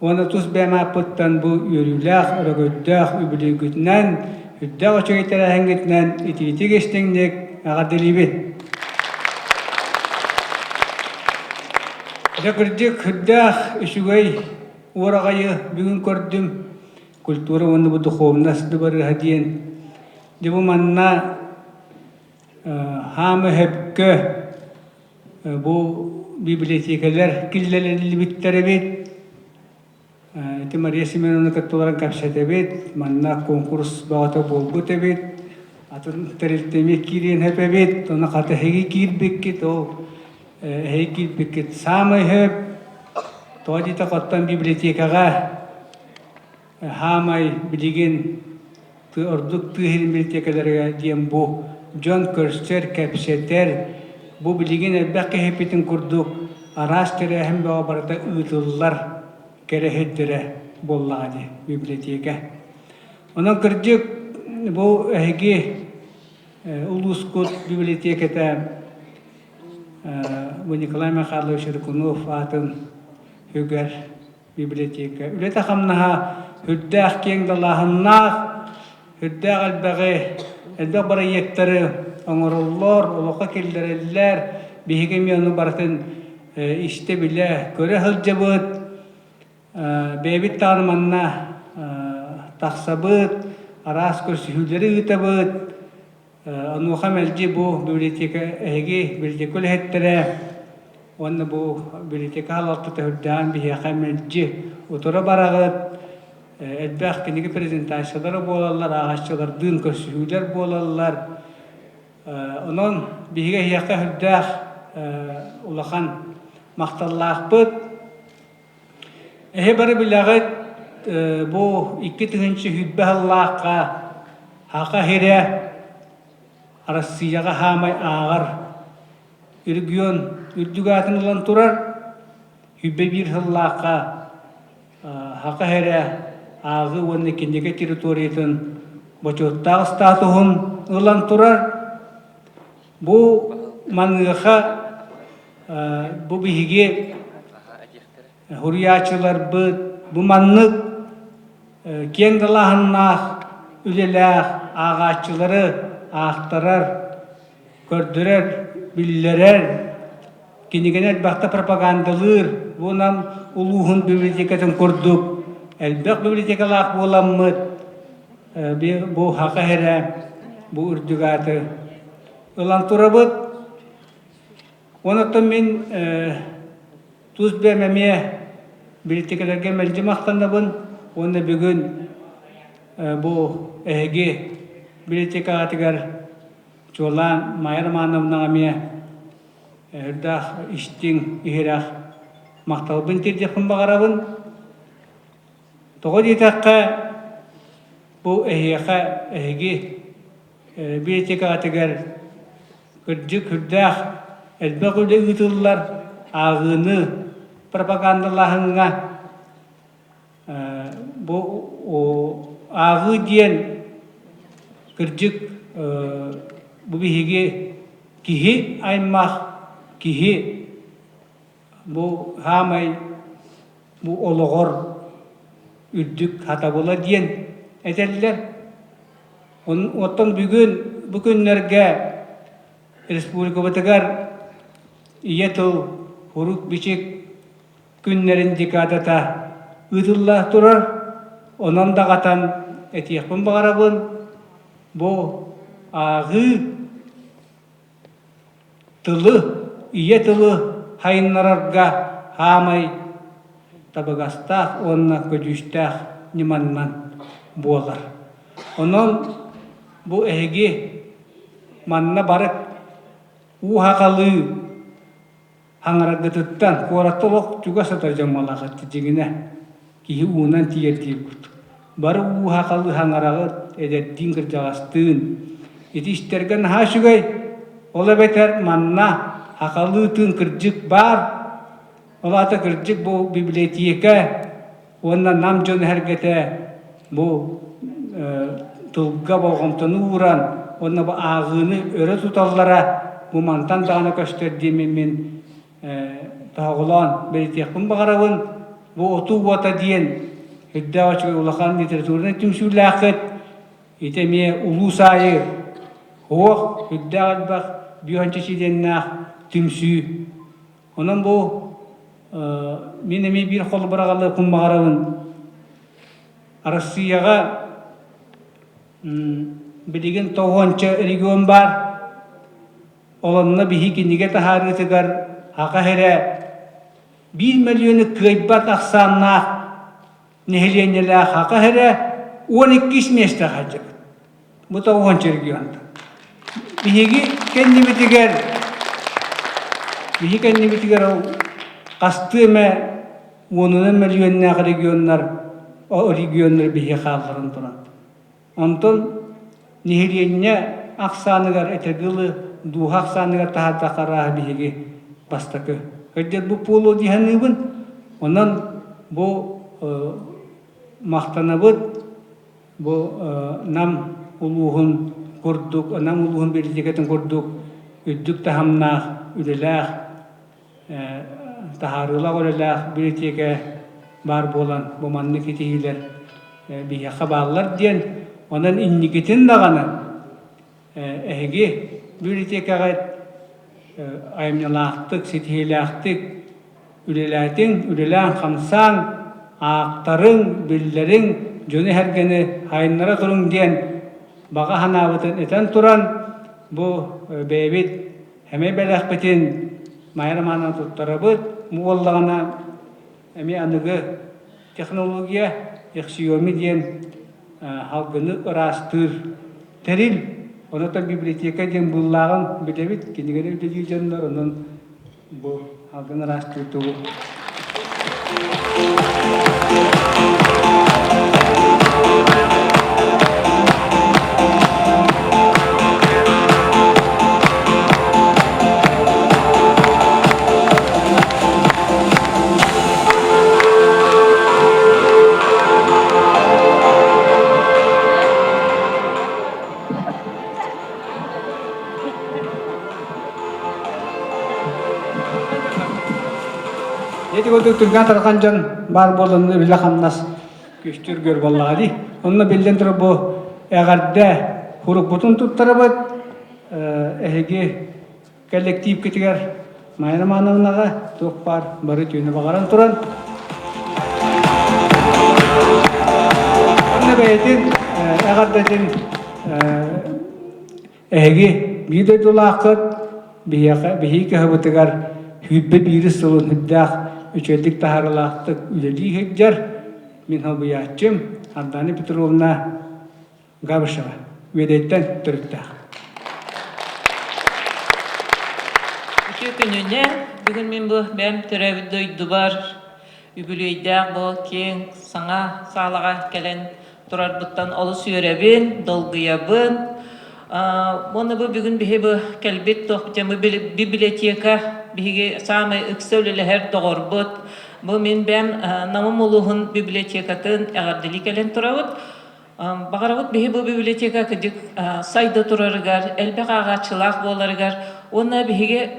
оны тұс бәма пұттан бұ үйріләқ, ұрығыддақ, үбілігітінен, үддәқ өчігетер әңгетінен, итеті кестіңдек ағадылыбет. Рәкірдік үддәқ үшігай орағайы бүгін көрдім, культура оны бұ дұховнасты бары ғадиен. Дебу манна хамы әпкі бұ библиотекалар киллелерілі біттері бет, Эти Мария Семеновна каттуларын капсат эбит, манна конкурс багата болбут эбит, атын терилтеме кирен хеп эбит, оны каты хеги кирбеккет, ол хеги кирбеккет самый хеп, тоадита каттан библиотекага хамай билеген ордук тыхин библиотекаларга дием бу, Джон Көрстер капсатер, бу билеген элбәкке хепитин курдук, арастыры әхем бага барата ыйтыллар, керехеттері боллады библиотека. Онан кірдік бұл әйге Улускут библиотеката Николай Михайлович Рыкунов атын үгер библиотека. Үлеті қамнаға үддәқ кеңдалағыннақ, үддәқ әлбәқ бары ектері оңырылар, олыққа келдерелер, бейгеме оны бартын іште біле көрі хылжабыд, бәйбіт тағырманна тақсабыд, арас көрсүхүлдері үтабыд, ануқам әлжі бұл библиотека әйге библиотека өліхеттері, онны бұл библиотека халалты тәуірдән бейхам әлжі ұтыры барағыд, әлбәқ кенеге презентациялары болалар, ағашчылар дын көрсүхүлдер болалар, онын бейге хияққа хүрдәқ ұлақан мақталлақ бұд, Эхе бары білағыд бұл 2-тігінші хүдбі Аллахқа хақа хере арасыяға хамай ағар үргіон үрдігатын ұлан тұрар хүббе бір Аллахқа хақа хере ағы оны кендеге территориятын бочоттағы статуғын ұлан тұрар бұл маңыға бұл бігеге Хурьячылар бұ маннық кеңдалағыннақ, үлеләқ, ағачылары ақтарар, көрдірер, білдерер, кенегенер бақта пропагандалыр, бұнам ұлуғын библиотекатын көрдік, әлбәқ библиотекалақ боламмыд, бұ хақа хәрі, бұ үрдігаты. Ұлан тұрабыд, онытын мен Туз бәмәме библиотекаларга мәлді мақтандабын, оны бүгін бұл әйге библиотека атығар жолан Майыр Мановнаға ме үрдақ іштің үйірақ мақталбын тердепін бағарабын. Тоғы детаққа бұл әйге библиотека атығар күрдік үрдақ әлбәқ үлі үтілілер ағыны пропагандалағынға ағы ден кірдік бұл бейге кихи аймақ кихи бұл хамай бұл олығыр үрдік хата бола ден әтелілер. Оттон бүгүннерге республика батыгар иетыл хурук бичик күннерин декадата ыдылла турар. Онан да катан этиякпын багарабын. Бу агы тылы, ие тылы хайыннарарга хамай табыгастах, онна көдүстах ниманнан буолар. Онон бу эһиги манна барык ухакалы хаңарагытыттан куараттолок туга сатар жаммалагатты жигине кихи уунан тиертиибут. Бары ухакалы хаңарагыт эдердин кыржагастыын ити истерген хашугай ола бетер манна хакалыытын кыржык бар. Олата кыржык бу библиотека онна нам жон хергете бу тылга болгомтон ууран онна бу агыны өрө туталлара бу мантан дагана көстөрдүм мен тагылан белитекпин багарабын бу оту бота диен хиддавачы улахан литературны түмсүлакыт итеме улусайы ох хиддавалбах бюанчичиденнах түмсү онон бу мен эми бир кол барагалы кумбагарабын Россияга билеген 9 регион бар. Олонна бихи киниге тахарытыгар хака хере 1 миллионы кыйбат аксанна нехеленеле хака хере 12 места хажык. Бу 9 регионда. Бихиги кеннибитигер кастыме 10 миллионна регионнар бихи халларын туран. Онтон нехеленне аксаныгар этегылы духа аксаныгар тахатакара бихиги бастакы. Хөддет бу полу диханыбын, онан бу мактанабыт, бу нам улуғын көрдік, нам улуғын белдекетін көрдік, үддік тахамнақ, үлеләқ, тахарылақ үлеләқ, белдеке бар болан, бу манны кетейлер бияқа балылар ден, онан инникетін дағаны, әйге белдекеға айымнылақтық, сетейлақтық, үлеләң қамсаң, ақтарың, білдерің, жөне әргені хайынлара тұрың ден, баға ханабытын етен тұран, бұл бәйбет әме бәләқ бітін майрамана тұттары бұд, мұғаллағына әме анығы технология, эксиоми ден халқыны ұрастыр тәріл, онытан библиотека ден бұллағын білебет, кенегені үлдегі жандар, онын бұл халқыны ұрастыр тұғы. Ети көтік түрген тарқан жан бар болынны білі қамнас көштір көр боллаға дей. Онына белден тұрып бұл әғарда құрық бұтын тұттары бұд, әйге коллектив кетігер майраманығынаға тоқ бар, бары түйіні бағаран тұран. Онына бәйтін әғардадың әйге бейді тұла ақыт, бейі кәхібітігер хүббе бейірі сұлын хүддәқ, Üçeldik taharılaqtık üleli hekjar min halbıyatçım Ardani Petrovna Gabışeva vedetten Türk'ta.
Üçü gününe bugün min bu ben türevi duydu var übülüydağ bu keng sana sağlığa gelen turar buttan olu sürebin, dolgıyabın. Bunu bu bugün bihi bu kelbet tohbıcamı biblioteka bihi samay ıksövlülü her doğurbut. Bu min ben namım uluğun bibliotekatın ağardili gelen turavut. Bağaravut bihi bu biblioteka kıcık sayda turarıgar, elbek ağaçılaq bolarıgar. Ona bihi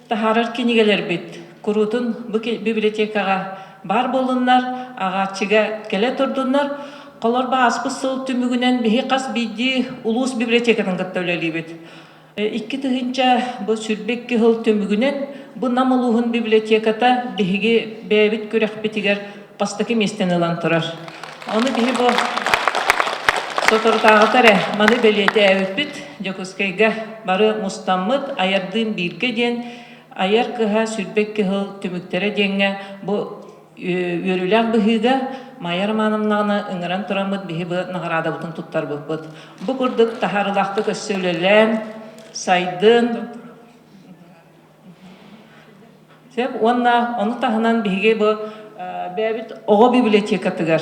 taharar kinigeler bit. Kurutun bu bibliotekaga bar bolunlar, ağaçıga gele turdunlar. Колор бааспы сыл түмүгүнен биһи кас бидди улус библиотекатын кыттөлөлүбүт. Икки тыгынча бу сүрбекки хыл түмүгүнен бу намылуһун библиотеката биһиги бэбит көрөхпетигер пастаки местен ылан турар. Оны биһи бу соторутаагытаре маны белете әүппит жокускайга бары мустаммыт аярдын бирге ден аяр кыха сүрбекки хыл түмүктере денге бу өрүләк быһыга Майар манымнаны ыңыран турамыт биһи бу награда бутун туттар буппут. Бу курдук тахарылакты көссөлөлән сайдын сеп оны тахынан биһиге бу бәбит ого библиотека тыгар.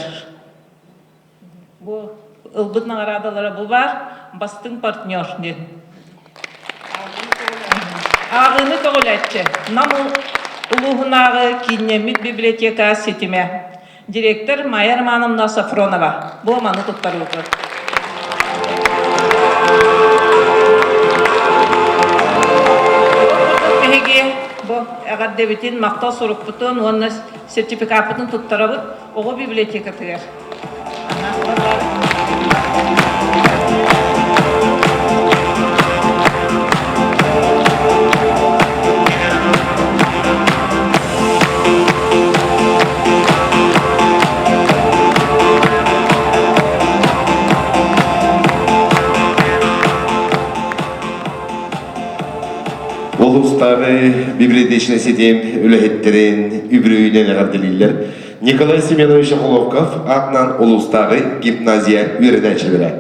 Бу ылбыт наградалары бу бар, бастың партнер ден. Агыны тоголатчы. Намыл улугунагы кинемит библиотека сетиме. Директор Майя Романовна Сафронова. Бу маны туттар буппут. Бу агар дебитин мактал сурукпутун, онна сертификатын туттарабыт, ого библиотека тыгар.
Улустағы библиотечный сетем үләхеттерін үбірүйінен әғардылилер. Николай Семенович Холовков атынан улустағы гимназия үйренәчілері.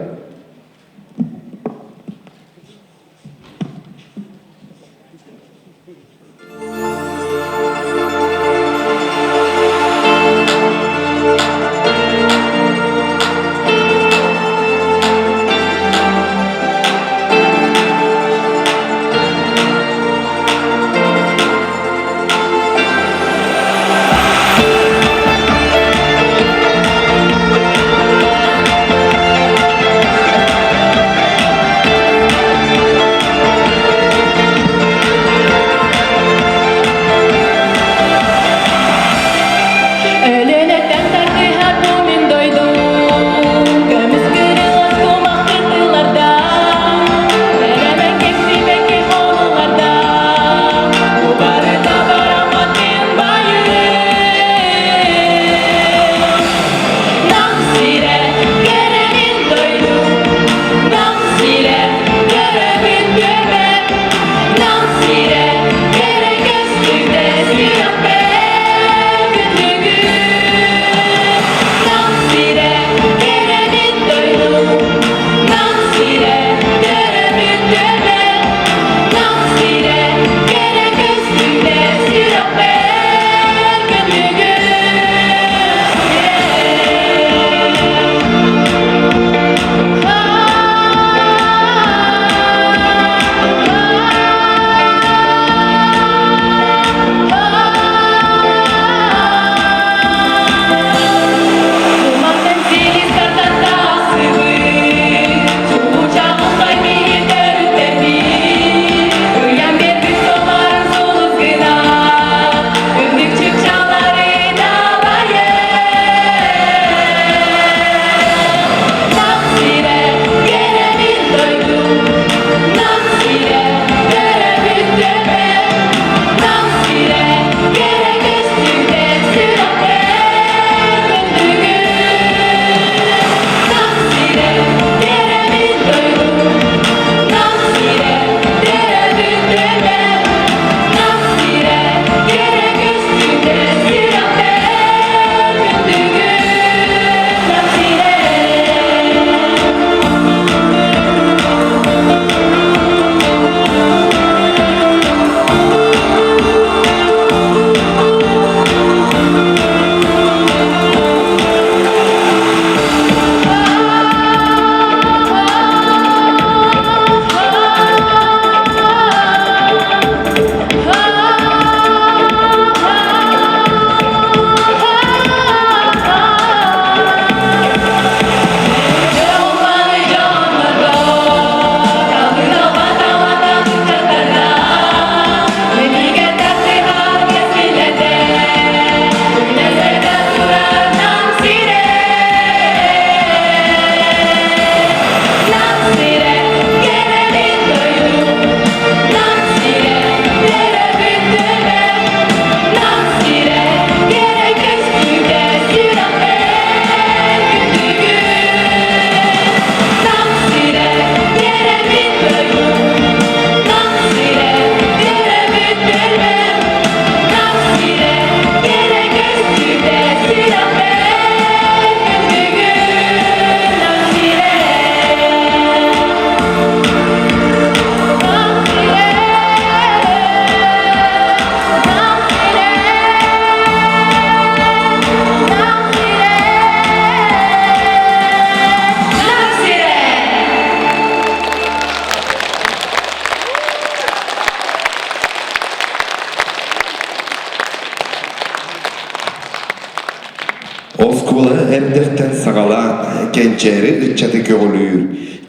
Оскула эрдертен сағалан кенчері ытчаты көгілір,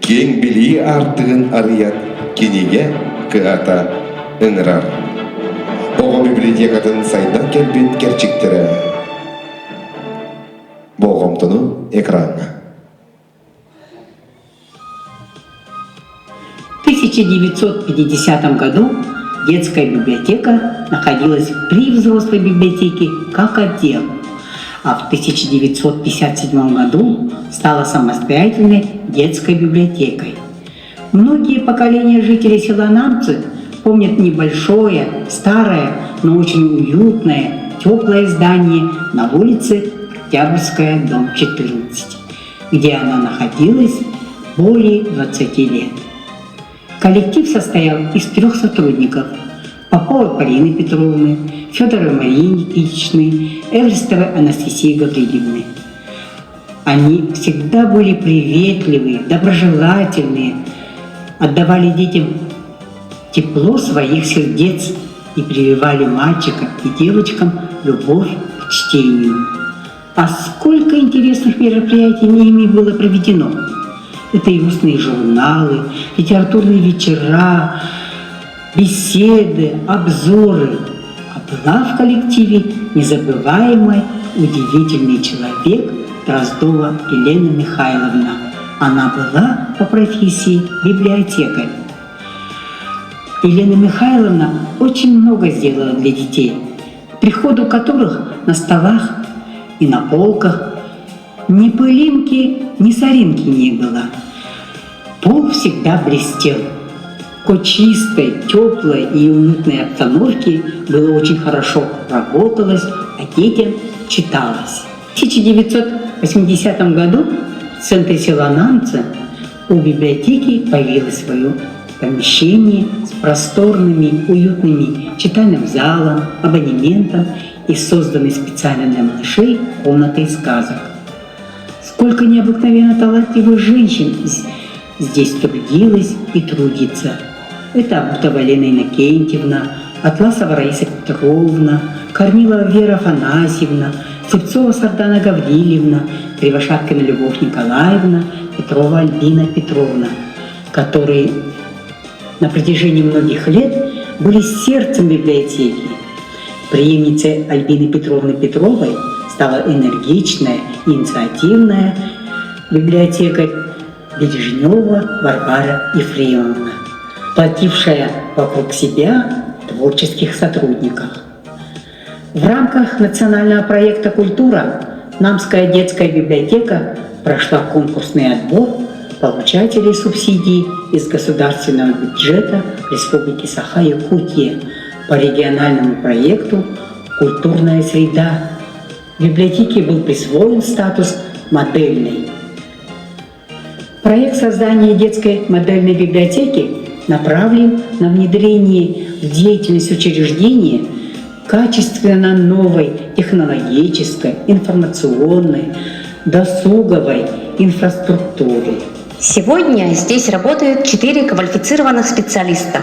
кең білі артығын арыят кенеге кыата ынырар. Оғы библиотекатын сайдан келбет керчіктері. Болғымтыну экранна.
В 1950 году детская библиотека находилась при взрослой библиотеке как отдел, а в 1957 году стала самостоятельной детской библиотекой. Многие поколения жителей села Намцы помнят небольшое, старое, но очень уютное, теплое здание на улице Октябрьская, дом 14, где она находилась более 20 лет. Коллектив состоял из 3 сотрудников: Поповой Полины Петровны, Федоровой Марии Никитичны, Эвристовой Анастасии Гаврилевны. Они всегда были приветливые, доброжелательные, отдавали детям тепло своих сердец и прививали мальчикам и девочкам любовь к чтению. А сколько интересных мероприятий ими было проведено! Это и устные журналы, литературные вечера, беседы, обзоры. А была в коллективе незабываемый, удивительный человек Дроздова Елена Михайловна. Она была по профессии библиотекарь. Елена Михайловна очень много сделала для детей, к приходу которых на столах и на полках ни пылинки, ни соринки не было. Пол всегда блестел. В такой чистой, теплой и уютной обстановке было очень хорошо работалось, а детям читалось. В 1980 году в центре села Намцы у библиотеки появилось свое помещение с просторными, уютными читальным залом, абонементом и созданной специально для малышей комнатой сказок. Сколько необыкновенно талантливых женщин здесь трудилось и трудится. Это Абутова Лена Иннокентьевна, Атласова Раиса Петровна, Корнилова Вера Афанасьевна, Цепцова Сардана Гаврилевна, Кривошапкина Любовь Николаевна, Петрова Альбина Петровна, которые на протяжении многих лет были сердцем библиотеки. Преемницей Альбины Петровны Петровой стала энергичная, инициативная библиотекарь Бережнева Варвара Ефремовна, платившая вокруг себя творческих сотрудников. В рамках национального проекта «Культура» Намская детская библиотека прошла конкурсный отбор получателей субсидий из государственного бюджета Республики Саха-Якутия по региональному проекту «Культурная среда». Библиотеке был присвоен статус модельной. Проект создания детской модельной библиотеки направлен на внедрение в деятельность учреждения качественно новой технологической, информационной, досуговой инфраструктуры.
Сегодня здесь работают 4 квалифицированных специалиста.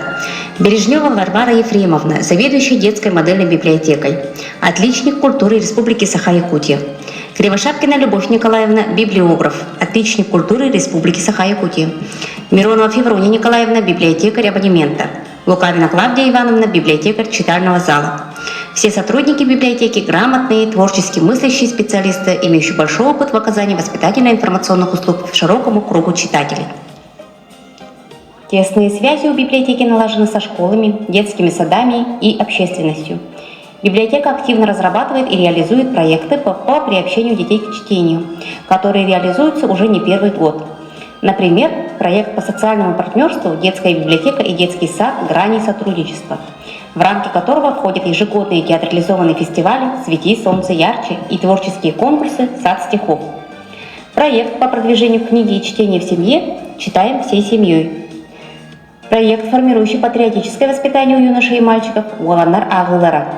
Бережнева Варвара Ефремовна, заведующая детской модельной библиотекой, отличник культуры Республики Саха-Якутия. Кривошапкина Любовь Николаевна, библиограф, отличник культуры Республики Саха-Якутия. Миронова Феврония Николаевна, библиотекарь абонемента. Лукавина Клавдия Ивановна, библиотекарь читального зала. Все сотрудники библиотеки грамотные, творчески мыслящие специалисты, имеющие большой опыт в оказании воспитательно-информационных услуг широкому кругу читателей. Тесные связи у библиотеки налажены со школами, детскими садами и общественностью. Библиотека активно разрабатывает и реализует проекты по приобщению детей к чтению, которые реализуются уже не первый год. Например, проект по социальному партнерству «Детская библиотека и детский сад. Грани сотрудничества», в рамки которого входят ежегодные театрализованные фестивали «Свети солнце ярче» и творческие конкурсы «Сад стихов». Проект по продвижению книги и чтения в семье «Читаем всей семьей». Проект, формирующий патриотическое воспитание у юношей и мальчиков «Уаланар Агылара».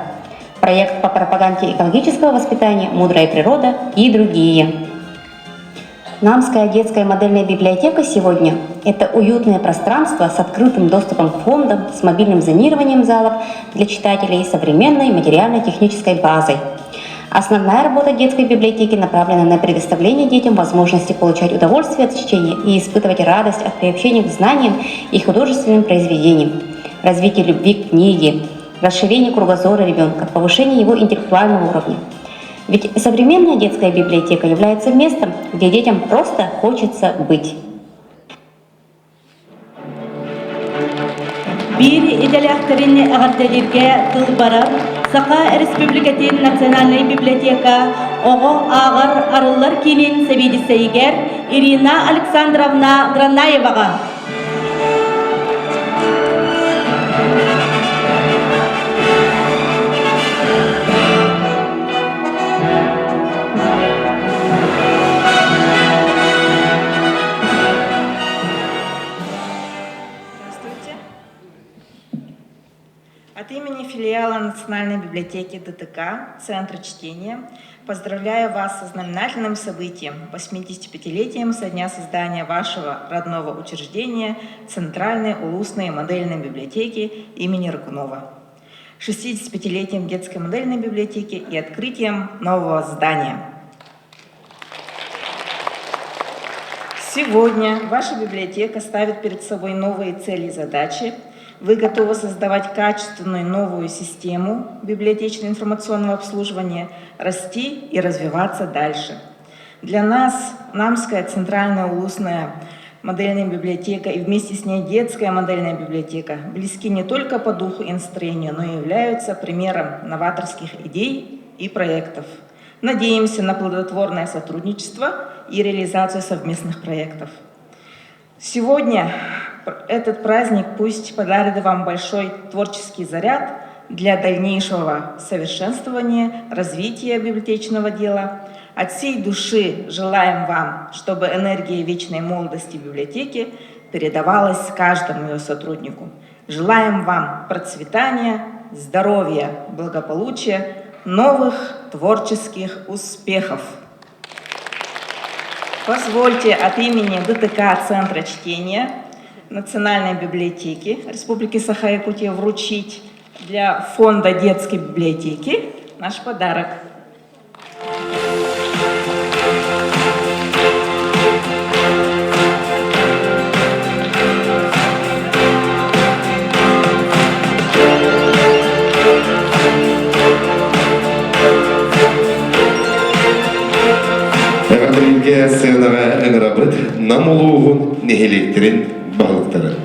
Проект по пропаганде экологического воспитания «Мудрая природа» и другие. Намская детская модельная библиотека сегодня – это уютное пространство с открытым доступом к фондам, с мобильным зонированием залов для читателей и современной материально-технической базой. Основная работа детской библиотеки направлена на предоставление детям возможности получать удовольствие от чтения и испытывать радость от приобщения к знаниям и художественным произведениям, развитие любви к книге, расширение кругозора ребенка, повышение его интеллектуального уровня. Ведь современная детская библиотека является местом, где детям просто хочется быть.
Bir idelekterini ağırdelirge tılbarar, Saqa Respublikatın Naциональная библиотека, oğo ağır arılar kinin sebidiseyger Irina Alexandrovna Гранаеваға.
От имени филиала Национальной библиотеки ДТК Центра чтения поздравляю вас со знаменательным событием, 85-летием со дня создания вашего родного учреждения Центральной улусной модельной библиотеки имени Рыкунова, 65-летием детской модельной библиотеки и открытием нового здания. Сегодня ваша библиотека ставит перед собой новые цели и задачи. Вы готовы создавать качественную новую систему библиотечно-информационного обслуживания, расти и развиваться дальше. Для нас Намская центральная улусная модельная библиотека и вместе с ней детская модельная библиотека близки не только по духу и настроению, но и являются примером новаторских идей и проектов. Надеемся на плодотворное сотрудничество и реализацию совместных проектов. Сегодня этот праздник пусть подарит вам большой творческий заряд для дальнейшего совершенствования, развития библиотечного дела. От всей души желаем вам, чтобы энергия вечной молодости библиотеки передавалась каждому ее сотруднику. Желаем вам процветания, здоровья, благополучия, новых творческих успехов. Позвольте от имени ДТК Центра чтения Национальной библиотеки Республики Саха-Якутия вручить для фонда детской библиотеки наш подарок.
Әгәрләргә сыйныга ыңырабыт намулуғын нехелектерін бағылықтары.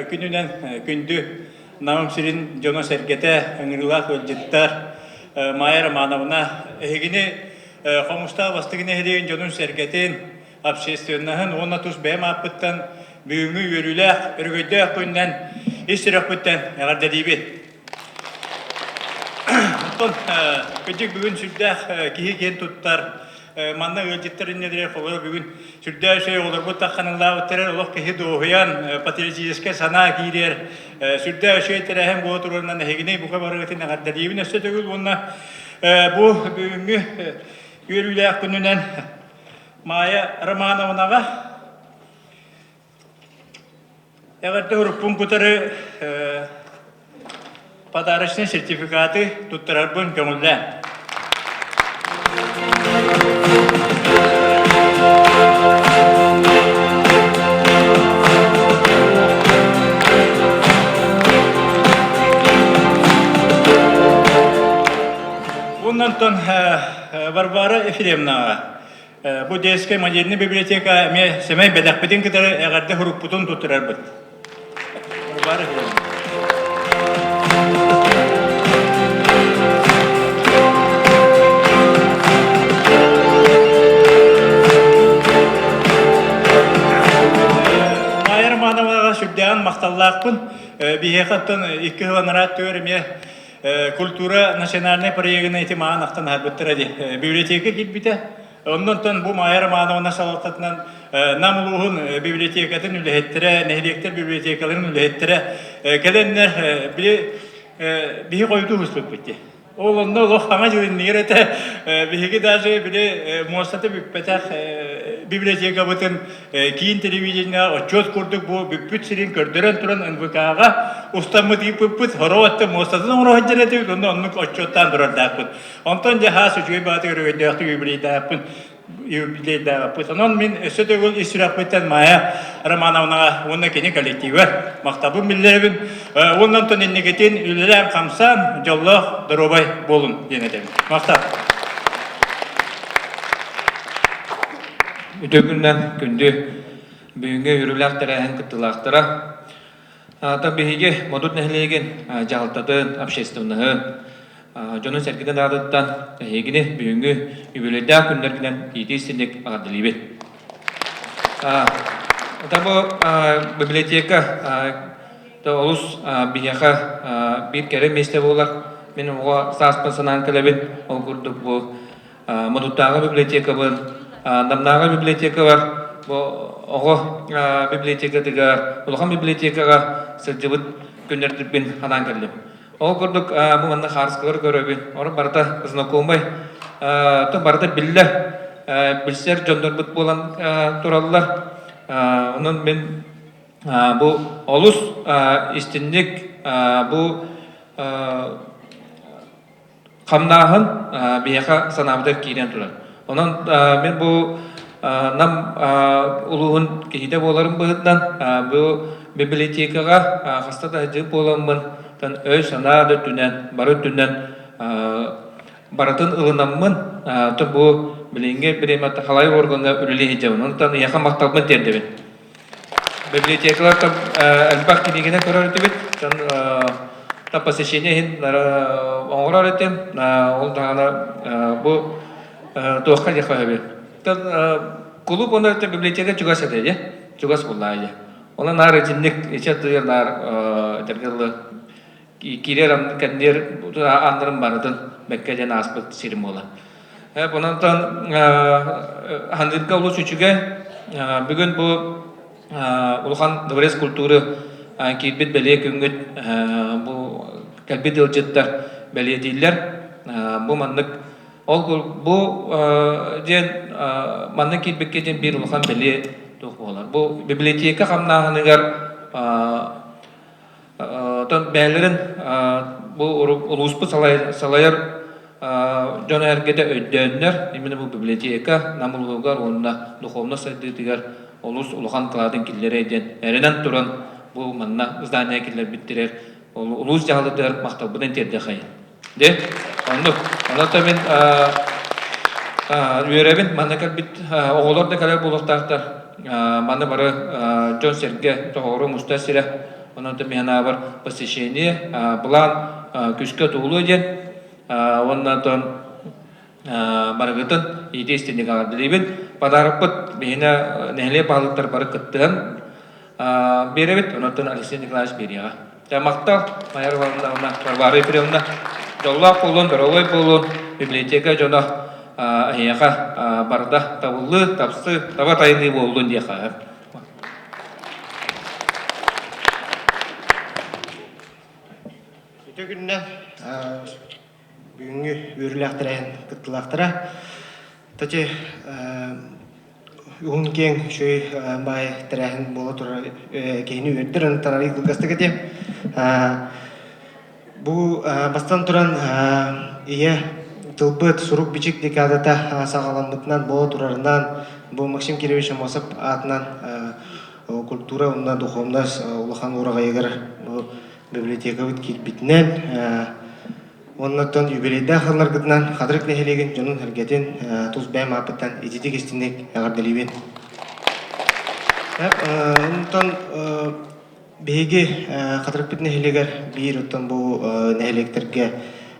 Күнүнен күндү намым сирин жоно сергете ыңырыла көлжеттар Майя Романовна эгини комуста бастыгыны хедеген жонун сергетин общественныхын онна туз бэм аппыттан бүгүнгү өрүлэх өргөйдө күнден исирөкпүттен ягарда дейбит. Тон көжүк бүгүн сүрдэх кихи кен туттар манна өлжеттерин недерер қолы бүгін сүрдә шей олар бұл таққаныңла өттерер олық кехи доғыян патриотическе сана кейдер сүрдә шей терәхем бұл тұрғырынан әхегіне бұға барығытын ағарда дейбін өсті төгіл бұнна бұл бүгінгі өрілі күнінен Майя Романовнаға әғарда ұрықпын құтары подарочный сертификаты тұттырар бұн көңілді. Bundan Варвара Ефремовна, bu детская модельная библиотека ме семей бедакпетин китары эгерде хуруппутун туттурар бит. Варвара Ефремовна. Майя Романовнаға сүрдән мақталлақпын. Бихеқаттан 2 ғанарат төріме культура национальный проектіне еті маған ақтан әрбіттір әде. Библиотека кетбіті. Оннан бұл майыр мағанауына салаттатынан намылуғын библиотекатын үліхеттірі, нәхелектер библиотекаларын үліхеттірі кәленнер бихе қойды ұспет бітті. Ол онда олық аңа жылыннығыр әті бихеге даже біле мостаты бүкпәтәқ библиотека бұтын кейін телевидения отчет көрдік бұл бүкпіт сирен көрдірен тұран НВК-ға ұстамы дейіп бүкпіт хороватты мостатын оңырағын жәреті бүт, онда онның отчеттан тұрардақпын. Онтан жаға сүчуе баты көрігенде ақты юбилейдақпын. Онын мен өсі төгіл үсірек бұттан мая Романовнаға онна кені коллективі мақтабын білдербін. Ондан тон еннекетін үлілер қамсан жоллық дұробай болын денедім. Мақтап.
Үтөгүннән күнді бүгінгі үріләк тәрәхін күттілақтыра. Табиғиге модут нәхілеген жағалтатын общественнығын жонын сәркеден ағдыттан егіне бүгінгі үбілерді күндергінен етестіндек ағадылыбет. Табы библиотека олыс бияқа бір кәрі месте болар. Мен оға саспын санан кәлебет ол күрдік бұл модуттағы библиотека бұл. Намнаға библиотека бар. Оғы библиотека тігар, ұлған библиотекаға сілжібіт күндердікпен ханан кәлдім. Ол күрдік бұғанды қарысқылар көрөбін. Оры барда знакомай. Барда білдер, білсер жондар бұт болан тұралылар. Оның мен бұл олыс істіндік бұл қамнағын бияқа санабыда кейден тұрар. Онан мен бұл нам ұлығын кейде боларым бұғыттан бұл библиотекаға қастада жып боламын. Өй санады түнен, бары түнен баратын ұлынамын. Бұл білінге бірематты қалай орғанға үлілі ежемін. Онтан яқа мақталмын тердебін. Библиотекалар әлбақ кенегіне көрер өтебет. Посещение оңғырар өтем. Ол дағана бұл тоққа жаққа өбе. Клуб оны библиотека чугас әдеді. Чугас боллайды. Оны нары жинник, ече тұйыр нар кирер кәндер андырым барыдың мәккәден аспыт сирім ола. Бұнантан хандырға ұлыс үшіге бүгін бұл ұлған дворец культуры кейбет бәле көңгіт бұл кәлбет үлжеттар бәле дейлер. Бұл мандық бұл ден мандық кейбекке ден бір ұлған бәле тұқ болар. Бұл библиотека қамнағынығар бәлерін бұл ұлыспы салайыр жон әргеде өйденлер, имені бұл библиотека, намылғығар, онына дұховна сәддетігер, ұлыс ұлған қыладың келдері еден, әрінен тұрын бұл манна здания келдер біттерер, ұлыс жағалыдыр мақтабыдан терде қайын. Де, онықты мен үйеребін, манна кәлбіт оғылар да кәлер болықтақтар, манна бары Джон Серге тоғыры мұстасыры, онықты мен бар посещение, план күшкі тұғылы ден, оннан барғытын етестендік ағардылыбын. Падарыппыт бейіне нәхіле бағылықтар бары күттігін беребет, оннан Алексей Николаевич берияға. Мақтал, майыр бары епіреуна жоллақ болуын, дұролой болуын, библиотека жона аяға барда табылы, тапсы, таба тайынды болуын дейқа.
Күннен бүгінгі өріліқтірәйін күттіліқтіра. Тәте ұғын кен шөй бай тірәйін болы тұра кейіні өрдірін тарары қылғасты кәде. Бұл бастан тұран ие тылбыт сұрук бичік декадата сағаламдытынан болы тұрарынан бұл Максим Киревич Амосып атынан культура, онна духовнас ұлыған ұраға егір библиотека өт келбітінен оннаттан юбилейді ақылар күтінен қадырық нәхелеген жонын әргетін тұз бәм апыттан ететі кестіндек әғардалейбен. Оннаттан бейге қадырық біт нәхелегер бейір оттан бұл нәхелектерге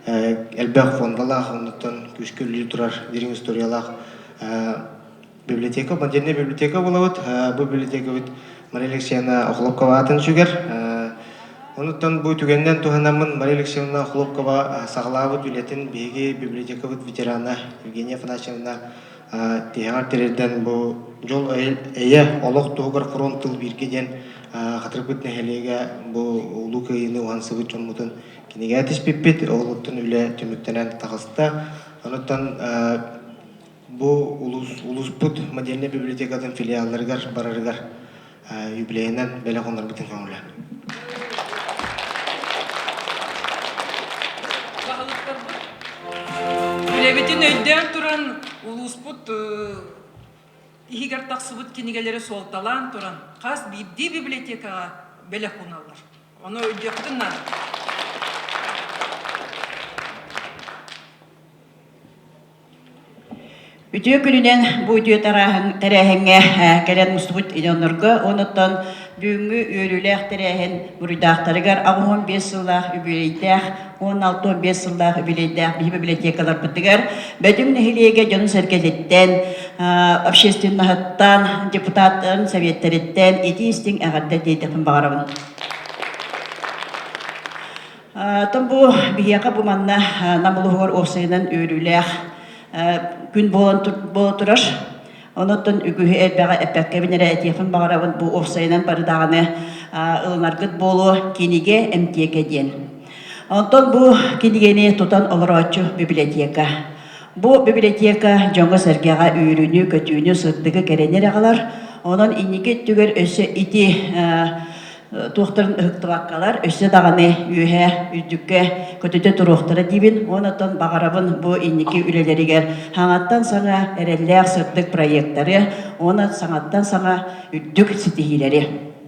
әлбәқ фондалақ, оннаттан күшкөлі тұрар дерің историялақ библиотека, модерный библиотека болауыд. Бұл библиотека өт Мария Алексеевна Охлопкова атын жүгер. Онуттан бу түгеннен туханамын Мария Алексеевна Хлопкова сагалабыт билетин беги библиотекабыт ветерана Евгения Афанасьевна тегар терерден бу жол эйе олох тугар фронт тыл биргеден хатырбыт нехелеге бу улук ыйыны уансыбыт жомутун кинеге тиспиппит олуттун үле түмүктенен тагыста. Онуттан бу улуспут модельный библиотекатын филиалларыгар барарыгар юбилейинен беле конорбутун көңүлө.
Билебитин өйден туран улуспут игер тақсыбыт кинигелері солталан туран қас бидди библиотекаға беле куналар. Оны өйдектіннан.
Үтө күнүнен бу үтө тарахыңга келен мустубут идонорго оноттон бүгүнгү өрүлэх тарахын бурдактарыгар 15 жылдах үбүлейдэх 16-15 жылдах үбүлейдэх библиотекалар бытыгар бөтүн нехилеге жон серкезеттен общественныгыттан депутаттын советтериттен этистин агадда дейтепин багарабын. Том бу бияка бу манна намылугор осыйнын өрүлэх күн боло турар. Оноттон үгүһү элбэҕэ эппэкке бинере этиэхин багарабын бу офсайынан барыдағаны ылынаргыт болу киниге эмтиэке диэн. Онтон бу кинигени тутан олорочу библиотека. Бу библиотека жоңго сергега үйрүнү көтүүнү сырдыгы керенер агалар. Онон инники түгер өсө ити туохтарын ыхтыбаккалар өсө даганы үйе үдүкке көтөтө туруктары дибин онотон багарабын бу инники үлелеригер хаңаттан саңа эреллеак сырдык проекттары оны саңаттан саңа үдүк ситихилери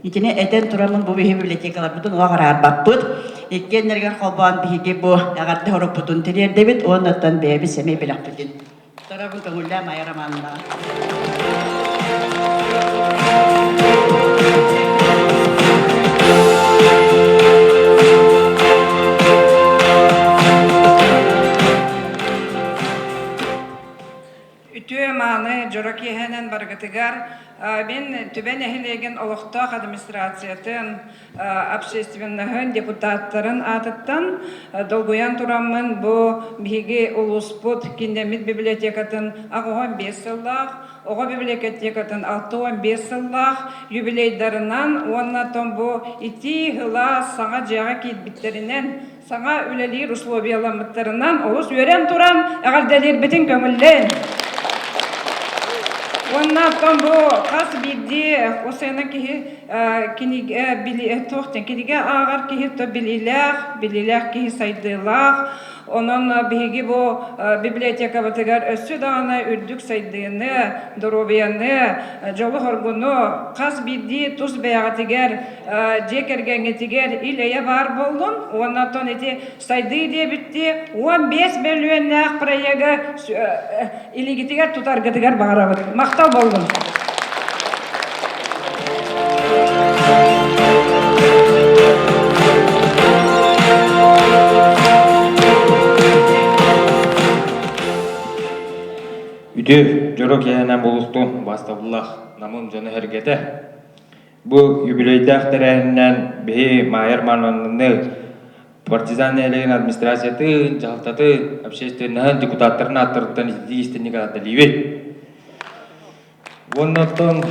итине этен турамын бу библиотекалар бутун огарар баппыт иккеннергер колбан биги бу агарда хоропутун тирердебит онотон беби семей белакпытын тарабын көңүллө майраманна.
Маны жорок ехенен баргатыгар мен түбен эхилеген олохтоох администрациятын общественныгын депутаттарын атыттан долгуян тураммын бу биги улуспут киндемит библиотекатын 15 сыллах ого библиотекатын 6-15 сыллах юбилейдарынан оннатон бу ити хыла саңа жага китбиттеринен саңа үлелир условияламыттарынан олус үйрен туран агалделир битин көңүллен. Оннан бу кас бидди осена киниге били тохтен киниге агар то билилах ки сайдылах онон биги бу библиотека батыгар өссү дагана үрдүк сайдыны доробияны жолу хоргуну кас бидди туз бягатыгар жекергеңетигер илея бар болдун оннан эти сайды деп битти 15 миллионнак проега илигитигер тутаргатыгар багарабыт мактал болдум.
Үтө жорок яһанан болукту бастабыллах намын жана хергете. Бу юбилейдах тереннен бе майыр манланны партизан элеген администрациятын, жалтатын, общественный депутаттарын аттырыттан истинник аталибет. Оннотон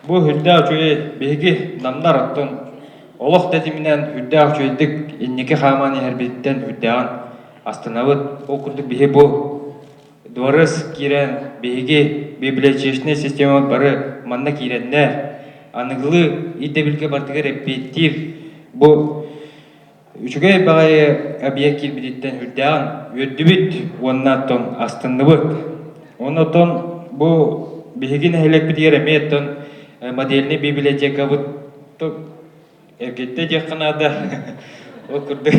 бу хүддә үчүе беги намдар аттын олох тетиминен хүддә үчүедик инники хаманы хербиттен хүддәган астанабыт окурдук беги бу Дворыс кирен беги библиотечный система бары манна киреннер аныглы идебилге бартыгар репетив бу үчүгэй багай объект кирбидиттен хүрдәган өддүбүт оннаттон астынныбыт оннотон бу бегин хелек битигер эметтон модельный библиотека бут эркетте жакынада окурду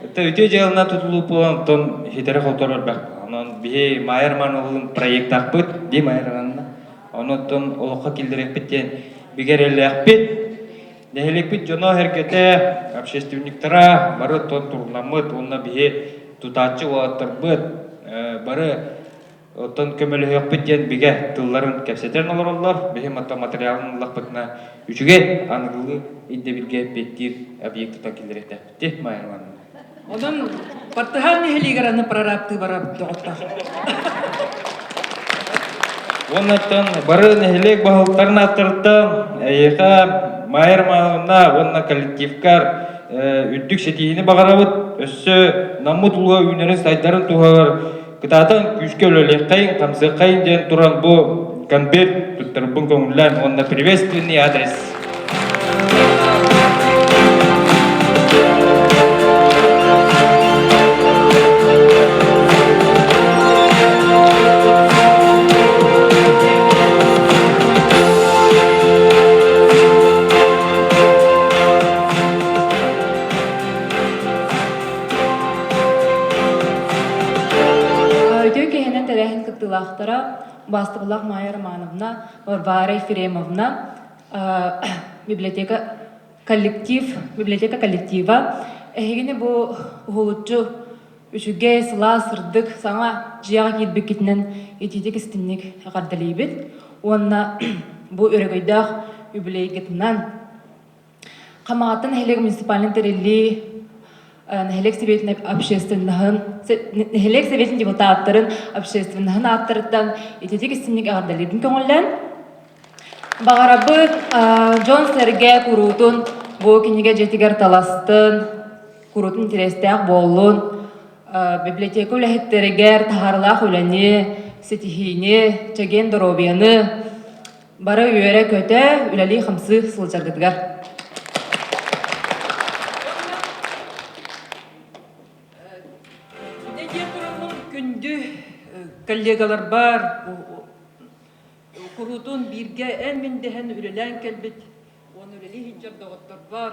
өтө жалына тутулуп болғандықтан хитере холторор бак. Онон бие майырманылын проект акпыт, ди майырганна. Онотон олоққа келдірек біттен бігерелі ақпет. Нехелек бит жоно херкете общественниктара бары тон турнамыт, онна бие тутачы олаттыр быт. Бары Оттон көмөлөһөк битен биге тылларын кепсетерин олороллор, бехим материалын лахпытна үчүге аңгылы идде бирге беттир объекттан килдерете. Те майрман.
Одан партыхан нехилигераны прорабты барабды отта.
Оннаттан бары нехилек бахылтарын аттырттан, эйха майрманына, онна коллективкар үттүк сетиini багарабыт, өссө наммы тулга үйнерин сайдарын туғалар, кытаатан күшке өлөлеккайын, камсыккайын ден туран бу конверт туттарбын көңүллән, онна приветственный адрес.
Бастыгылак Майя Романовна, Варвара Ефремовна, библиотека коллектива. Эгене бу хулутчу үчүгө сыла сырдык саңа жыяга кирбек кетинен этитик истинник кардалийбит. Онна бу өрөгөйдөх юбилейгетинен камаатын хелег муниципальный терелли Нехелек Советин депутаттарын общественныхын аттырыттан ететек істінік ағардалидin көңілден. Бағарабы Джон Серге курутун бұл кенеге жетігер таластын, курутун терестеақ болуын, библиотека үләхеттерігер тахарлақ үләне, сетихине, чеген доробияны, бары үйері көті үләли қымсы сылжаргыдығар.
Коллегалар бар, курутун бирге эн мендехен үлелен келбит, оны үлели хинжар доғыттар бар,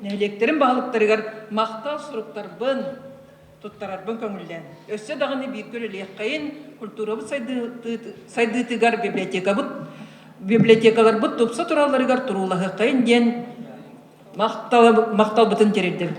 нәхелектерін бағылықтарығар мақта сұруқтарбын, тұттарарбын көңілден. Өссе дағыны бирге үлелеққайын культурабы сайдытыгар библиотекалар бұт тұпса тұраларығар тұрулағы қайын ден мақтал бұтын терердім.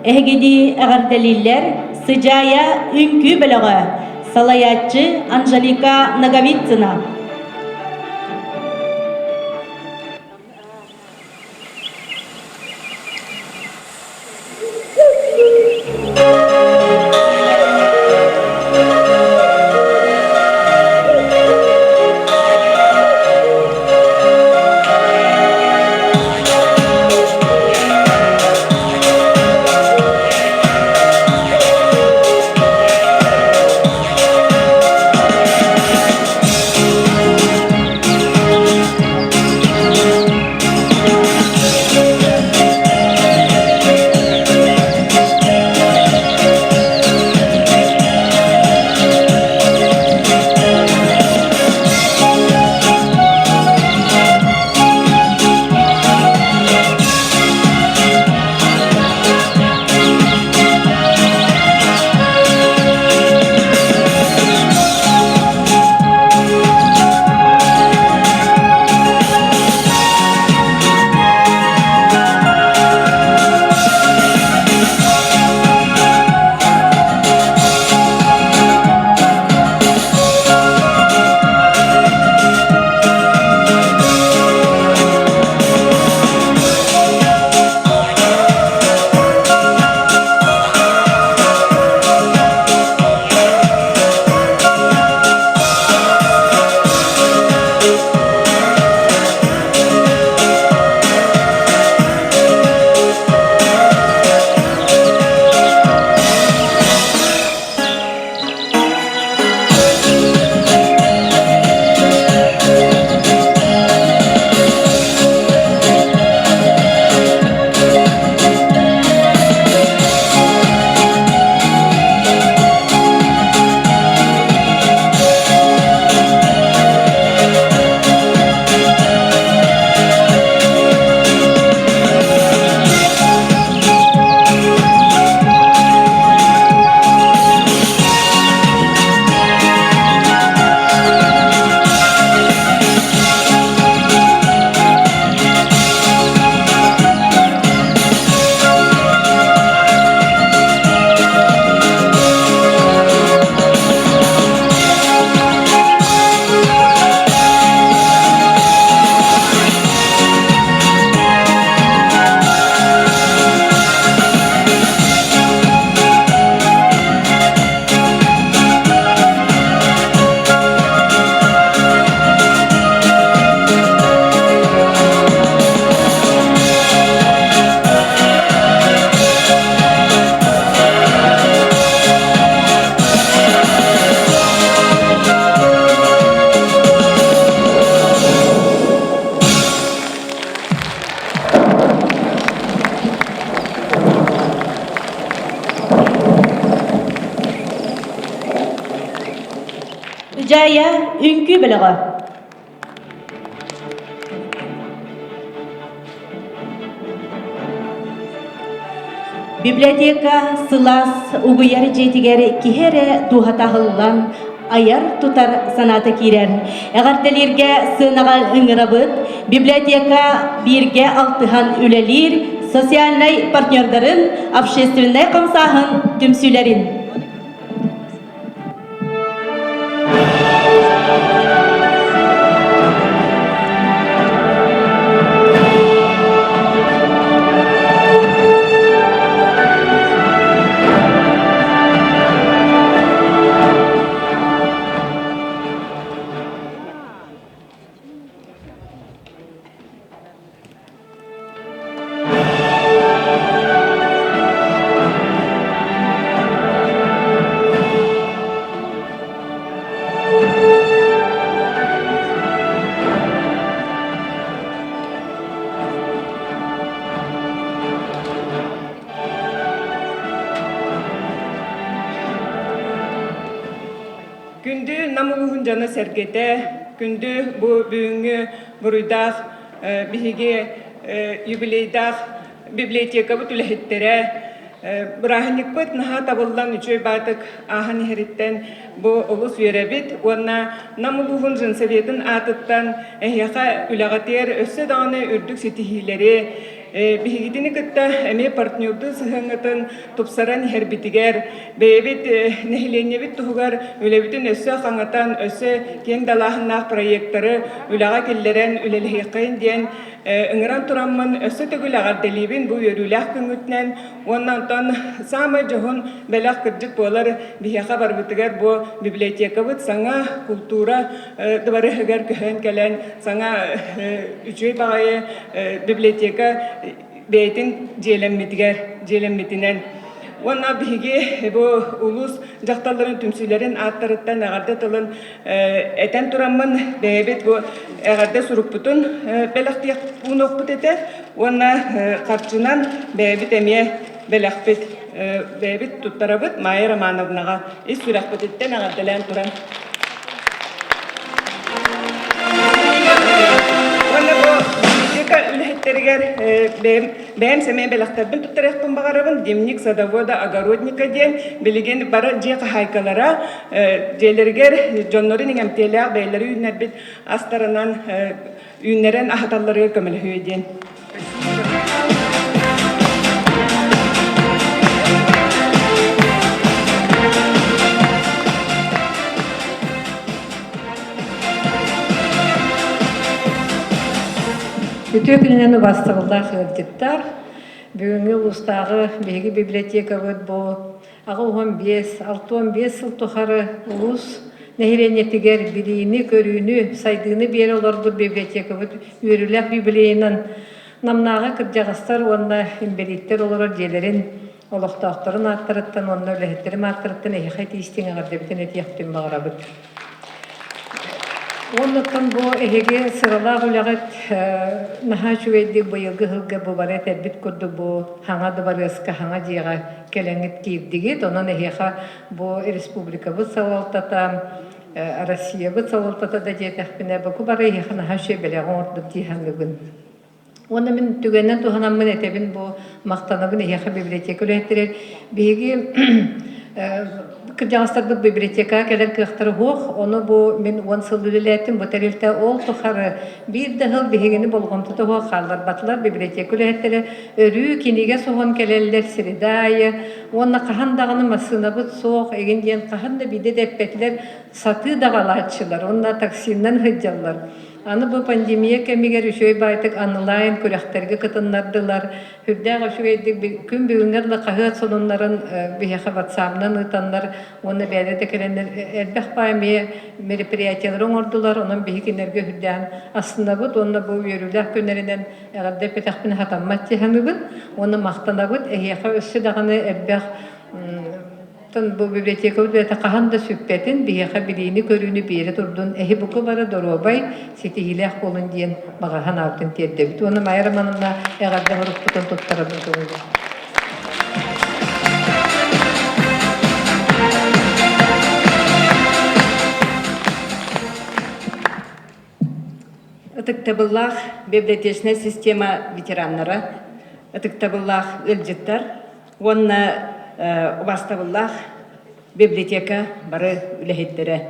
Эгеди агардалиллер сыжая үнкү белого салаятчы Анжелика Наговицына. үлүнкү белега. Библиотека сылас угуяр жетигер кихере тухатахыллан аяр тутар санаты кирер. Эгартелерге сынага ыңырабыт, библиотека бирге алтыхан үлелир, социальный партнердарын, общественный камсахын түмсүлерин.
Күндү намылуһун жана сергете, күндү бу бүгүнгү буруйдах, биһиги юбилейдах библиотека бу түлэхиттере, Браханикпыт наха табылдан үчөй батык ахан хериттен бу улус үйребит, онна намылуһун жын советін атыттан эхяха үлағатер өссө дағаны үрдік сетихилери, Бихигитини кытта эме партнерды сыхыңытын тупсаран хербитигер, бейбит нехиленебит туһугар үлебитин өссө хаңатан өссө кең далахыннах проекттары үлага келлерен үлелехиқайын диен ыңыран тураммын өссө төгүл агарделибин бу өрүлях күңүтнен, оннантан самы жоһун белах кырдык болар бихаха барбытыгар бу библиотека быт саңа культура дыбарыгар көһөн келен саңа үчөй багайы библиотека бейтин желеммитинен. Онна биһиги бу улус жакталарын түмсүлерин аттарыттан агарда тылын этен тураммын бэбит бу агарда суруппутун белахтыяк унокпут эте. Онна карчынан бэбит эмие белахпит бэбит туттарабыт Майя Романовнага ис сүрахпут эттен агардалан турам. Бәйім сәмен бәліқтарбін тұттарақпын бағарабын, демник, садовода, огородника ден, білеген бары жеқа хайкалара, жейлергер, жонларын еңемтелі бәйлері үйінербет астарынан үйінерен ағаталары көмілі өйден.
Үтөкүнен бастығылда қырдықтар, бүгінгі ұлыстағы бейгі библиотека өт бұл, ағы 15-6-15 сыл тұқары ұлыс нәхіренетігер білейіні, көрүйіні, сайдыны бері олар бұл библиотека өт өрілік библейінен намнаға кіржағыстар, онына имбелиттер олар желерін, олықтақтарын аттырыттан, онына өліхеттерім аттырыттан, әйі қайты істен ағардебітін әті яқтын бағыра бұд. Оннықтан бұл әйеге сыралақ үліғат наға жүвейдік бұйылғы ғылғы бұл бар әтәбіт күрді бұл хаңа дыбарысқа хаңа дейға кәләңіт кейдігет. Онан әйеға бұл республика бұл сауалтата, Россия бұл сауалтата да жетәқпіне бұл бар әйеға наға шөбелеғін ордып дейхаңығын. Оны мен түгеннен туғанамын әтәбін бұл мақтанабын әйеға библиотека өләттірер. Бейгі Кыржағыстар бұл библиотека кәлін кықтыры хоқ, оны бұл мен 10 сыл үліләттім, бұл тәрелті ол тұқары бір дығыл бігені болғымты тұғы қалдар батылар библиотека үләттірі өрі кенеге соғын кәлелер сіридайы, оны қағандағыны масына бұд соқ, еген дейін қағанда биде дәппетілер саты дағалатшылар, оны таксиннан ғыджалар. Аны бұл пандемия кәмегер үшөй байтық анылайын көрәқтерге кытыннардылар. Хүрдәғ үшөйдік күн бүгінгерлі қағыт сонунларын бейеқі ватсамнан ұтанлар, оны бәді дәкелендер әлбәқ байме мероприятиялар оңырдылар, оның бейекенерге хүрдәғын астында бұд, оны бұл өріләқ көнерінен әғарда петақпін хатаммат тегені бұд, оны мақтана бұд, әйеқі өссі дағаны әлбәқ бұл библиотека өте қағанда сүппетін бейеқа білейіні көріні бері тұрдың әйі бұқы бары дұробай сетігілі ақ болын дейін бағахан алтын терді біт. Оны Майя Романовна әғарда ғырып бұтын тұттара бұлды. Ытыктабыллах библиотечная система ветераннара, ытыктабыллах өлжеттар, онна убастабыллах библиотека бары үлэхеттері.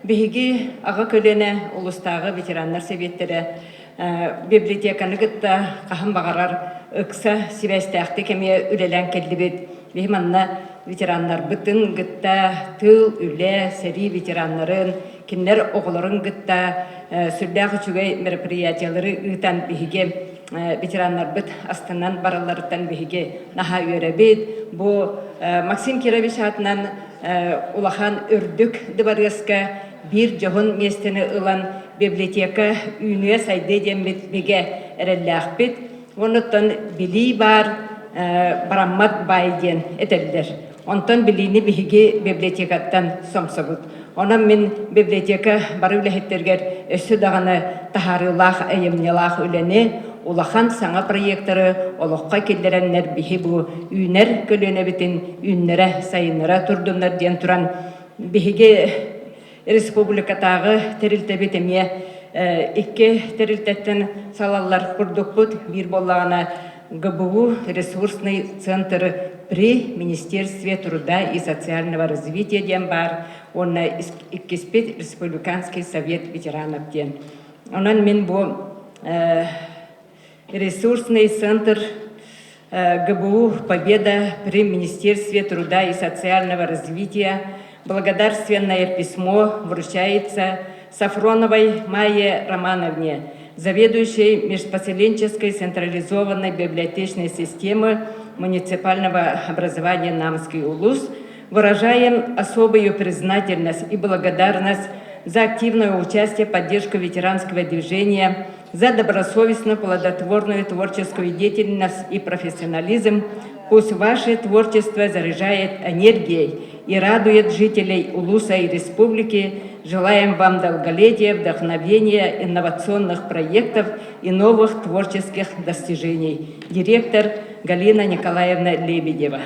Биһиги ага көлене улустағы ветераннар себеттері библиотеканы гытта қахым бағарар ыкса сибәстәхті кеме үлелән келдібет. Биһи манна ветераннар бытын гытта тыл үле сәри ветераннарын, кинлер оғыларын гытта сүрдәғы чүгей мероприятиялары ытан биһиге ветераннар быт астынан бараларыттан биһиге наха үйрәбет. Бу Максим Кирович атынан улахан өрдүк дыбарыска бир жоғын местені ылан библиотека үйіне сайды дембет беге әрелләқпет. Оныттан били бар бараммат байден этелдер. Онтан билини биһиги библиотекаттан сомсобут. Онан мен библиотека бары үлэхеттергер өссү дағаны тахарылах әйемнелах үләне улахан саңа проекттары олыққа келдереннер биһи бу үйнер көлөне битин үйнере сайыннара турдуннар ден туран биһиги республикатағы терилтебит эмие икки терилтеттен салаллар курдукпут бир боллагана ГБУ ресурсный центр при Министерстве труда и социального развития ден бар, он иккиспит республиканский совет ветеранов ден. Онан мен бу ресурсный центр ГБУ «Победа» при Министерстве труда и социального развития благодарственное письмо вручается Сафроновой Майе Романовне, заведующей межпоселенческой централизованной библиотечной системы муниципального образования Намский улус. Выражаем особую признательность и благодарность за активное участие, поддержку ветеранского движения, за добросовестную, плодотворную творческую деятельность и профессионализм. Пусть ваше творчество заряжает энергией и радует жителей Улуса и Республики. Желаем вам долголетия, вдохновения, инновационных проектов и новых творческих достижений. Директор Галина Николаевна Лебедева.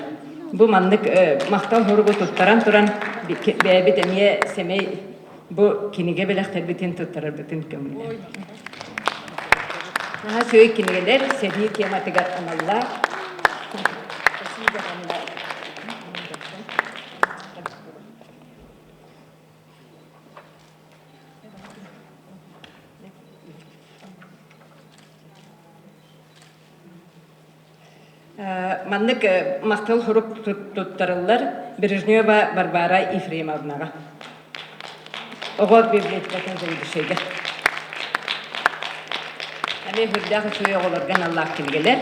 Бу маннык мактал хоргу туттаран туран бәбит әмие семей бу кинеге беләхтер битен туттарар битен көмүләр. Ага сөй кинегелер сәди кематыгар аналлар. Маннык мақтал хуруп туттарылар Бережнева Барбара Ефремовнаға. Оғот библиотекасын зәйдішегі. Әме хүрдәғі сөй оғыларған Аллах келгелер.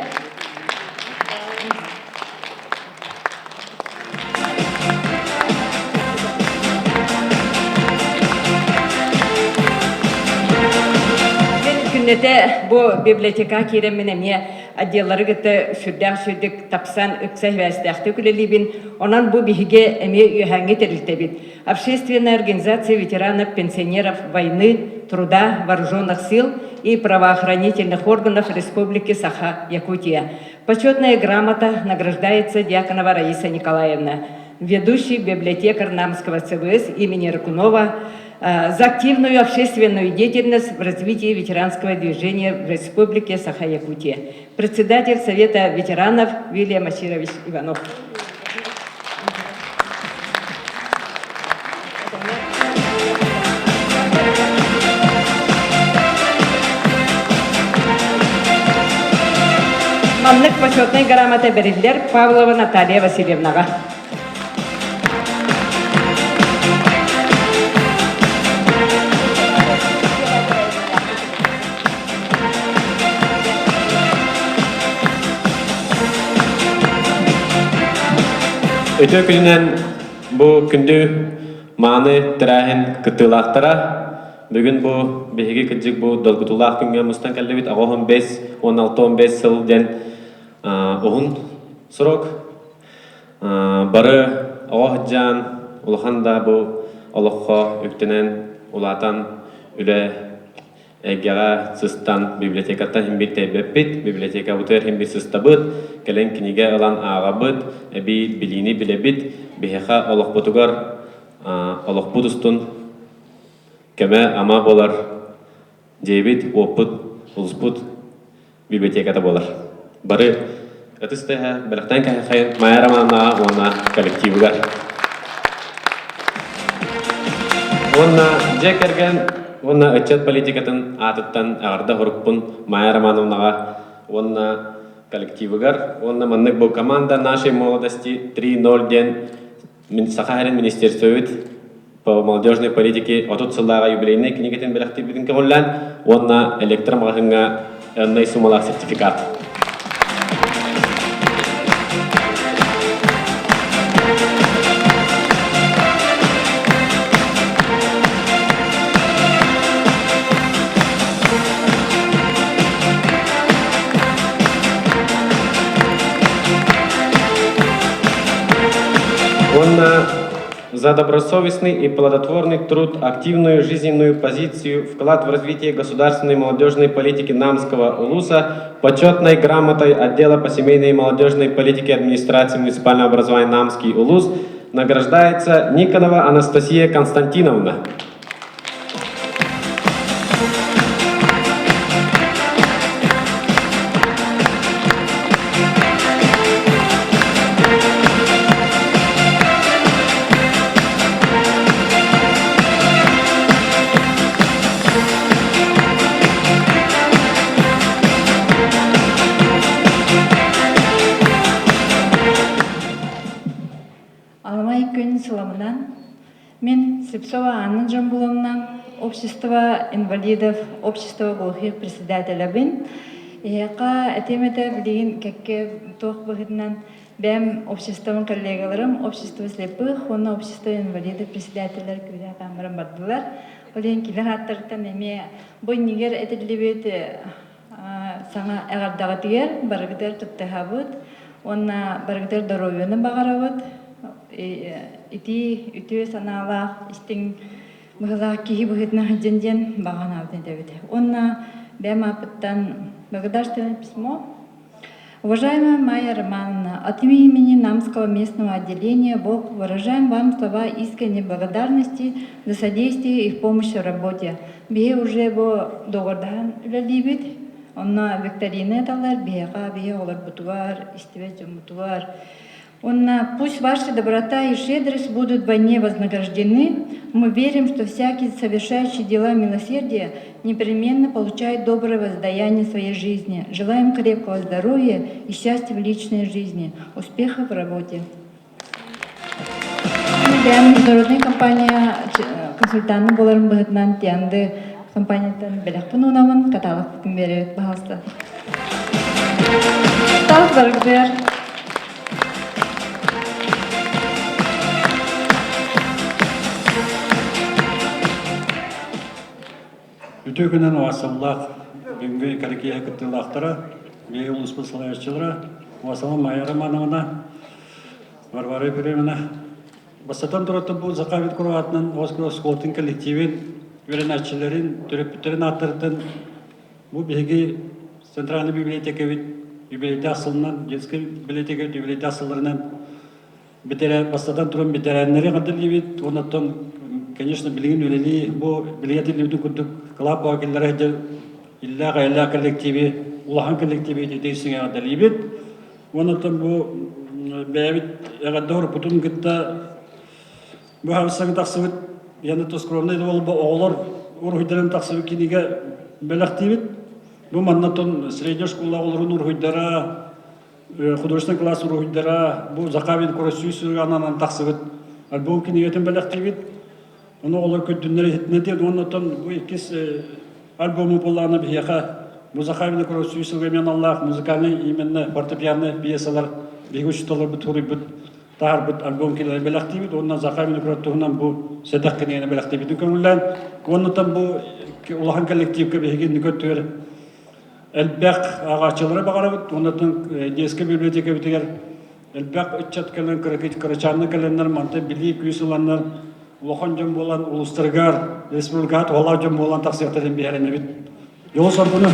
Күннете бұл библиотека керемін әме отделлары гыты сүрдәк сүрдік тапсан үксәй вәстәқті күлелебін. Онан бұл бігіге әме үйәңі терілтебін. Общественная организация ветеранов, пенсионеров войны, труда, вооруженных сил и правоохранительных органов Республики Саха-Якутия. Почетная грамота награждается Дьяконова Раиса Николаевна, ведущий библиотекарь Намского ЦВС имени Рыкунова, за активную общественную деятельность в развитии ветеранского движения в Республике Саха-Якутия. Председатель Совета ветеранов Вильям Аширович Иванов. Маннык почетной грамота берилер Павлова Наталья Васильевнага.
Өтө күнінен бұл күнді маны тірәхін күттілақтара. Бүгін бұл бейгі күджік бұл долгутулақ күнге мұстан кәлі ағоғын 16-15 сыл ден оғын сұрок. Бары ағоғыджан ұлықанда бұл олыққа өктінен ұлатан үлі әгеға сыстан библиотекаттан химбет тәйбәппет, библиотека бұтыр химбет сыстабыт, кәлен кінеге алан ағабыт, әбі біліні білебіт, бейхеға олық бұтығар, олық бұтыстын кәмә ама болар дебит опыт улспут библиотеката болар. Бары ытыстыха бәліктен кәхәй Майя Романовна онна коллективыгар. Онна жекерген онна отчет политикатын атыттан ағарда хорукпун Майя Романовнаға онна коллективыгар. Онна маннык бұл команда нашей молодости 3.0 ден Сахарин министерствует по молодежной политике отут сыллаға юбилейный книгетін бәліқті бүгін көңіллән онна электромағынға өннай сумалақ сертификат. Он за добросовестный и плодотворный труд, активную жизненную позицию, вклад в развитие государственной молодежной политики Намского улуса, почетной грамотой отдела по семейной и молодежной политике администрации муниципального образования Намский улус награждается Никонова Анастасия Константиновна.
Мен Слепцова Анна Джамбуловна, общество инвалидов, общество глухих председателя бин. Яка этемете билигин какке тох бахитнан бем обществом коллегаларым, общество слепых, онна общество инвалидов председателер күдә тамырым бардылар. Олен килер аттыртан эме бой нигер этелебет саңа эгардагы тигер баргыдар туттахабыт, онна баргыдар здоровьены багарабыт. Ити үтүе санаалаах истин мыгылаах киһи быһытна жен баганаабытын дебит. Онна бема апыттан благодарственное письмо. Уважаемая Майя Романовна, от имени Намского местного отделения БОК выражаем вам слова искренней благодарности за содействие и в помощи в работе. Бие уже бо догордан үлелибит, онна викторины талар, биега бие олар бутуар, истивет жумутуар. Пусть ваша доброта и щедрость будут вдвойне вознаграждены. Мы верим, что всякий совершающий дела милосердия непременно получает доброе воздаяние своей жизни. Желаем крепкого здоровья и счастья в личной жизни, успехов в работе. Международная компания консультанты боларын быһытнан тианды компаниятан беләкпен унавын каталык берет баһаста. Так баргыр.
Үтөкүнен васыллах, бүгінгі кәрекея күттілақтары, бей ұлыс бұсылайырчылары, васылы Майя Романовна, Варвара Пюремина. Бастатан тұраты бұл Зақавит Куруатының Осколтың коллективін, өрен түреппіттерін аттырдың, бұл бейгі Центральный библиотека юбилейте асылынан, детский библиотека юбилейте асыларынан бастатан тұрын бетерәнлері қадырлы бейт, онаттан конечно, билигин үлели, бу билигин үлелердің күндік клаб вакиллары әдер илля ғайла коллективи, улахан коллективи дейсіңе ғадали бет. Онаттан бу бәйбіт әғаддағыр бұтын күтті бу хавысаңы тақсыбыт, яны тоскровный ол бу оғылар ұрхойдарын тақсыбыт кенеге бәліқті бет. Бу маннатон средняя школа оларын ұрхойдара, художественный класс ұрхойдара, бу Зақавин Курасүйсі ананан тақсыбыт альбом кенегетін бәліқті бет. Оны олар көттінлері етінеді, оннан бұл екес альбомы болағына бейеға Музақавины Курасүйсілге мен Аллах музыкальный именно фортепианный пьесалар бейгі үшіталар бұт ұры бұт тағар бұт альбом келері бәліқті бет, оннан Зақавины Курасүйсілгенен бұл сәдақ кенегені бәліқті бетін көңілден. Оннан бұл улахан коллективке бейгені көттігер әлбәқ ағачылары бағара бұт, оннан детский библиотека бітігер әлбәқ үтчат кәлін кірачаны кәлінлер, манты білі күйсіланлар, Лохан жем болан улустыргар, республикат олар жем болан тақсияқтарын бейәріне бит. Йол соргуны.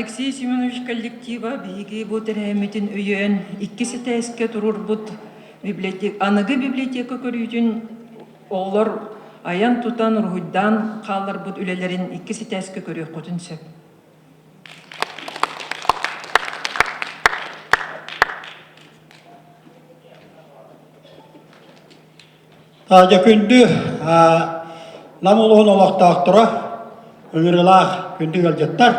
Алексей Семенович коллектива биги бу терәмитин өйөн иккиси тәскә турурбут аныгы библиотека көрүйтүн олар аян тутан рухуйдан қаларбут үлелерин иккиси тәскә көрү котунсеп.
Күнді намылуын олақтақтыра, өңірілақ күнді кәлжеттар.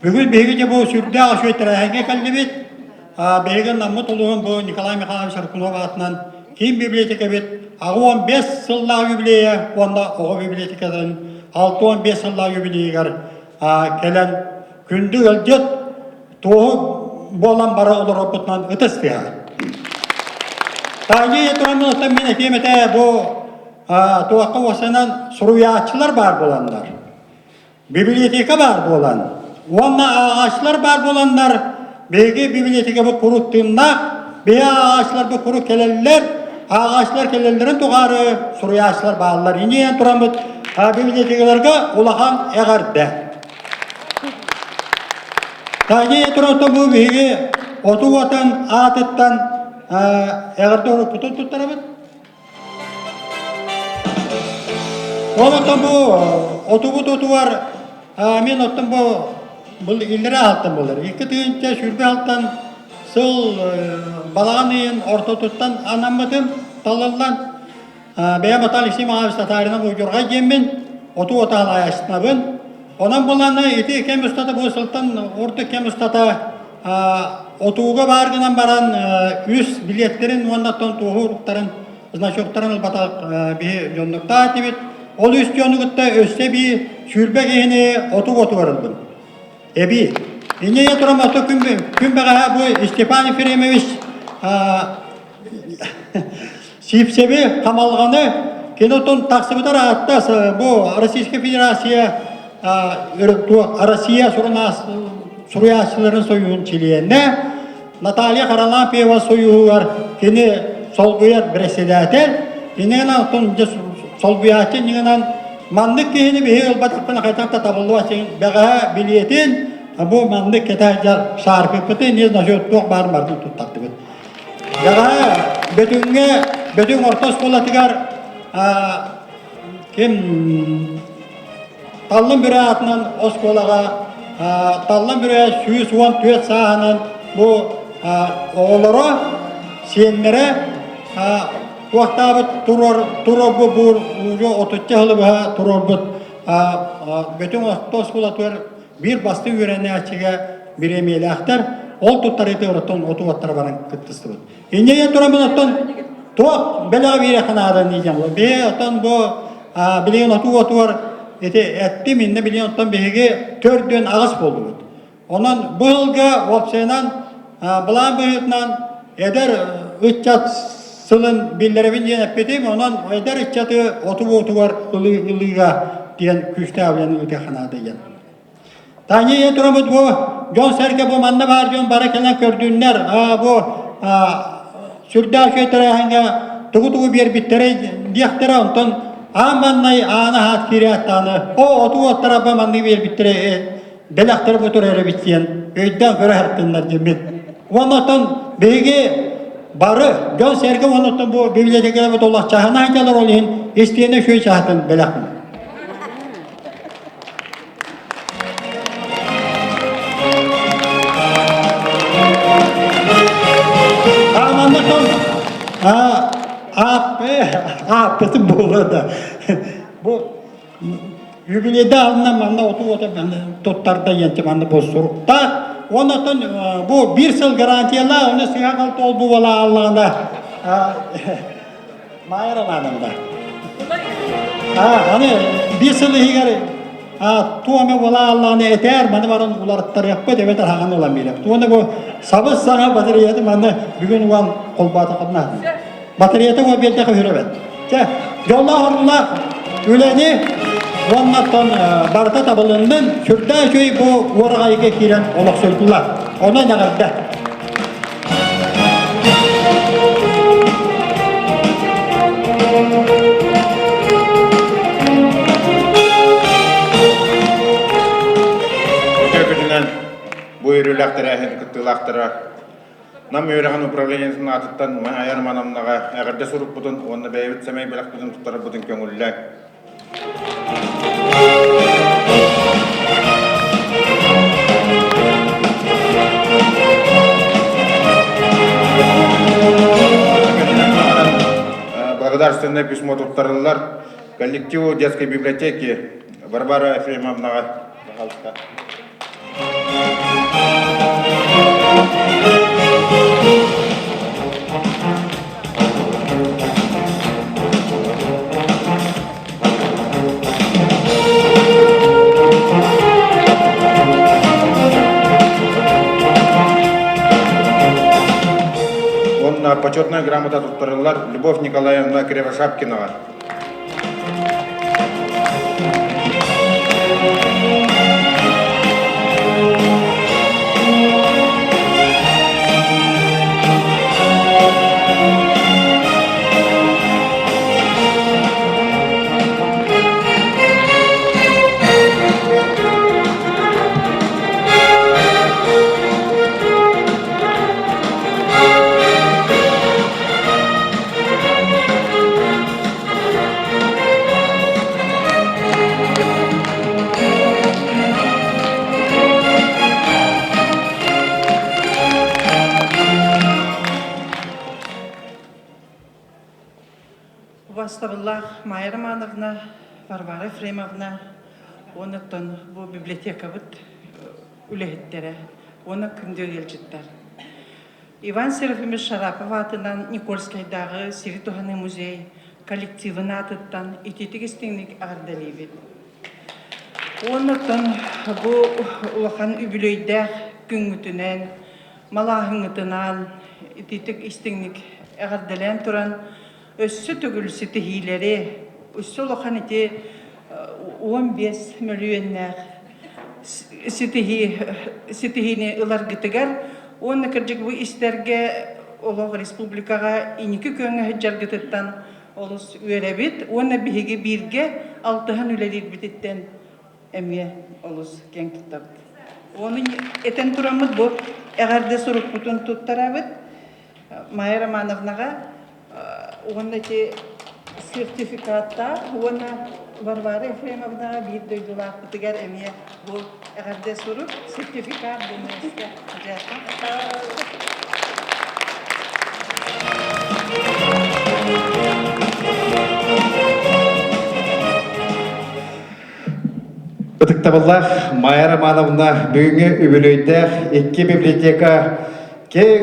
Бүгін бейгі де бұл сүрді ашу еттірі әңге кәлді бет. Бейгі намы тұлуын бұл Николай Михайлович Аркунов атынан кейін библиотека бет. Ағы 15 сыллағы юбилея, онда оғы библиотекадан 6-15 сыллағы юбилеягар кәлін күнді кәлжет туғы болан бара олар опытынан ұтыстыға. Тағы етуаннықтан мен әкеметі бұл туаққа осынан сұруячылар бар боландар. Библиотека бар болан. Онна ағашлар бар боландар. Беге библиотека бұл құруқтығында бе ағашлар бұл құруқ келелілер. Ағашлар келелілерін туғары сұруячылар бағылар. Инеен тұрамыз библиотекаларға олақан әғарды. Тағы етуаннықтан бұл беге оту отан, атыттан әғірді ұрып бұтын тұттарабыз. Олықтан бұл оту бар, мен оттан бұл үлдері алтын болыр. Екі түйінше сүрбе алтын сыл балаған үйін орта тұттан анамбытын талылдан. Бәйім отал Алексей Мағавис татарынан ұйдырға жеммен оту отал аяшытынабын. Онан боланы еті кем ұстаты бұл сылтан орты кем ұстаты отуға барғынан баран үз билеттерін оннаттан туғы ұрықтарын, значоқтарын ұлбатақ бей жонлықта атыбет. Ол үз жонлықта өссе бей сүрбе кейіне оту барылдым. Эби, инеге тұрам оту күнбеға бұл Степан Ефремович сипсебе қамалғаны кенотон тақсыбытар аттас бұл Российская Федерация Россия Суруяшыларын союын чилиенне Наталья Харалампиева союғар кені солбуяр председатель инеген алтын солбуячы негенан мандык кейіні бейі ұлбатықпын қайтақта табылды басын бәға билетін бұл мандык кетәжар шарпы күті не насет тоқ барын тұттақты бүт. Бәға бөтін ортос болатығар кем талын бүрі атынан осколаға талын бүрі сүйіс 14 сағынан бұл оғылары сенмері уақтабыт тұрор бұл отытчы ғылы бұға тұрор бұд бөтін ортос болатығар bir bastı öğrenme açığa bir emeğiyle aktar, ol tuttar eti öğretten otu vattar bana kıttıstı bu. İnce duramın ottan, tuğ bela bir yakınada diyeceğim. Bir ottan bu bileğin otu var, etti minne bileğin ottan behege tördüğün ağız buldu bu. Ondan bu yılga opsiyonan, bulan bu yıldan eder ıçat sılın billere binceğin eppetim, ondan eder ıçatı otu var ılığa diyen küçte avlayanın öte kanada diyen. Taniye duramız bu, John Serke bu manna var, John Barakelen gördüğünler, bu sürda şeytere hangi tuğu bir bittere diyektere ondan amannay ana hat kiriyattanı, o otu ottara bu manni bir bittere belaktere bu tür bittiyen, öydden göre hakkınlar demin. Ondan beyge barı, John Serke ondan bu bibliotekere bu dolak çahına hangiler olayın, isteyene şöyle çahatın belakın. Apeti burada. Bu jubilede alınan bana otu tuttarda yence bana bozsurukta. Ondan bu bir yıl garantiyala onu siyah altı ol bu vala Allah'ında. Mayır alanında. Hani bir yıl higari. Tuğame vala Allah'ını eter bana varın ularıttar yapma devet arağın olan bile. Tuğane bu sabız sana batariyatı bana bugün ulan kolbatı kadına. Batariyatı o bir dakika hürüvet. Yolla horullar üleni onlardan barda tabalından sürda köy bu orağayıga kiren olak söylediler. Ona ne kadar?
өрүләхтерәһен кыттылахтыра. Нам өрәгән управлениесен атыттан майар манамнага әгәрдә сурук бутын, онны бәйбит сәмәй беләк бутын туттары бутын көңүлләк. Благодарственное письмо туттарылар коллективу детской библиотеки Варвара Ефремовнага. Пожалуйста. Почетная грамота туттарылар Любовь Николаевна Кривошапкинова.
Вастабыллах Майя Романовна, Варвара Ефремовна, онытын бұл библиотека бұд үлехеттері, оны күнде елжіттер. Иван Серафимович Шарапов атынан Никольскайдағы Сиритуханы музей коллективын атыттан итетік істіңлік ағырдалейбет. Онытын бұл ұлақан үбілейді күнгітінен, малағыңытынан итетік істіңлік ағырдалайын тұран өссі түгіл сетихилері, өссі ұлақан ете 15 миллионнақ сетихини ылар гітігер, оны кіржік бұл істерге олығы республикаға инікі көңі хыджар гітіттен олыс өрәбет, оны бігі бірге 6-хан үлелер бітеттен әме олыс кен тұттап. Оны етен тұрамыд бұл әғарды сұрық бұтын тұттарабыд Майя Романовнаға оны те сертификатта, оны Варвара Ефремовнаға бір дөйділақ бұтығар әме бұл әғарды сұрық сертификат бұны өске жатыр.Ытыктабыллах
Майя Романовна бүгінгі үбілейдәқ 2 библиотека кең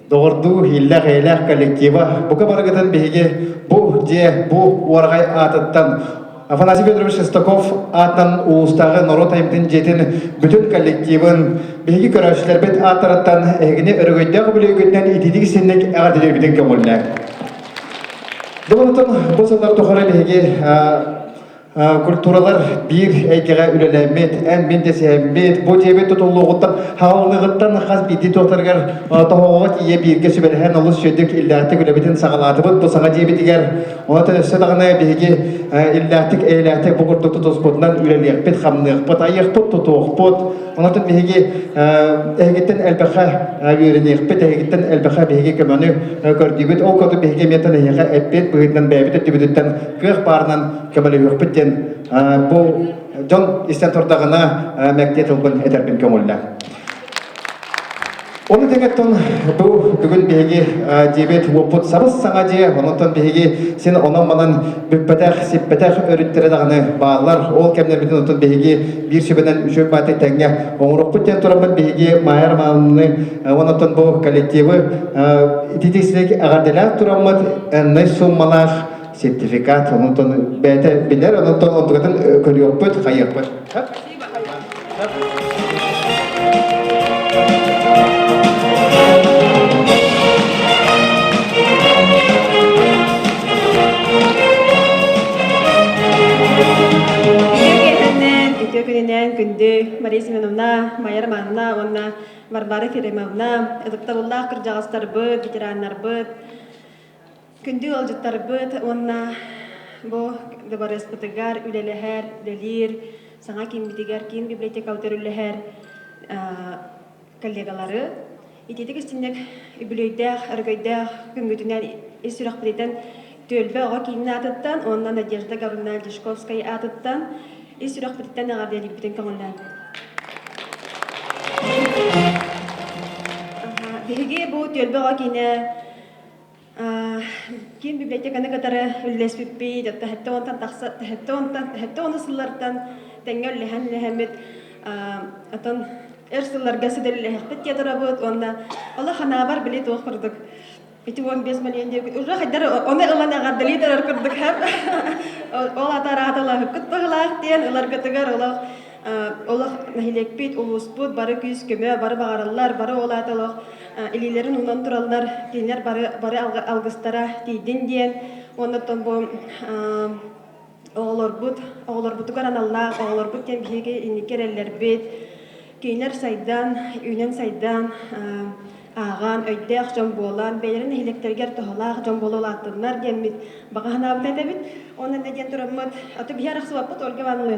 доғырду хилләқ коллектива. Бұқа барғыдан бейге бұл уарғай атыттан Афанасий Федорович Шестаков атынан уыстағы народ аймтын жетін бүтін коллективын бейге көрәшілер бет атыраттан әгіне өргөйдәғы білегінен итидік сеннек әғаділер бітін көмілі. Дұғылытын бұл сылдар тұқыры бейге культуралар bir әйкеға үлеләмет, ән бендесі әмет, бұл жебет тұтылуғыттан, хағылығыттан қаз бейді тоқтарғар тоғыға тие бірге сөбеліген ұлыс сөйдік илләтік үлебетін сағалатыбыд, бұл саға жебетігер, оны тәнісі дағына бейге илләтік, әйләтік бұғырды тұтыспытынан үлелеқпет, қамнықпет, айықпет, тұтуықпет, онатын бейге әйгеттен әлбәқа үйренеқпет, әйгеттен әлбәқа бейге көмәні көрдебет, ол көді бейге метан әйіға әппет, бұғытынан бәйбет өттебедеттен көқ барынан көмәлі өқпеттен бұл жон істен тұрдағына мәкте тұлғын әдербін көңілі. Оны теңеттен бұл бүгін бейге дебет опыт сабыз саңа де, онытын бейге сен онан манан бүппәтәқ, сеппәтәқ өріттері дағыны бағылар, ол кәмдер бетін отын бейге бір сөбінен үшөп бәті тәңге оңырық бұттен тұрамын бейге Майя Романовны, онытын бұл коллективі итетексілік ағарделі тұрамын әннай суммалақ сертификат, онытын бәті білер, онытын онтығатын көріоқ бұд, қайық бұд.
Күнінен күнді Мария Семеновна, Майя Романовна, онна Варвара Ефремовна, эдіктабыллах кыржағыстар бұд, ветерандар бұд, күнді олжыттар бұд, онна бұл дыбарыс бұтығар, үлелігер, үлелер, саңа кейін бітігер, кейін библиотека өтер үлелігер, коллегалары, итетик истиннек үбүлөйдэх, аргойдэх, күнгүтүнен исүрах билетен төлбе оға кейінне атыттан, оннан Надежда Гавриловна Дишковская атыттан, исүрах билетен ағардели бітен көңілден. Биһиги бу төлбе оға кейіне ким библиотеканы катары үллеспиппи, тәһетте онтан тақса, тәһетте оны сыллардан тәңгәл ләһәмит, атан эрсылларга сиделләһәкпет ядырабыт, онна Алла ханабар билет оқ кырдык. Ити 15 миллион деп, уже хайдар оны ылан агардали тарар кырдык һәм ол атара аталар күт баглах дигән улар гытыгар олах нәһилекпит улуспут бары күз көмө бары багараллар бары олаталык илилерин унан тураллар тинер бары алгыстара тидин диен оннан бу оголорбутугар аналлар оголорбут ден биге инникереллер бит кейнер сайдан үнен сайдан аған, өйдәк жон болан, бәйерін әйелектергер тұғылақ жон болуылаттынлар деммит. Бағағына абытай дәбіт, оны неден тұрамыд, аты бия арақсываппыт, Ольга Ивановна.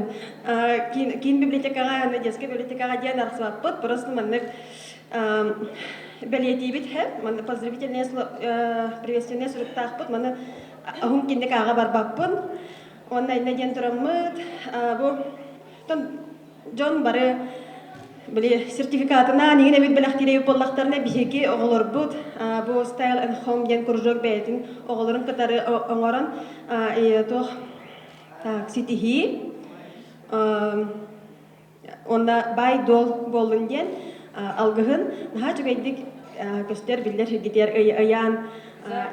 Кейін библиотекаға, детский библиотекаға ден арақсываппыт, просто маннық бәлетейбіт хәп, манны поздравительное приветственное сұрыптақпыт, манны ағым кендік аға барбаппын. Оны неден тұрамыд, жон бары Били сертификатына нигене бит беләхтире боллактарына биһеги оголорбут бу Style and Home ден кружок бәйтин оголорын катары оңорон тох ситихи онда бай дол болун ден алгыһын наһа түгәйдик көстер биллер гидер аян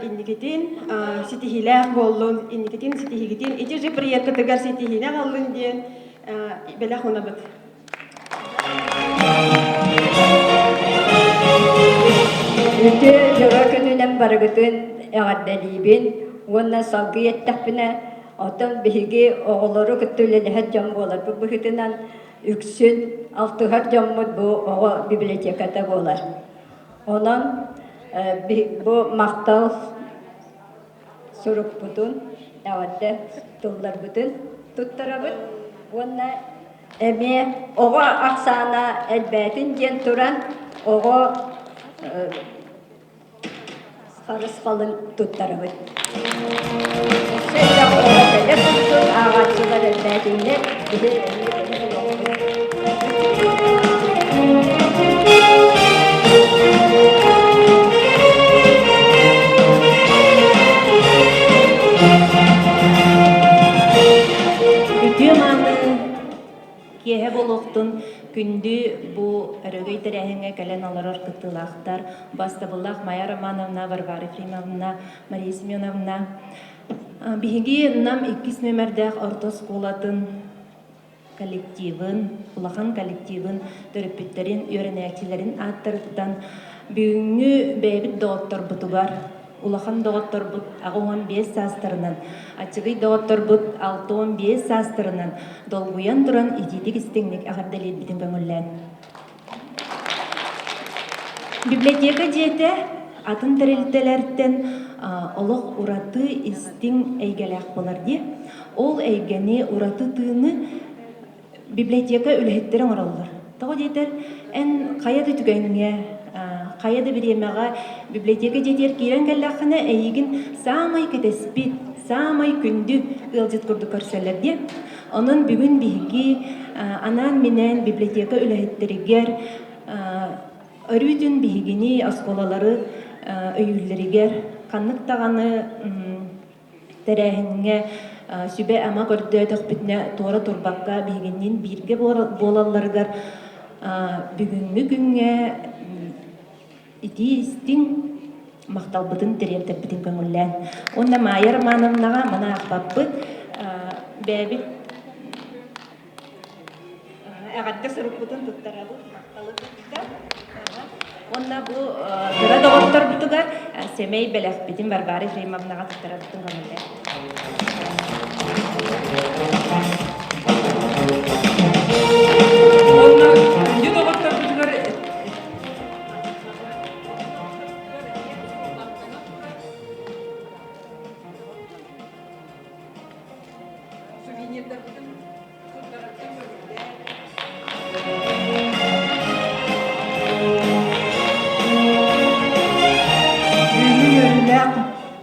индикетин ситихиләр болун индикетин ситихигитин ити же приятка тегар ситихинә галын ден беләх онабыт
Үтө жора күнүнен барыгытын эгардалибин, уонна салгы еттәппіне, отын биһиги оголору күттүлелэһэ жам болар. Бу быһытынан үксүн алтыгар жаммыт бу ого библиотеката болар. Онан бу мактал сурук бутун, эгардэ туллар бутун туттарабыт. Уонна эме ого аксана элбэтин ден туран ого Харыс қалын тұттарыбыт. Сөйдақ оғатылы бұттың ағатшылар әлбәдейіне
Кеһе болохтун күндү бу өрөгөй тәрәһеңе кәлен аларар кытылактар Бастабыллах Майя Романовна, Варвара Ефремовна, Мария Семеновна. Биһиги нам 2 номердәх орто школатын коллективын, улахан коллективын төрөпүттерин, өйрәнәчиләрин аттырыттан бүгүнгү бәбит доктор бутугар улахан доктор бут агуан 5 састырынан, ачыгый доктор бут 6-15 састырынан долгуян туран итидик истеңник агардалет битин көңүллән. Библиотека диете атын терилтелерден олох ураты истиң әйгеләк болар ди. Ол әйгәне ураты тыны библиотека үләһеттерен ораллар. Тагы диетер эн каяды түгәнгә Каяды биремеға библиотека жетер кирен кәлләхіне әйігін самай кетеспит, самай күнді ылжыт күрді көрселерде. Onun бүгін бігі анан менен библиотека үләхеттерігер, өрүтін бігіні асколалары өйілерігер, қаннық тағаны тәрәхінге сүбе ама көрді төқпітіне туара турбаққа бігінен бірге болаларығар бүгінгі күнге ити истин макталбытын терелтеппитин көңүллән. Онда Майя Романовнага мына акпаппыт бәбит агатта сырыппытын туттарабы макталыбытта. Онда бу гыра доктор бутуга семей беләхпитин Варвара Ефремовнага туттарабытын көңүллән.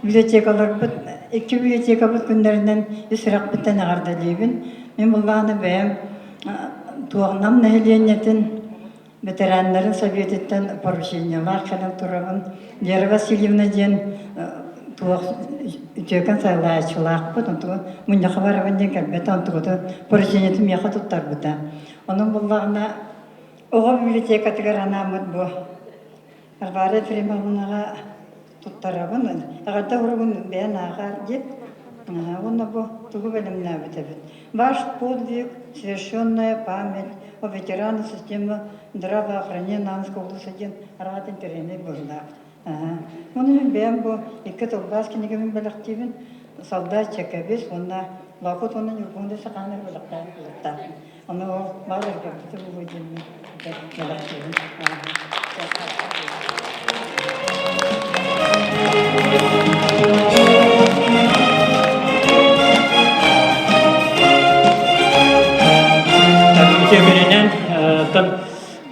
библиотекалар бут, iki библиотека бут күндеринен үсрак биттен агардалыбын. Мен булланы бәм туагнам нәһиленетин ветераннарын совететтен поручениялар калан турабын. Вера Васильевна ден туак үтөкөн сайлаачылак бут, онту мунья хабарабын ден кәлбет онтугуду поручениятым яха туттар бута. Onun bullarına oğa biblioteka tıgaranamız bu. Arvara Efremовнаға tuttarabın. Ağırda urgun ben ağır git. Onu bu tuğu bölümüne bitebit. Ваш подвиг, совершенная память о ветеранах системы здравоохранения Нанского области радин терени burada. Onun ben bu iki tolbaski nigemin belirttiğim soldat çekebis onda vakit onun yurgunda sakanlar belirttiğim. Onu bağlar yaptı bu videoyu belirttiğim.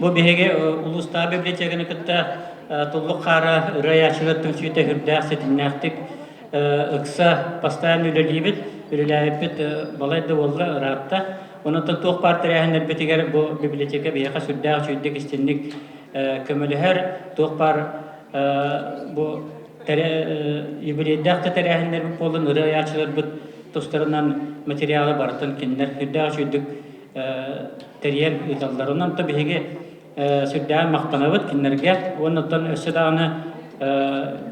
Bu bihege Uluslar Bibliotekini kıtta tulluk kara rayachılıktın süte hürdağ setinaktik ıksa pastayan üleliyibit, üleliyibit balaydı oldu rahatta. Onun da tuğ partiyahinler bitiger bu biblioteka bihega sürdağ sürdük istinlik kömülü her tuğ par bu yubiliyedağ tariyahinler bu polun rayachılır bu dostlarından materyali barıtın kinler hürdağ sürdük teriyel idallarından da bihege sürdağın maqtanabıt kinlerge ondan össedağını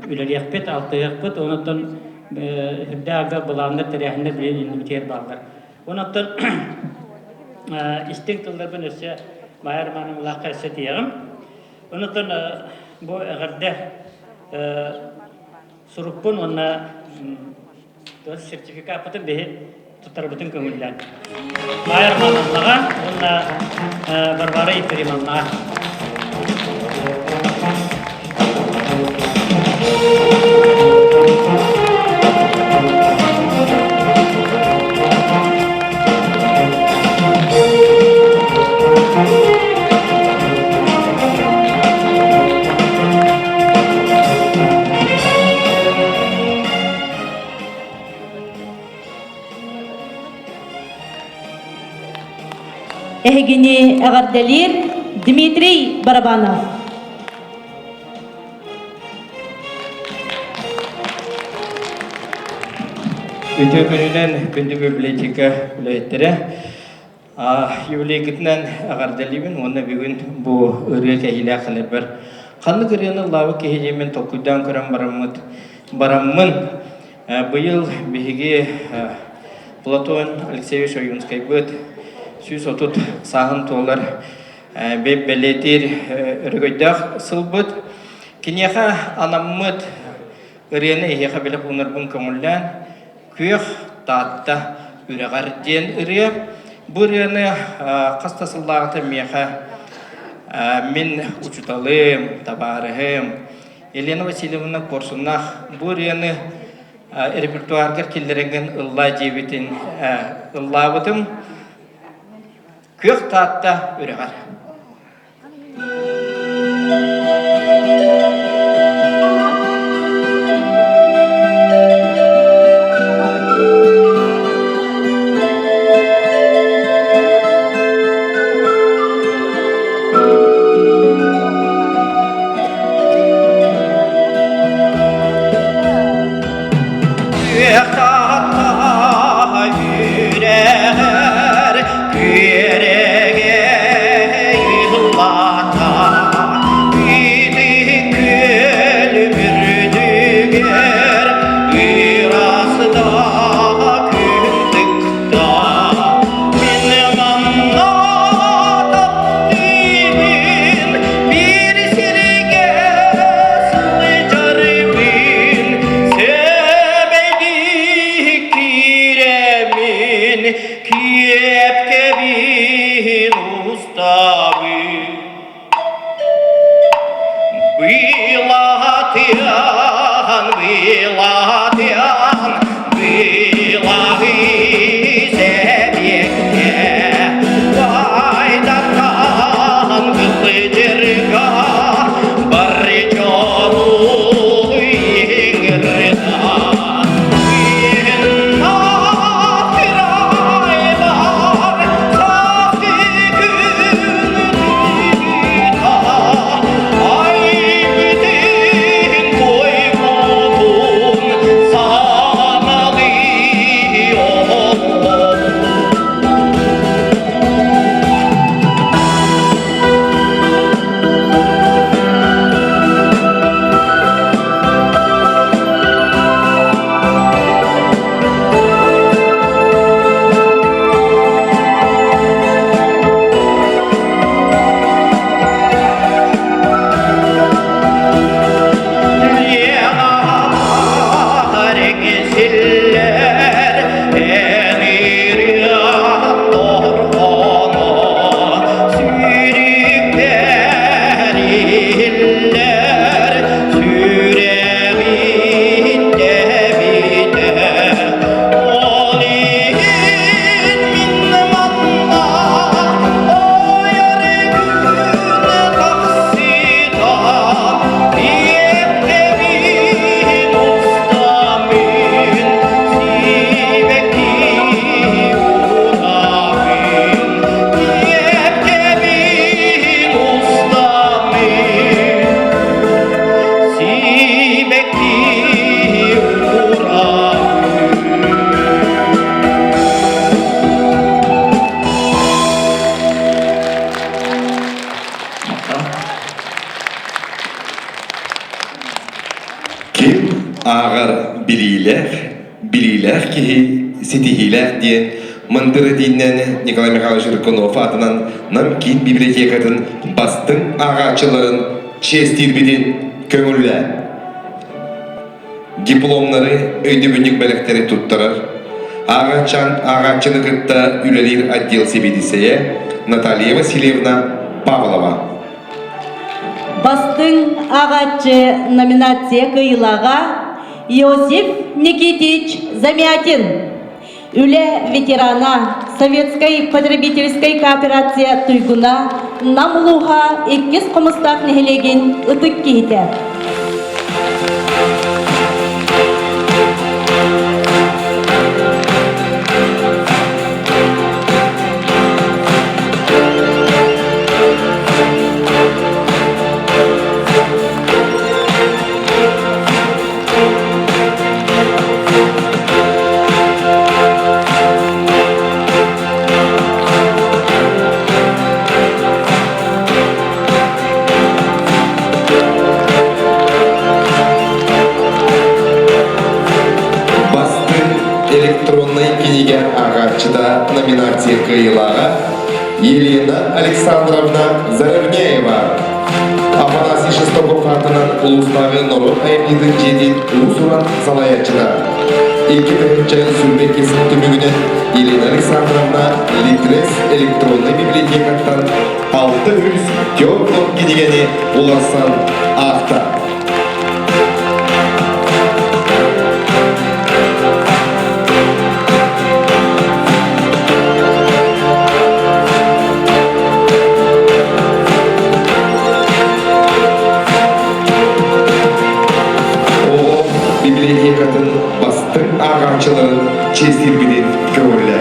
üleliyakbet, altıyakbet ondan hürdağga bulanlar tariyahinler bilen indimiter bağlar. Ondan istek tıllarban össe mayarmanın ulaqqa össe diyağım. Ondan bu ağırda surupun ona sertifika putun behe tutar bütün kömürler. Mayarmanlığa ona barbara iperimanlığa.
Ehegini ağardalir Dmitriy Barabanov.
Ütükününden kündü biblioteka ülettire. Yubileykitinden ağardalibin, onu bugün bu ırıya kehile kalır bir. Kanlı kırığını lavı kehecemin tokuydan kıran baramın. Bu yıl bihigi Platon Alexeyevich Oyunskaybyt süs otut sahın toğlar beletir rögöydağ sılbyt. Kinyaha anammıt ırığını eheha bilip unarbun kömüllen kuyuq tatta üreğar den ırıya. Bu ırığını kastasıllağıta meha min uçutalım, tabarıhım. Elena Vasilyevna Korsunah bu ırığını repertuargar killerengin ılla jebitin ıllabıtım kuyuq tatta üreğar.
көрүйлер, билилер кихи сетихилер диен мындыры дейінен Николай Михайлович Рыкунов атынан Намкин библиотекатын бастың ағачыларын честирбиден көңілі. Дипломнары өйді бүнік бәліктері тұттырыр. Ағачыны кытта үлелер отдел себедісеє Наталья Васильевна Павлова.
Бастың ағачы номинация кыйлаға Иосиф Никитич Замятин. Үле ветерана Советской потребительской кооперация туйгуна намлуха 2 комыстақ нехелеген ытык кейтер.
Номинация кыйлаға Елена Александровна Заревняева. Афанасий Шестоков атынан улустағы Нұрот Аймидың жеден ұзыран салаячыда. 2000 сүрбек кесін түмігінен Елена Александровна Литрес электронный библиотекаттан 600 теорлық кедегені оларсан ақта. Библиотекатын бастың ағамчыларын честирбиден көңілі.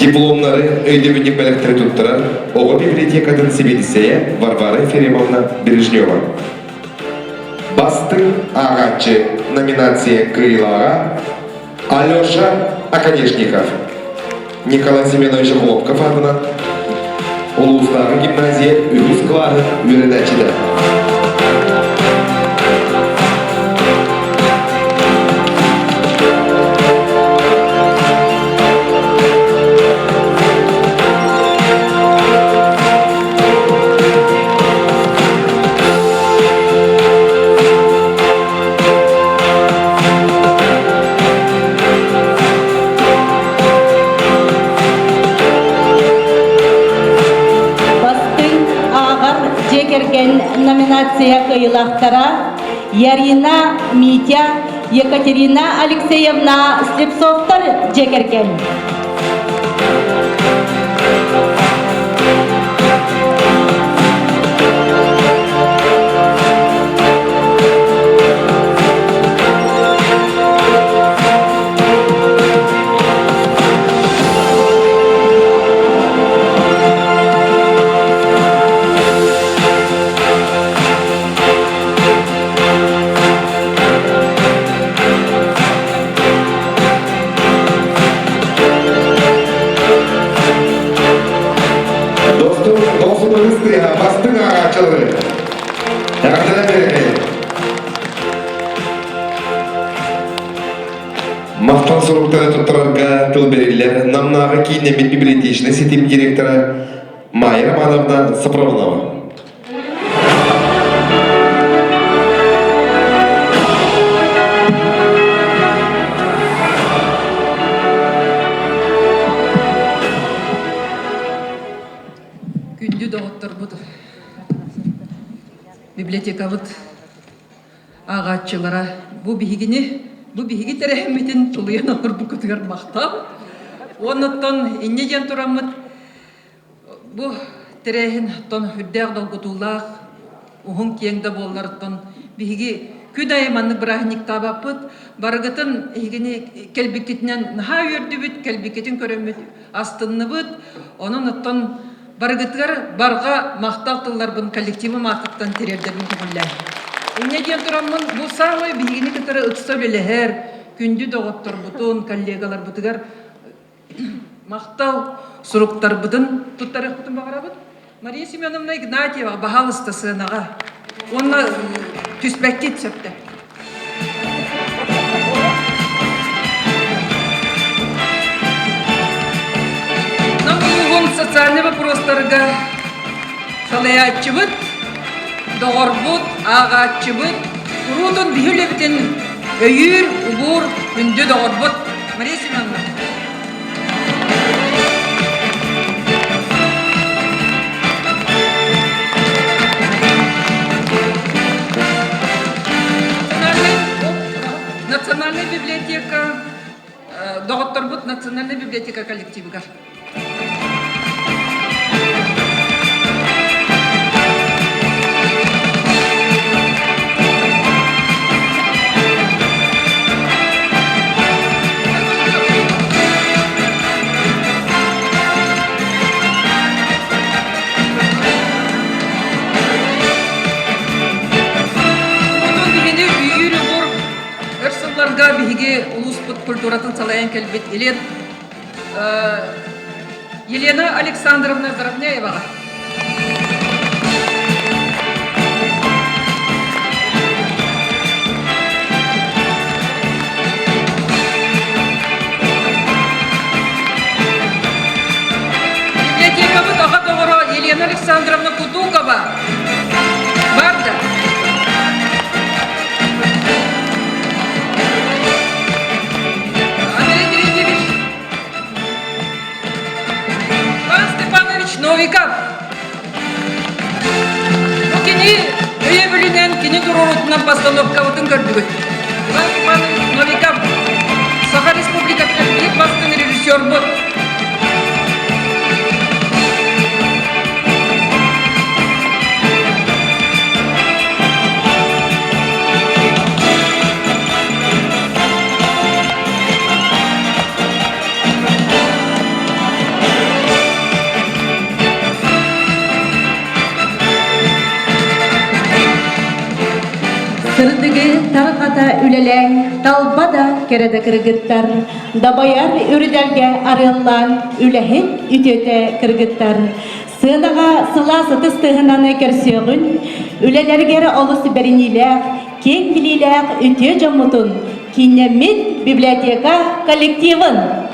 Дипломнары өйді бүнік бәліктері тұттырар. Оғы библиотекатын себедісея Варвара Ефремовна Бережнева. Бастың ағачы номинация кыйлаға Алеша Акадешников. Николай Семенович Хлопков атынан Улуыстағы гимназия үгіз клары үйредәчіді.
Номинация кыйлақтара Ярина Митя Екатерина Алексеевна Слепцовтар жекерген.
Бастың ағачылары. Тағатына береке. Мақтан сұруқтары тұттырарға тыл берелер. Намнаға кейінемет библиотечный сетим директора Майя Романовна Сапронова.
Библиотекабыт ағатчылара bu биһиги терехмитин тулуян олар бу көтүгөр мактап. Оннотон иннеден турамыт бу терехин тон хүддәг долгутулах ухун киеңдә боллардан биһиги күдай манны брахник табапыт баргытын игини келбикитнен наха үрдүбүт келбикитин көрөмүт астынныбыт онун оттон баргытгар барга макталтылар бун коллективы мактыктан терердерин түгүлләр. Иннеден турамын бу самый бигини кытары ыкса белехер күндү доготтор бутун коллегалар бутыгар мактау суруктар бутун туттарык бутун багарабыт. Мария Семеновна Игнатьева бахалыстасынага. Онна түспәккет сөптө. социальный вопростарга салаячыбыт, доғорбут, ағатчыбыт, урутун бихүлебитин өйір, убур, үнді доғорбут. Мария Семеновна. Национальная библиотека, доғотторбут Национальная библиотека коллективыгар. Биге улуспут культуратын салаян келбет Елена Александровна Заровняева. Библиотека бұтаға доғыра Елена Александровна Кутукова. Барда. Новиков. Ну, кини, өйе бүлінен, кини тұрурутынан постановка отын көрдігіт. Иван Степанович Новиков, Саха Республикасы бек бастың режиссер бұд.
Сырдыгы тарқата үлеләң, талбада кереде кіргіттар, дабаяр үрдәлге арыллан, үләхін үтеті кіргіттар. Сынаға сыла сытыстығынан көрсеғін, үлелергері олысы бәрініләк, кең біліләк үте жамытын, Кинемит библиотека коллективын.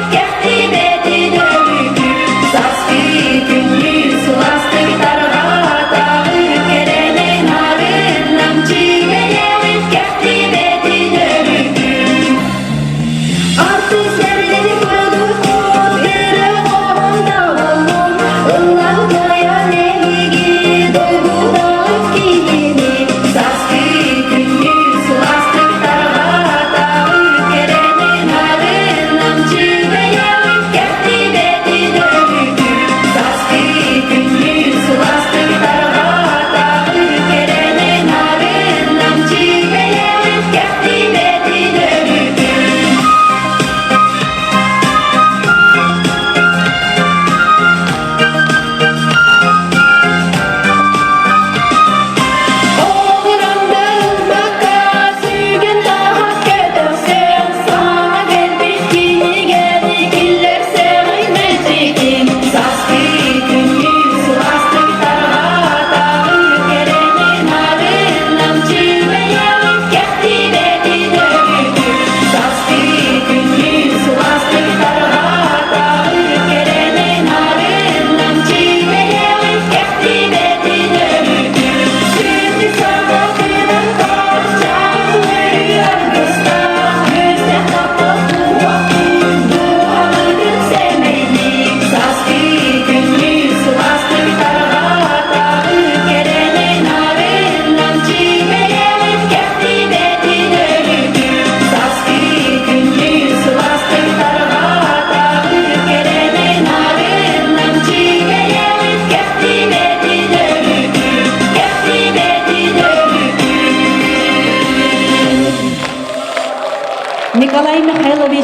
Get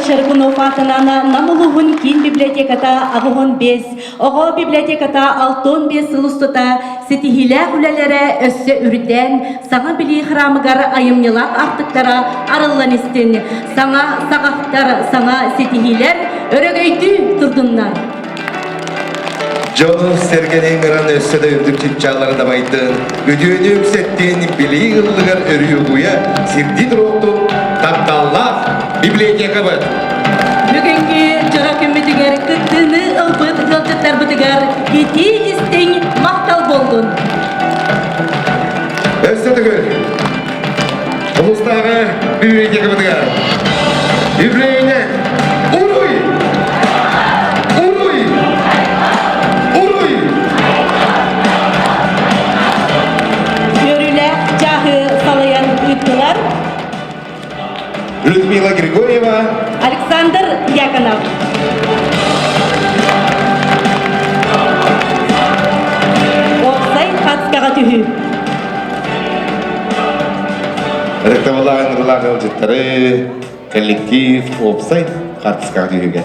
Шаргунов атанана намулугун кин библиотеката агугун 5, ого библиотеката 6-5 сылыстыта сетихиле хүлелері өссө үрден саңа били храмыгар айымнылак артыктара арыллан истин. Саңа сағақтар, саңа сетихилер өрөгөйдү турдуннар.
Жонов Сергенен ыран өссөдө үрдүк чипчалары да байтын. Үдүөнүм сеттен били ыллыгар өрүюгуя сирди дроктун тапталлар библиотека быт.
Бүгүнкү жара көмүтүгер кыттыны ылбыт кылчыттар бытыгар кити истең мактал болдун.
Өссөдөгөр. Улустагы библиотека бытыгар. Библиотека уруй! Людмила Григорьева,
Александр Яконов. Офсайд қатыскаға түхі.
Ректовалаған ырылағы жыттары коллектив офсайд қатыскаға түхіге.